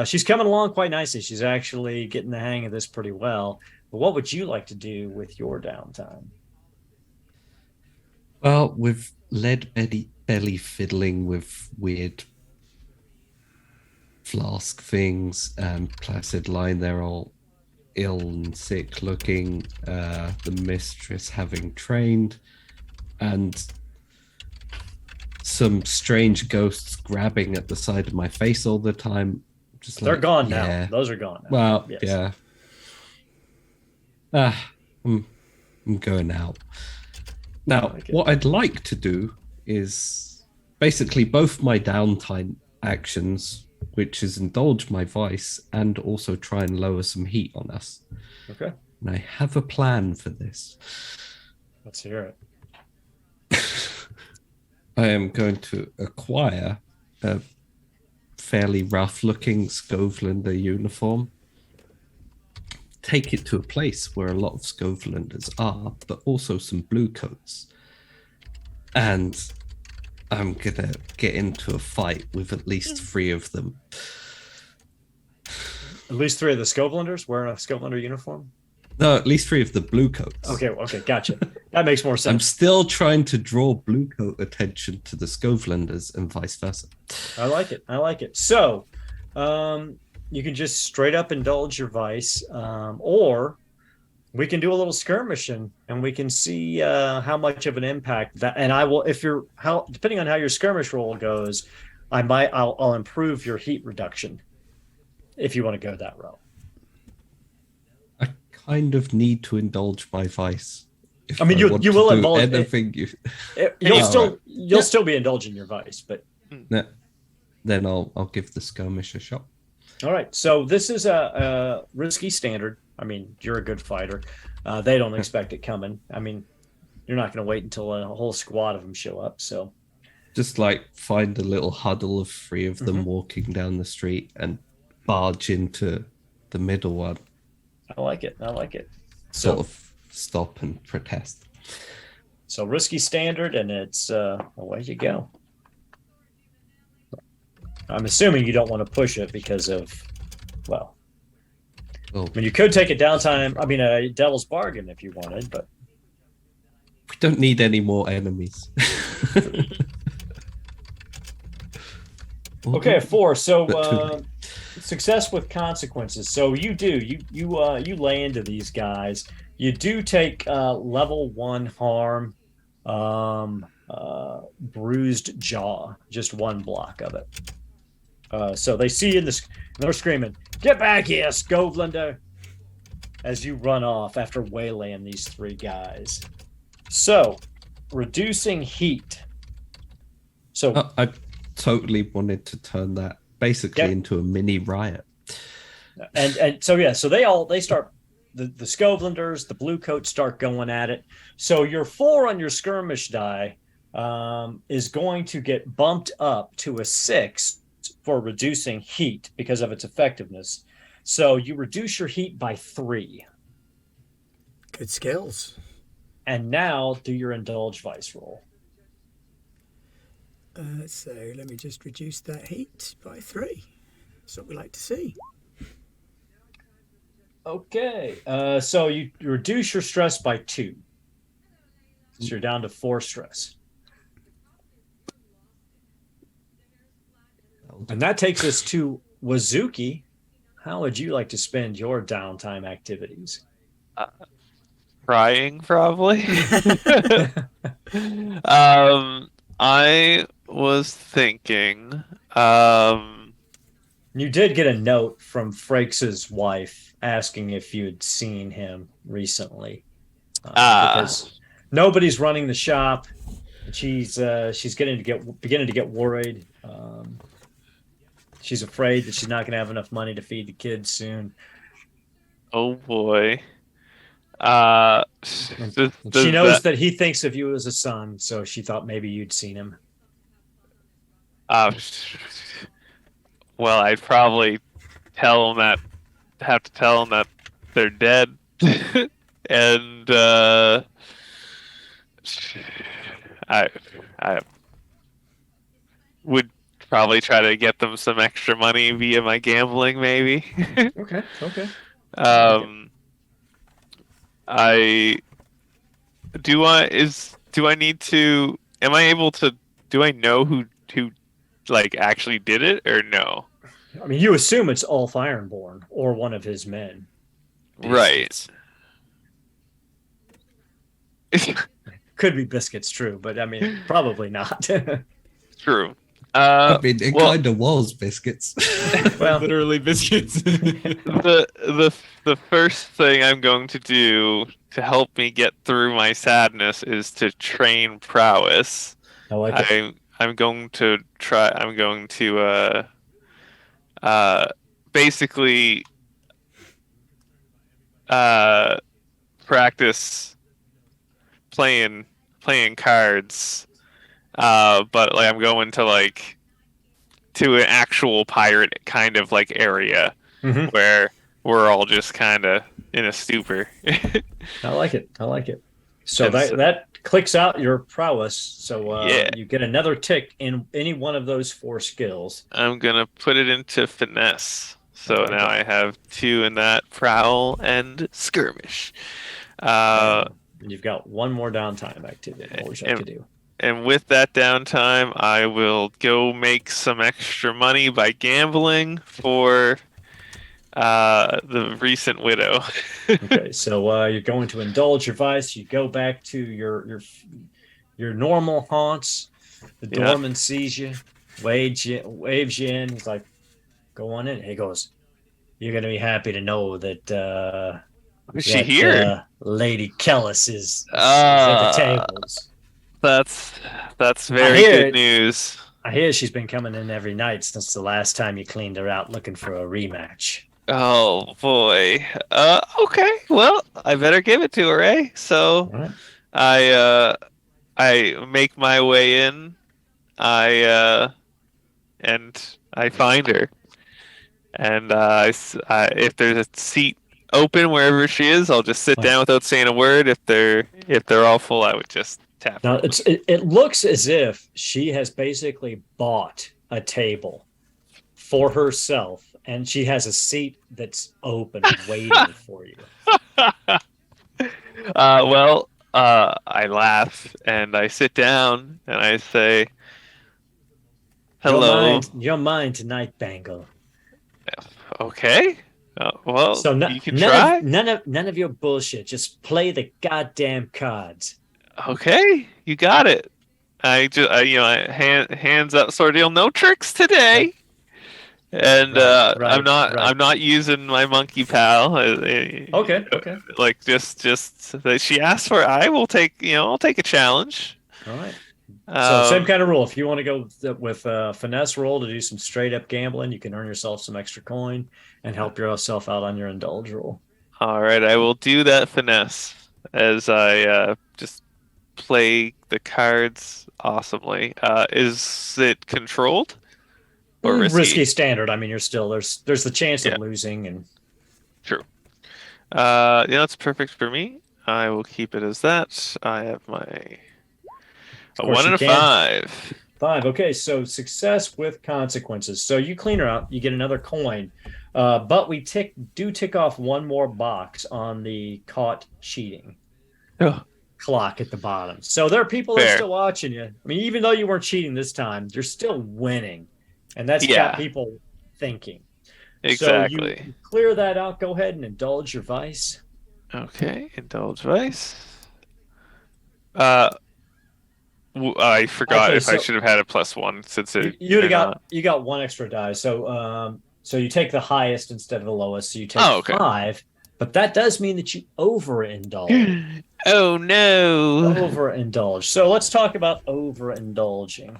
She's coming along quite nicely. She's actually getting the hang of this pretty well. But what would you like to do with your downtime? Well, with Lead Belly fiddling with weird flask things and Placid lying there all ill and sick looking, the Mistress having trained, and some strange ghosts grabbing at the side of my face all the time. Just They're like, gone yeah. now. Those are gone now. Well, Yes. yeah. I'm going out. Now, like it. what I'd like to do is basically both my downtime actions, which is indulge my vice and also try and lower some heat on us. Okay. And I have a plan for this. Let's hear it. I am going to acquire a fairly rough-looking Scovelander uniform, take it to a place where a lot of Scovelanders are, but also some blue coats. And I'm gonna get into a fight with at least 3 of them. At least 3 of the Scovelanders wearing a Scovelander uniform? No, at least 3 of the blue coats. Okay, gotcha. That makes more I'm sense. still trying to draw blue coat attention to the Scovelanders and vice versa. I like it. So, you can just straight up indulge your vice, or we can do a little skirmishing and we can see how much of an impact that. And I will, depending on how your skirmish roll goes, I'll improve your heat reduction if you want to go that route. I kind of need to indulge my vice. If I mean, want you to will do indulge anything. You'll still be indulging your vice, but Then I'll give the skirmish a shot. all right. So this is a risky standard. I mean, you're a good fighter. They don't expect it coming. I mean, you're not going to wait until a whole squad of them show up. So Just like find a little huddle of 3 of them walking down the street and barge into the middle one. I like it. Sort of stop and protest. So risky standard, and it's away you go. I'm assuming you don't want to push it because of, well, Oh, I mean, you could take a downtime. I mean, a devil's bargain if you wanted, but we don't need any more enemies. okay, a 4. So But too late. success with consequences. So you lay into these guys. You do take level 1 harm, bruised jaw, just 1 block of it. So they see you and they're screaming, "Get back here, Skovlander!" as you run off after waylaying these 3 guys. So, reducing heat. So I totally wanted to turn that basically Yep. into a mini riot. and so yeah, so they start the Skovlanders, the blue coats start going at it. So your 4 on your skirmish die is going to get bumped up to a 6 for reducing heat because of its effectiveness. So you reduce your heat by 3. Good skills. And now do your indulge vice roll. So let me just reduce that heat by 3. That's what we like to see. Okay. So you reduce your stress by 2. So you're down to 4 stress. And that takes us to Wazuki. How would you like to spend your downtime activities? Crying, probably. I was thinking, You did get a note from Frakes' wife asking if you had seen him recently. Because nobody's running the shop. She's beginning to get worried. She's afraid that she's not going to have enough money to feed the kids soon. oh boy. Does She knows that he thinks of you as a son, so she thought maybe you'd seen him. uh, well, I'd probably have to tell them that they're dead, and I would probably try to get them some extra money via my gambling, maybe. Okay. Um, I do I need to? Am I able to? Do I know who like actually did it or no? I mean, you assume it's Ulf Ironborn or one of his men. Right. Could be Biscuits, true, but I mean, probably not. True. I mean, it well- kind of was biscuits. Well, Literally biscuits. The first thing I'm going to do to help me get through my sadness is to train prowess. I like it. I'm going to try. I'm going to basically practice playing cards. But like I'm going to to an actual pirate kind of area Mhm. where we're all just kind of in a stupor. I like it. So And so- that clicks out your prowess. So Yeah. you get another tick in any one of those 4 skills. I'm gonna put it into finesse. So I like now it. I have 2 in that, prowl and skirmish. And you've got 1 more downtime activity. What would you like to do? And with that downtime, I will go make some extra money by gambling for the recent widow. Okay, so you're going to indulge your vice. You go back to your normal haunts. The Yeah. doorman sees you, waves you in. He's like, "Go on in." He goes, "You're gonna be happy to know that Is she here? Lady Kellis is at Ah. the tables. That's very hear good it. news. I hear she's been coming in every night since the last time you cleaned her out looking for a rematch." Oh boy. Okay. Well, I better give it to her, eh? So All right. I make my way in. And I find her. And if there's a seat open wherever she is. I'll just sit Right. down without saying a word. If they're all full, I would just tap. Now them. it looks as if she has basically bought a table for herself, and she has a seat that's open waiting for you. I laugh and I sit down and I say, Your "Hello." mind, your mind tonight, Bangle. Okay. Well, So you can try. none of your bullshit. Just play the goddamn cards. Okay, you got it. Hands up sort of deal. No tricks today. And I'm not using my monkey pal. Okay. Like just that she asked for. I will take. I'll take a challenge. All right. So same Um, kind of rule. If you want to go with a finesse roll to do some straight up gambling, you can earn yourself some extra coin and help yourself out on your indulge roll. all right, I will do that finesse as I just play the cards awesomely. Is it controlled or Risky standard. I mean, you're still there's the chance Yeah. of losing, and True. That's perfect for me. I will keep it as that. I have my a course 1 and you a can. 5. 5. Okay, so success with consequences. So you clean her out, you get another coin, but we tick off one more box on the caught cheating Oh, clock at the bottom. So there are people that are Fair. still watching you. I mean, even though you weren't cheating this time, you're still winning, and that's Yeah. got people thinking. exactly. So you clear that out. Go ahead and indulge your vice. Okay, indulge vice. Uh, I forgot Okay, if I so- should have had a +1 since it. You got one extra die. So you take the highest instead of the lowest. So you take Oh, okay. 5, but that does mean that you overindulge. Oh no! Overindulge. So let's talk about overindulging.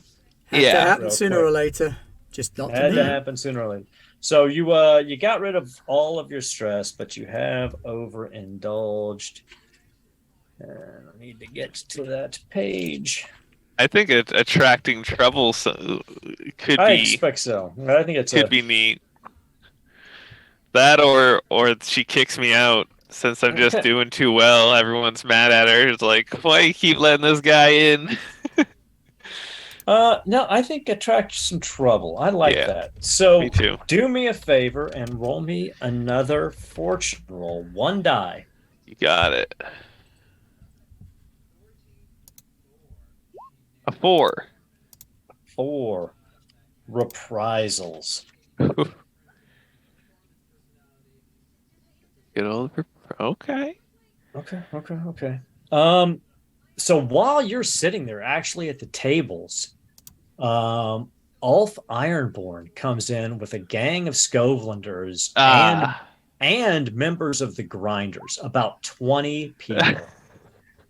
Had to Yeah. happen Real sooner quick. or later. Just not Had to to me. happen sooner or later. So you got rid of all of your stress, but you have overindulged. And I need to get to that page. I think attracting trouble could I be expect so. I think it's could be neat. That or she kicks me out since I'm just doing too well. Everyone's mad at her. It's like, why you keep letting this guy in? No, I think attract some trouble. I like Yeah, that. So Me too. do me a favor and roll me another fortune roll. 1 die. You got it. A 4. 4 reprisals. Good old. Okay. Okay. So while you're sitting there, actually at the tables, Ulf Ironborn comes in with a gang of Skovlanders and members of the Grinders, about 20 people.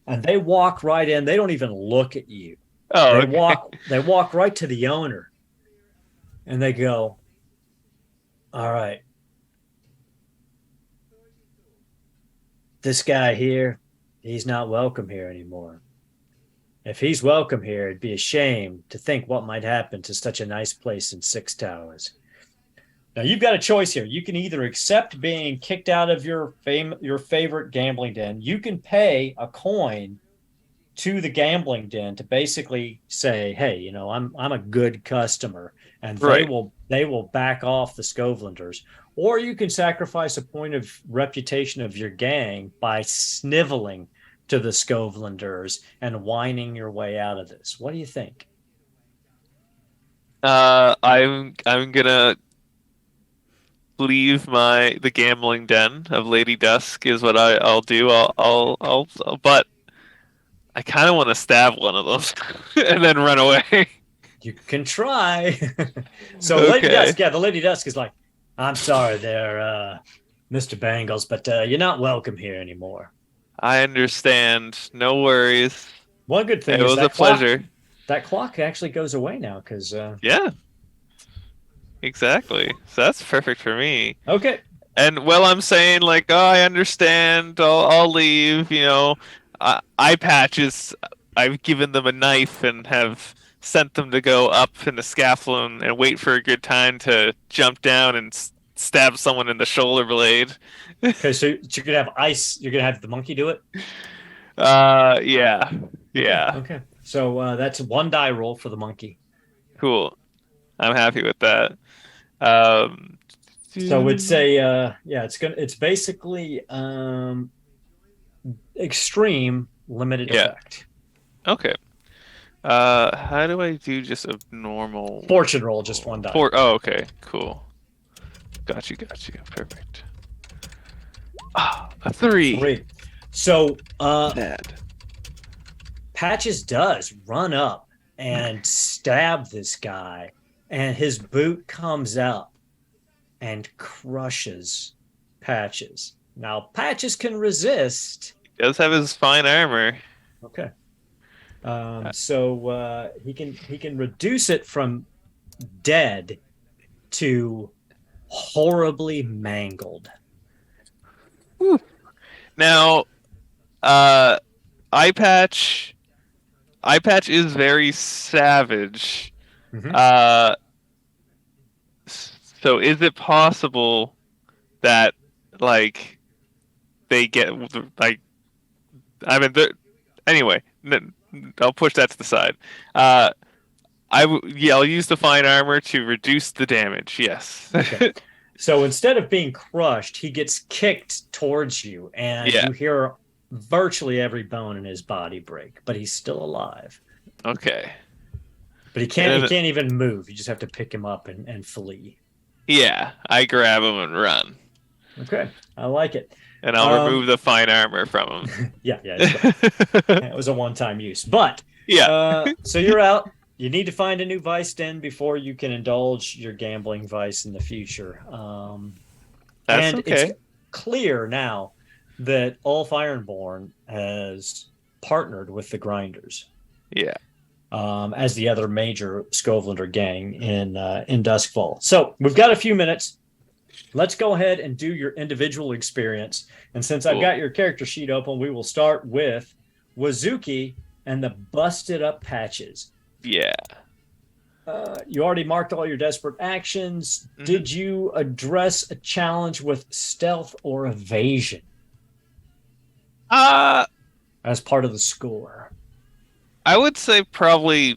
And they walk right in. They don't even look at you. Oh, They walk right to the owner. And they go, "All right. This guy here, he's not welcome here anymore. If he's welcome here, it'd be a shame to think what might happen to such a nice place in Six Towers." Now you've got a choice here. You can either accept being kicked out of your favorite gambling den. You can pay a coin to the gambling den to basically say, "Hey, I'm a good customer," and Right. they will back off the Skovlanders. Or you can sacrifice a point of reputation of your gang by sniveling to the Skovlanders and whining your way out of this. What do you think? I'm gonna leave the gambling den of Lady Dusk is what I'll do. But I kind of want to stab one of them and then run away. You can try. So Okay. Lady Dusk, the Lady Dusk is like, "I'm sorry there, Mr. Bangles, but you're not welcome here anymore." I understand. No worries. One good thing It is was a that clock, pleasure. that clock actually goes away now because Yeah, exactly. So that's perfect for me. okay. And well, I'm saying like, oh, I understand. I'll leave. Eye patches. I've given them a knife and have sent them to go up in the scaffold and wait for a good time to jump down and stab someone in the shoulder blade. Okay, so you're gonna have ice. You're gonna have the monkey do it. Yeah, yeah, Okay. So that's 1 die roll for the monkey. cool. I'm happy with that. Um, So it's a it's basically extreme limited Yeah. effect. okay. How do I do just a normal Fortune roll, just 1 die. Oh, okay, cool. Got you. Perfect. Ah, a 3. 3. So Bad. Patches does run up and stab this guy, and his boot comes up and crushes Patches. Now Patches can resist. He does have his fine armor. Okay. So he can reduce it from dead to horribly mangled. Now, eye patch is very savage. Mhm. So is it possible that like they get like I mean anyway, I'll push that to the side. I'll use the fine armor to reduce the damage. Yes. Okay. So instead of being crushed, he gets kicked towards you, and Yeah. you hear virtually every bone in his body break, but he's still alive. Okay. But he can't even move. You just have to pick him up and flee. Yeah, I grab him and run, Okay. I like it. and I'll remove the fine armor from him. Yeah, it was a one-time use. But Yeah. so you're out. You need to find a new vice den before you can indulge your gambling vice in the future. That's and okay. it's clear now that Ulf Ironborn has partnered with the Grinders Yeah. as the other major Skovlander gang in Duskfall. So we've got a few minutes. Let's go ahead and do your individual experience. And since I've Cool. got your character sheet open, we will start with Wazuki and the busted up Patches. Yeah. You already marked all your desperate actions. Mhm. Did you address a challenge with stealth or evasion as part of the score? I would say probably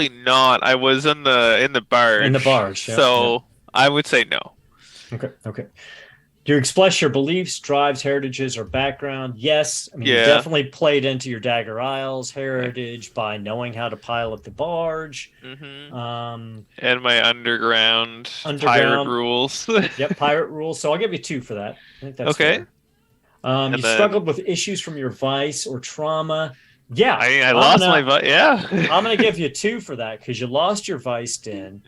not. I was in the barge. In the barge, yeah, So I would say no. Okay. Do you express your beliefs, drives, heritages, or background? Yes. I mean, you Yeah. definitely played into your Dagger Isles heritage by knowing how to pilot the barge. Hmm. Um, And my underground pirate Underground. rules. Yep, pirate rules. So I'll give you 2 for that. I think that's Okay. fair. And You then- struggled with issues from your vice or trauma. Yeah, I lost gonna- my yeah. I'm going to give you 2 for that because you lost your vice den.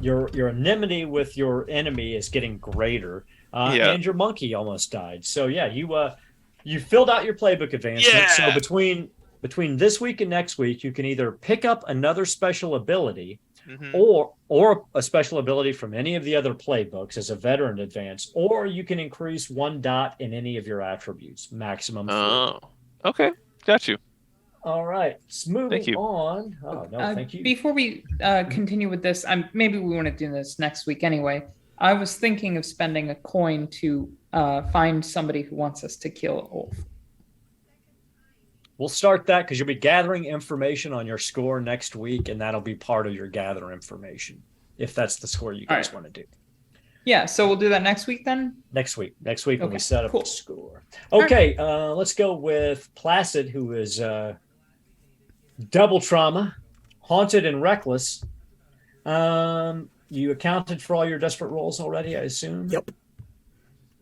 Your enmity with your enemy is getting greater, Yeah. and your monkey almost died. So yeah, you filled out your playbook advancement. Yeah. So between this week and next week, you can either pick up another special ability Mhm. or a special ability from any of the other playbooks as a veteran advance, or you can increase 1 dot in any of your attributes, maximum 4. Oh. Okay. Got you. All right, moving Thank you. on. Oh no, thank you. Before we continue with this, maybe we want to do this next week anyway. I was thinking of spending a coin to find somebody who wants us to kill Ulf. We'll start that because you'll be gathering information on your score next week, and that'll be part of your gather information if that's the score you guys All want to do. Yeah, so we'll do that next week then. Next week when we Okay, set up cool. the score. Okay, let's go with Placid, who is double trauma, haunted and reckless. You accounted for all your desperate rolls already, I assume? Yep.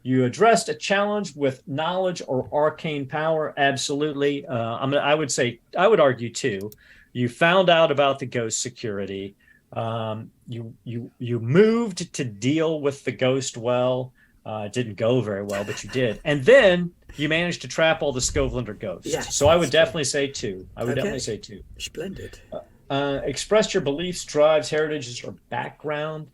You addressed a challenge with knowledge or arcane power. Absolutely. I would argue too. You found out about the ghost security. You moved to deal with the ghost well. It didn't go very well, but you did. And then you managed to trap all the Skovlander ghosts. Yes, so I would that's definitely say 2. I would Okay. definitely say 2. Splendid. Expressed your beliefs, drives, heritages, or background.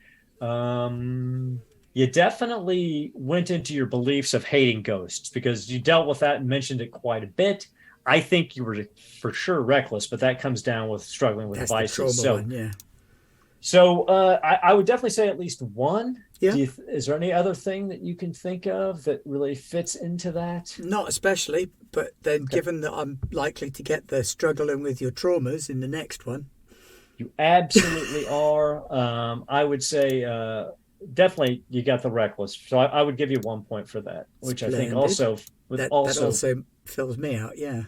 You definitely went into your beliefs of hating ghosts because you dealt with that and mentioned it quite a bit. I think you were for sure reckless, but that comes down with struggling with That's the trauma vices. So, one, yeah. So I would definitely say at least one. Yeah. Is there any other thing that you can think of that really fits into that? Not especially, but then Okay. given that I'm likely to get the struggling with your traumas in the next one. You absolutely are. I would say definitely you got the reckless. So I would give you 1 point for that, which I think Splendid. also with That also also fills me out, yeah.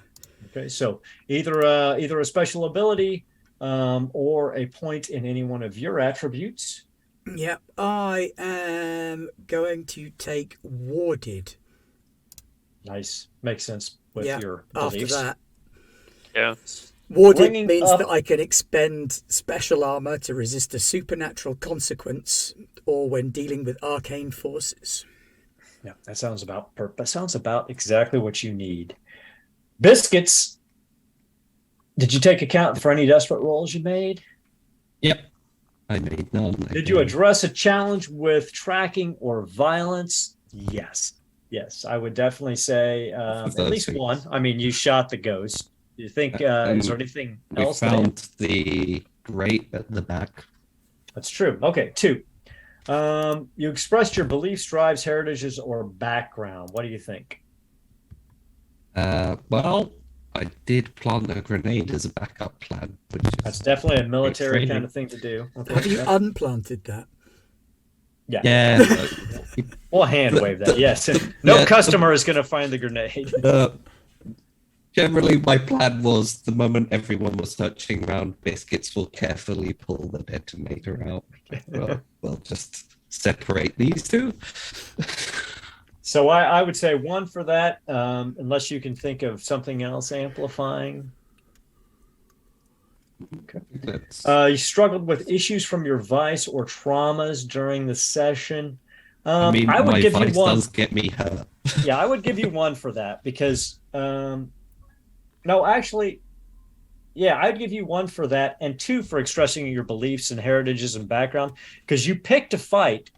okay. So either a special ability or a point in any one of your attributes. Yep, I am going to take warded. Nice, makes sense with Yeah, your after beliefs. that. Yeah. Warded Bringing means up- that I can expend special armor to resist a supernatural consequence or when dealing with arcane forces. Yeah, that sounds about exactly what you need. Biscuits. Did you take account for any desperate rolls you made? Yep. I made none. Did you address a challenge with tracking or violence? Yes. Yes, I would definitely say at those least things. one. I mean, you shot the ghost. Do you think is there anything We else? found the grate at the back. That's true. Okay, two. You expressed your beliefs, drives, heritages, or background. What do you think? Well, I did plant a grenade as a backup plan, which is That's definitely a military training. kind of thing to do. Okay. Have you unplanted that? Yeah. yeah. We'll hand wave that. Yes. No Yeah. customer is going to find the grenade. Generally, my plan was the moment everyone was searching around, Biscuits will carefully pull the detonator out. Well, we'll just separate these two. So I would say one for that, unless you can think of something else amplifying. Okay. You struggled with issues from your vice or traumas during the session. I mean, I would my give you vice one. does get me hurt. Yeah, I would give you one for that because, no, actually, yeah, I'd give you one for that and two for expressing your beliefs and heritages and background because you picked a fight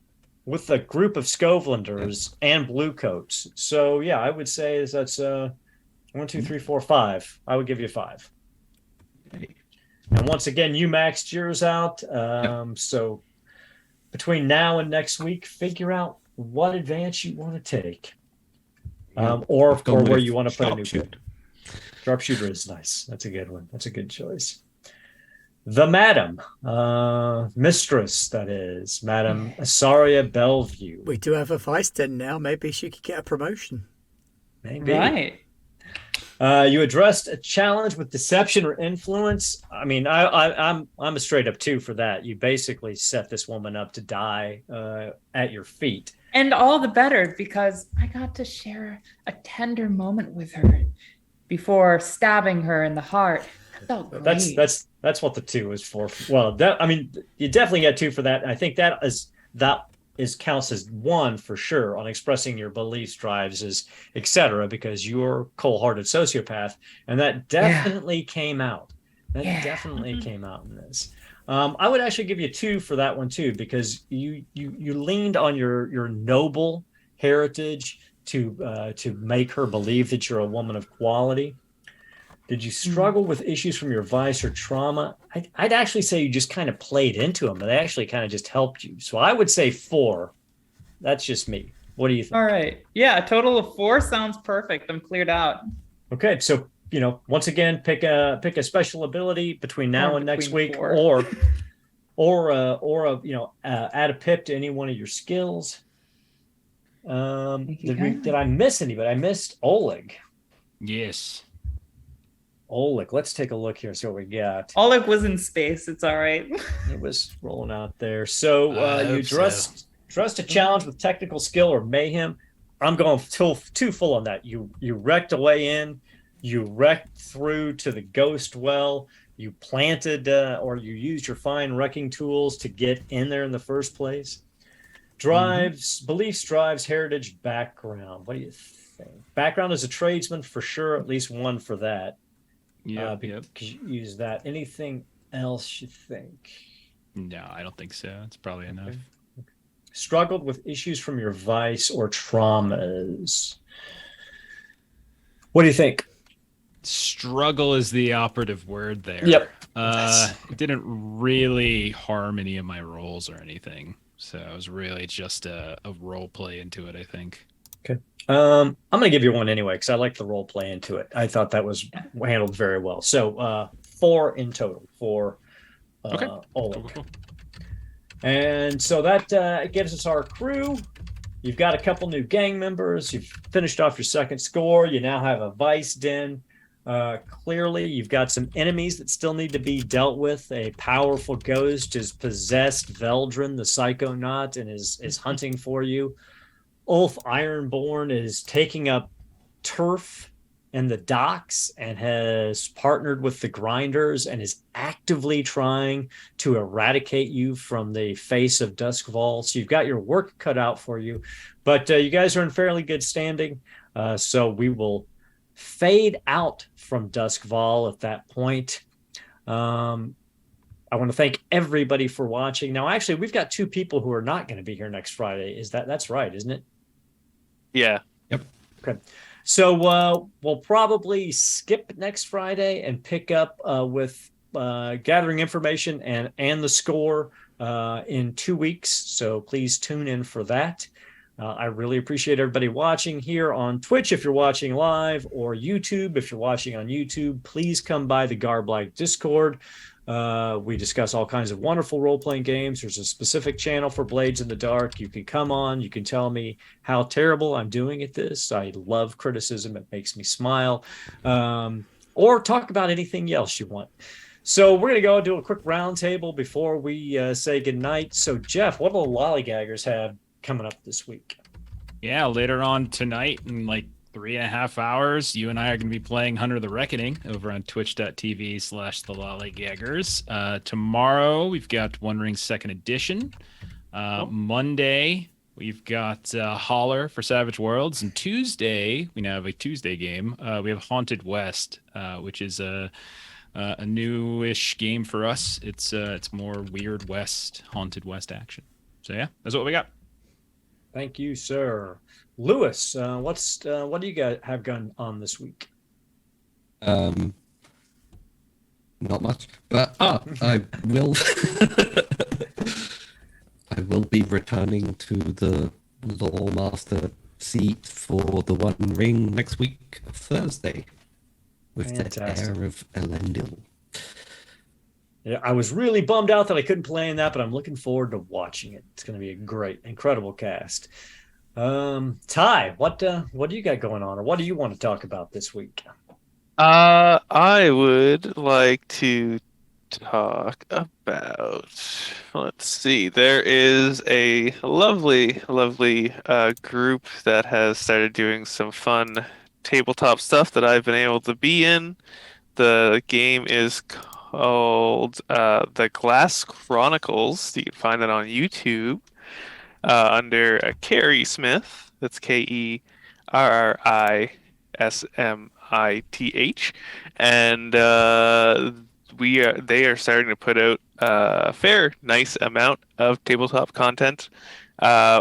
with a group of Scovlanders and Bluecoats. So yeah, I would say that's 1, 2, 3, 4, 5. I would give you 5. And once again, you maxed yours out. So between now and next week, figure out what advance you want to take, or where you want to put a new bit. Sharpshooter is nice. That's a good one. That's a good choice. The Madam, Mistress, that is, Madam Asaria Bellevue. We do have a vice den now. Maybe she could get a promotion. Maybe. Right. You addressed a challenge with deception or influence. I mean, I'm a straight up 2 for that. You basically set this woman up to die at your feet. And all the better because I got to share a tender moment with her before stabbing her in the heart. That felt great. That's what the 2 is for. Well, I mean, you definitely get 2 for that. I think that counts as 1 for sure on expressing your beliefs, drives, etc. Because you're a cold-hearted sociopath, and that definitely came out. That definitely came out in this. I would actually give you 2 for that one too, because you leaned on your noble heritage to make her believe that you're a woman of quality. Did you struggle with issues from your vice or trauma? I'd actually say you just kind of played into them, but they actually kind of just helped you. So I would say 4. That's just me. What do you think? All right. Yeah, a total of 4 sounds perfect. I'm cleared out. Okay, so once again, pick a special ability between now and next week, 4. or add a pip to any one of your skills. Did I miss anybody? I missed Oleg. Yes. Oleg, let's take a look here. See what we got. Oleg was in space. It's all right. It was rolling out there. So I you hope so. dressed a challenge with technical skill or mayhem. I'm going too full on that. You wrecked a way in. You wrecked through to the ghost well. You planted or you used your fine wrecking tools to get in there in the first place. Drives, beliefs, drives, heritage, background. What do you think? Background as a tradesman for sure. At least 1 for that. Yeah. Because you use that. Anything else you think? No, I don't think so. It's probably enough. Okay. Struggled with issues from your vice or traumas. What do you think? struggle is the operative word there. Yep. It didn't really harm any of my rolls or anything. So it was really just a role play into it, I think. Okay. I'm going to give you one anyway, because I like the role play into it. I thought that was handled very well. So 4 in total for Okay. Oleg. Cool. And so that gives us our crew. You've got a couple new gang members. You've finished off your second score. You now have a vice den. Clearly, you've got some enemies that still need to be dealt with. A powerful ghost has possessed Veldrin, the Psychonaut, and is hunting for you. Ulf Ironborn is taking up turf in the docks and has partnered with the grinders and is actively trying to eradicate you from the face of Duskval. So you've got your work cut out for you, but you guys are in fairly good standing. So we will fade out from Duskval at that point. I want to thank everybody for watching. Now, actually, we've got 2 people who are not going to be here next Friday. That's right, isn't it? Yeah. Yep. Okay. So we'll probably skip next Friday and pick up with gathering information and the score in 2 weeks. So please tune in for that. I really appreciate everybody watching here on Twitch if you're watching live, or YouTube if you're watching on YouTube. Please come by the Garblight Discord. We discuss all kinds of wonderful role-playing games. There's a specific channel for Blades in the Dark. You can come on. You can tell me how terrible I'm doing at this. I love criticism. It makes me smile. Or talk about anything else you want. So we're going to go do a quick roundtable before we say goodnight. So, Jeff, what do the lollygaggers have coming up this week? Yeah, later on tonight in like 3.5 hours, you and I are going to be playing Hunter the Reckoning over on twitch.tv/the Lollygaggers. Tomorrow, we've got One Ring 2nd Edition. Monday, we've got Holler for Savage Worlds. And Tuesday, we now have a Tuesday game. We have Haunted West, which is a newish game for us. It's more Weird West, Haunted West action. So yeah, that's what we got. Thank you, sir. Lewis, what do you guys have going on this week? Not much, but I will. I will be returning to the Lore Master seat for the One Ring next week, Thursday, with Fantastic. the heir of Elendil. Yeah, I was really bummed out that I couldn't play in that, but I'm looking forward to watching it. It's going to be a great, incredible cast. Ty, what do you got going on, or what do you want to talk about this week? I would like to talk about, let's see, there is a lovely group that has started doing some fun tabletop stuff that I've been able to be in. The game is called The Glass Chronicles. You can find it on YouTube under Carrie Smith. That's Kerrismith, and they are starting to put out a fair, nice amount of tabletop content,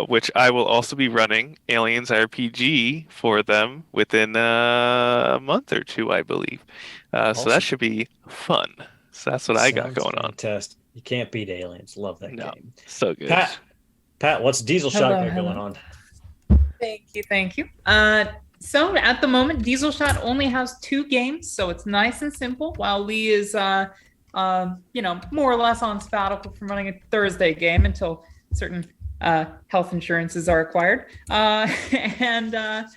which I will also be running Aliens RPG for them within a month or 2, I believe. So Awesome. that should be fun. So that's what I got going on. Fantastic. You can't beat Aliens. Love that No, game. so good. Pat, what's Diesel Hello, Shot got hello. going on? Thank you. So at the moment, Diesel Shot only has 2 games, so it's nice and simple. While Lee is, more or less on sabbatical from running a Thursday game until certain health insurances are acquired. And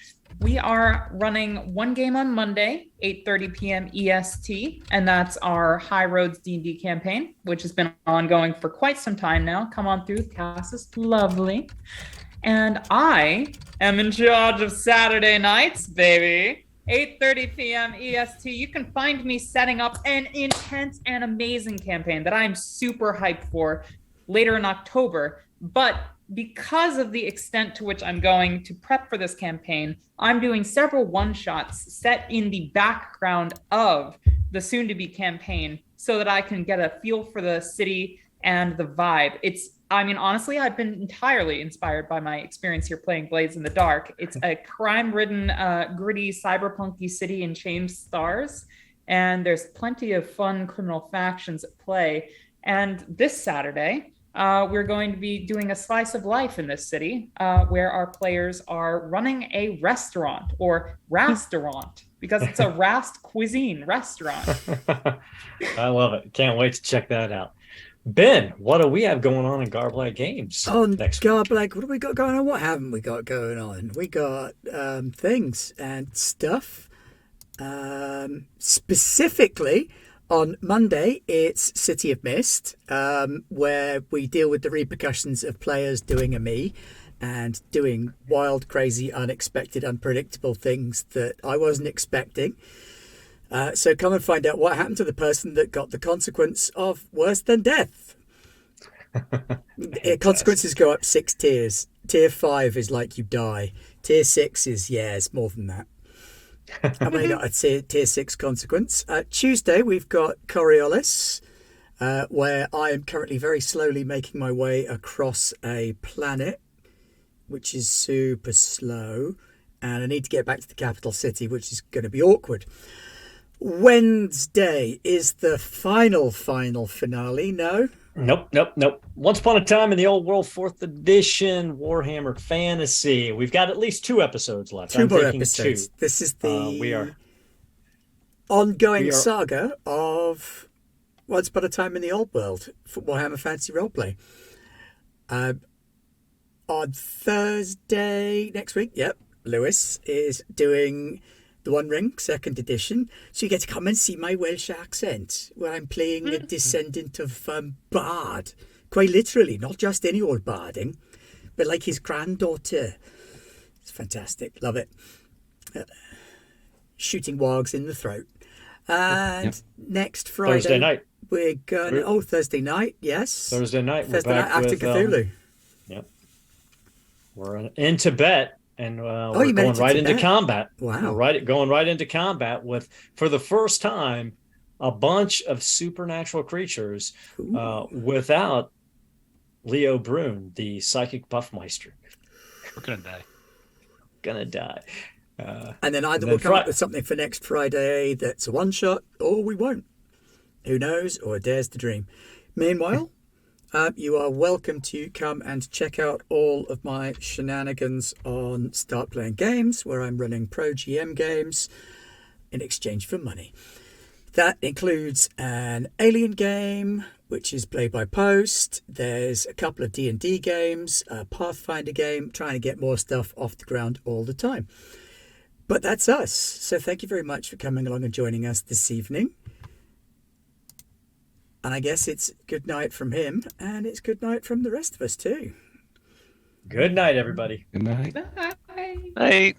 we are running 1 game on Monday, 8:30 p.m. EST, and that's our High Roads D&D campaign, which has been ongoing for quite some time now. Come on through, the cast is lovely. And I am in charge of Saturday nights, baby. 8:30 p.m. EST. You can find me setting up an intense and amazing campaign that I'm super hyped for later in October. But because of the extent to which I'm going to prep for this campaign, I'm doing several one-shots set in the background of the soon-to-be campaign so that I can get a feel for the city and the vibe. It's I mean, honestly, I've been entirely inspired by my experience here playing Blades in the Dark. It's a crime-ridden, gritty, cyberpunky city in changed stars, and there's plenty of fun criminal factions at play. And this Saturday, we're going to be doing a slice of life in this city, where our players are running a restaurant or restaurant because it's a Rast cuisine restaurant. I love it. Can't wait to check that out. Ben, what do we have going on in Garblag Games next week? Garblag, what have we got going on? What haven't we got going on? We got things and stuff. Specifically, on Monday, it's City of Mist, where we deal with the repercussions of players doing a me and doing wild, crazy, unexpected, unpredictable things that I wasn't expecting. So come and find out what happened to the person that got the consequence of worse than death. Consequences go up 6 tiers. Tier 5 is like you die. Tier 6 is, yeah, it's more than that. I may not I'd say tier 6 consequence. Tuesday, we've got Coriolis, where I am currently very slowly making my way across a planet, which is super slow. And I need to get back to the capital city, which is going to be awkward. Wednesday is the final finale. No? Nope. Once Upon a Time in the Old World, 4th edition, Warhammer Fantasy. We've got at least 2 episodes left. Two I'm more thinking episodes. 2. This is the we are ongoing saga of Once Upon a Time in the Old World for Warhammer Fantasy Roleplay. On Thursday next week, Lewis is doing The One Ring, 2nd edition. So you get to come and see my Welsh accent, where I'm playing a descendant of Bard. Quite literally, not just any old barding, but like his granddaughter. It's fantastic. Love it. Shooting wargs in the throat. And next Friday... Thursday night. We're going to... Oh, Thursday night, yes. Thursday night. Thursday night after Cthulhu. Yep. We're in Tibet. And we're going right into combat. Wow. We're going right into combat with, for the first time, a bunch of supernatural creatures without Leo Brun, the psychic buffmeister. We're gonna die. Gonna die. And then either we'll come up with something for next Friday that's a one-shot, or we won't. Who knows, or dares to dream. Meanwhile... you are welcome to come and check out all of my shenanigans on Start Playing Games, where I'm running pro GM games in exchange for money. That includes an Alien game, which is play by post. There's a couple of D&D games, a Pathfinder game, trying to get more stuff off the ground all the time. But that's us. So thank you very much for coming along and joining us this evening. And I guess it's good night from him, and it's good night from the rest of us too. Good night, everybody. Good night. Bye. Night.